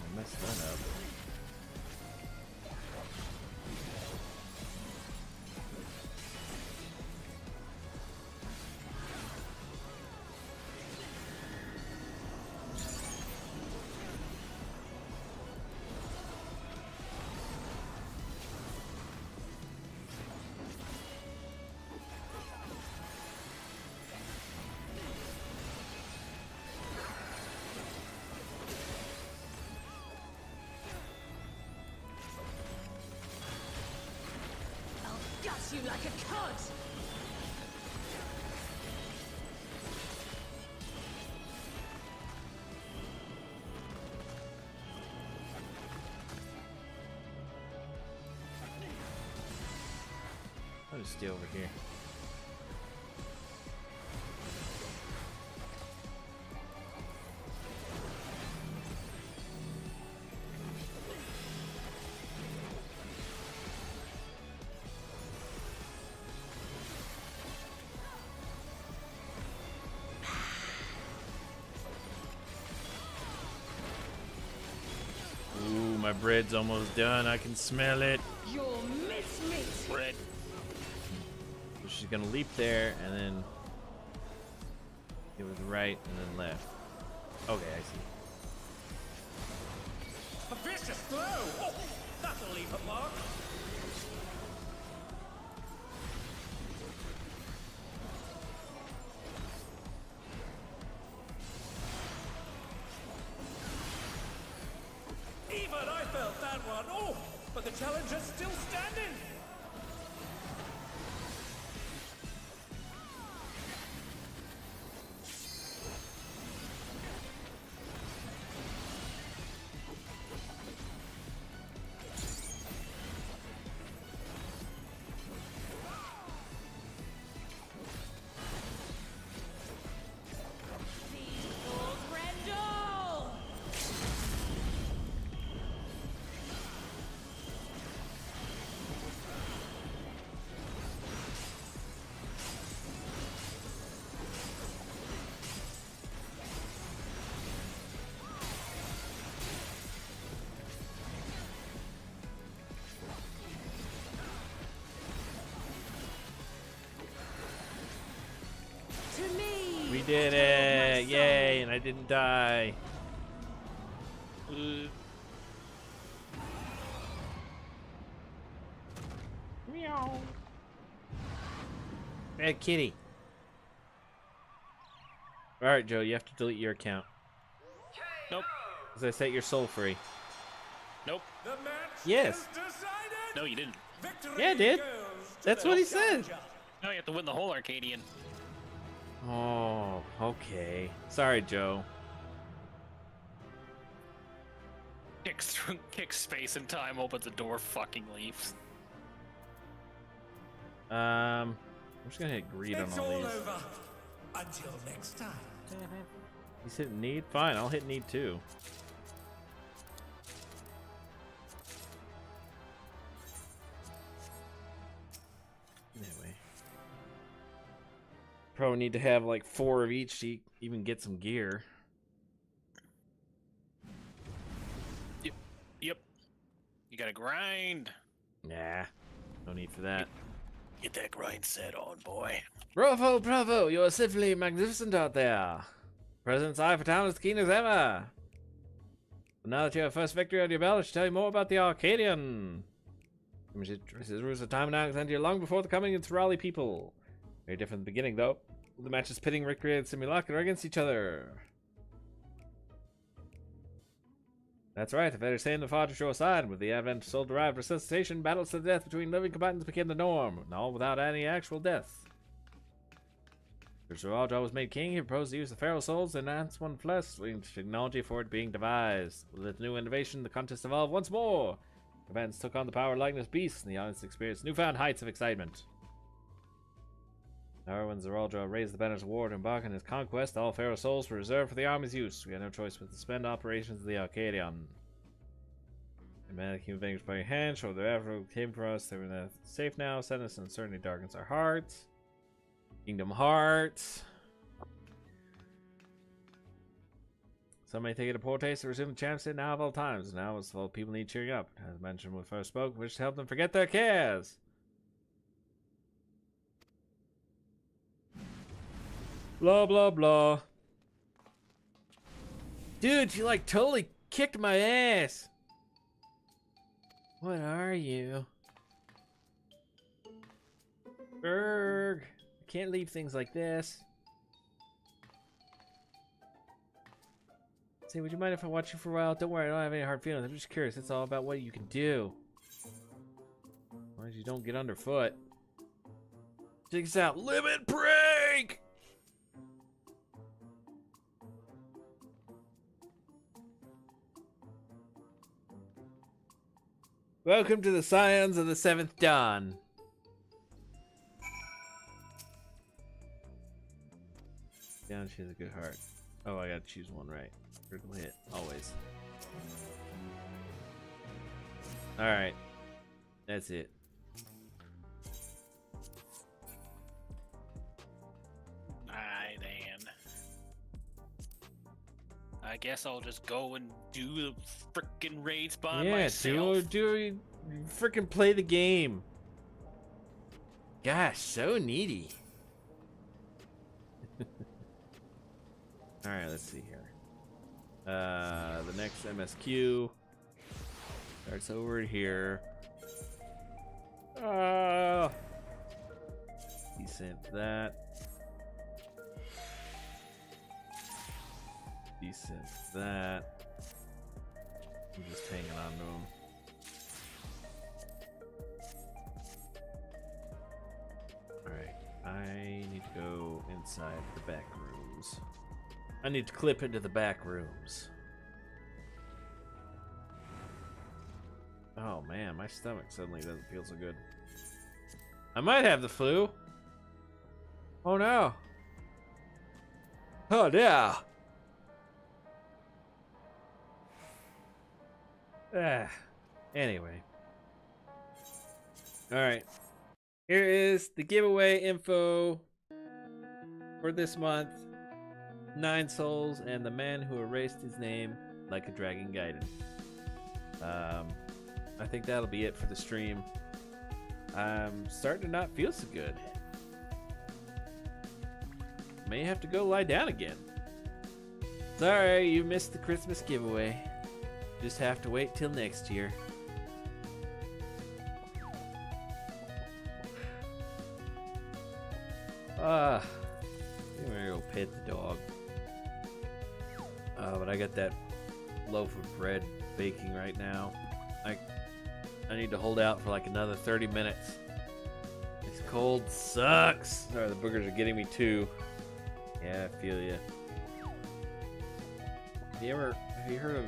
I messed that up.
Guts you like a cod!
I'll just stay over here. Ooh, my bread's almost done. I can smell it.
You're mincemeat!
Bread.
So she's gonna leap there and then it was right and then left. Okay, I see.
A vicious blow! Oh, that'll leave a mark. that one. Oh, but the challenger's still standing.
We did it! Yay! And I didn't die. Meow. Bad kitty. Alright, Joe, you have to delete your account.
Nope.
Because I set your soul free.
Nope.
Yes.
No, you didn't.
Yeah, I did. That's what he said.
No, you have to win the whole Arcadian.
Oh, okay. Sorry, Joe.
Kicks space and time, opens the door, fucking leaves.
I'm just gonna hit greed on all these.
Over. Until next time.
He's hitting need? Fine, I'll hit need too. Anyway. Probably need to have like 4 of each to even get some gear.
Yep. You gotta grind.
Nah, no need for that.
Get that grind set on, boy.
Bravo, bravo! You're simply magnificent out there. President's eye for town is keen as ever. But now that you have first victory on your belt, I should tell you more about the Arcadian. It was a time in Alexandria long before the coming of the Raleigh people. Very different in the beginning, though. The matches pitting recreated simulacra against each other. That's right, the better stand and fought to show aside. With the advent of soul-derived resuscitation, battles to the death between living combatants became the norm, and all without any actual death. As Raja was made king, he proposed to use the pharaoh souls to enhance one flesh, leading to technology for it being devised. With this new innovation, the contest evolved once more. Combatants took on the power likeness beasts, and the audience experienced newfound heights of excitement. However, when Zeraldra raised the banners of war to embark on his conquest, all pharaoh souls were reserved for the army's use. We had no choice but to suspend operations of the Arcadian. The man that came avenged by your hand, showed their effort came for us. They were safe now. Sadness and uncertainty darkens our hearts. Kingdom Hearts. Some may take it a poor taste to resume the championship now of all times. Now it's all people need cheering up. As mentioned when we first spoke, which to help them forget their cares. Blah, blah, blah. Dude, you like totally kicked my ass. What are you? Berg. I can't leave things like this. Say, would you mind if I watch you for a while? Don't worry, I don't have any hard feelings. I'm just curious. It's all about what you can do. As long as you don't get underfoot. Check this out. Limit break! Welcome to the Scions of the Seventh Dawn. Down, she has a good heart. Oh, I gotta choose one right. Critical hit, always. Alright. That's it.
Alright, then. I guess I'll just go and do the frickin' raids by myself.
Do frickin' play the game. Gosh, so needy. Alright, let's see here. The next MSQ starts over here. Decent that. Decent that. I'm just hanging on to him. I need to go inside the back rooms. I need to clip into the back rooms. Oh man, my stomach suddenly doesn't feel so good. I might have the flu. Oh no. Oh yeah. Anyway. Alright. Here is the giveaway info for this month. 9 souls and the man who erased his name like a dragon Gaiden. I think that'll be it for the stream. I'm starting to not feel so good. May have to go lie down again. Sorry, you missed the Christmas giveaway. Just have to wait till next year. I'm gonna go pet the dog. But I got that loaf of bread baking right now. I need to hold out for like another 30 minutes. This cold sucks. Sorry, the boogers are getting me too. Yeah, I feel ya. Have you heard of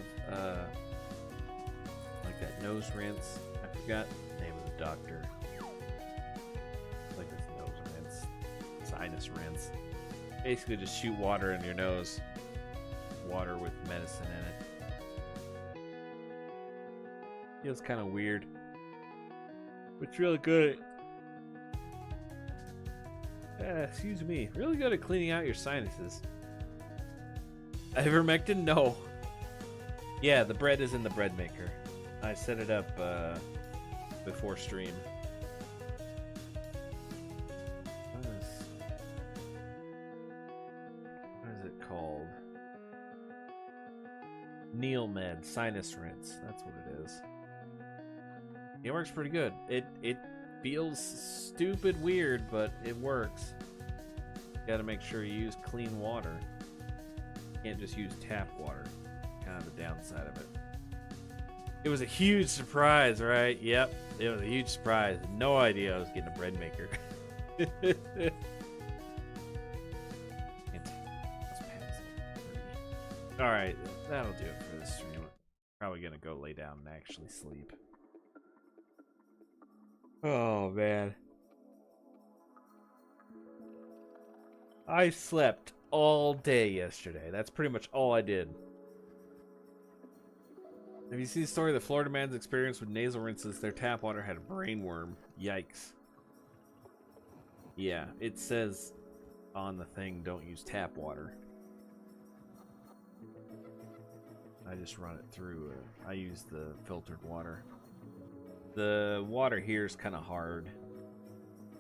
like that nose rinse? I forgot the name of the doctor. Like this nose rinse, sinus rinse. Basically, just shoot water in your nose. Water with medicine in it. Feels kind of weird. But it's really good. Excuse me. Really good at cleaning out your sinuses. Ivermectin? No. Yeah, the bread is in the bread maker. I set it up before stream. What is it called? Neilmed sinus rinse. That's what it is. It works pretty good. It feels stupid weird, but it works. Got to make sure you use clean water. Can't just use tap water. Kind of the downside of it. It was a huge surprise, right? Yep, it was a huge surprise. No idea I was getting a bread maker. Alright, that'll do it for this stream. Probably gonna go lay down and actually sleep. Oh man. I slept all day yesterday. That's pretty much all I did. Have you seen the story of the Florida man's experience with nasal rinses? Their tap water had a brainworm. Yikes. Yeah, it says on the thing, don't use tap water. I just run it through. I use the filtered water. The water here is kind of hard.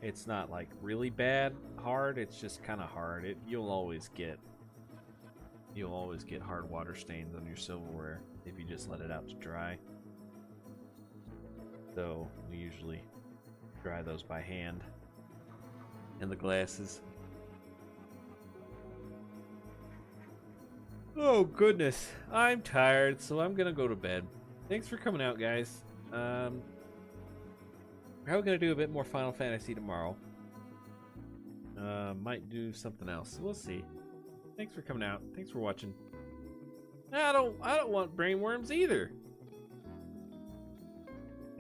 It's not like really bad hard. It's just kind of hard. You'll always get hard water stains on your silverware if you just let it out to dry. So we usually dry those by hand. And the glasses. Oh goodness, I'm tired, so I'm gonna go to bed. Thanks for coming out, guys. Probably gonna do a bit more Final Fantasy tomorrow. Might do something else. We'll see. Thanks for coming out. Thanks for watching. I don't want brainworms either.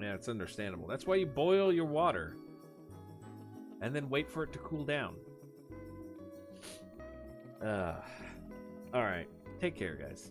Yeah, it's understandable. That's why you boil your water and then wait for it to cool down. All right. Take care, guys.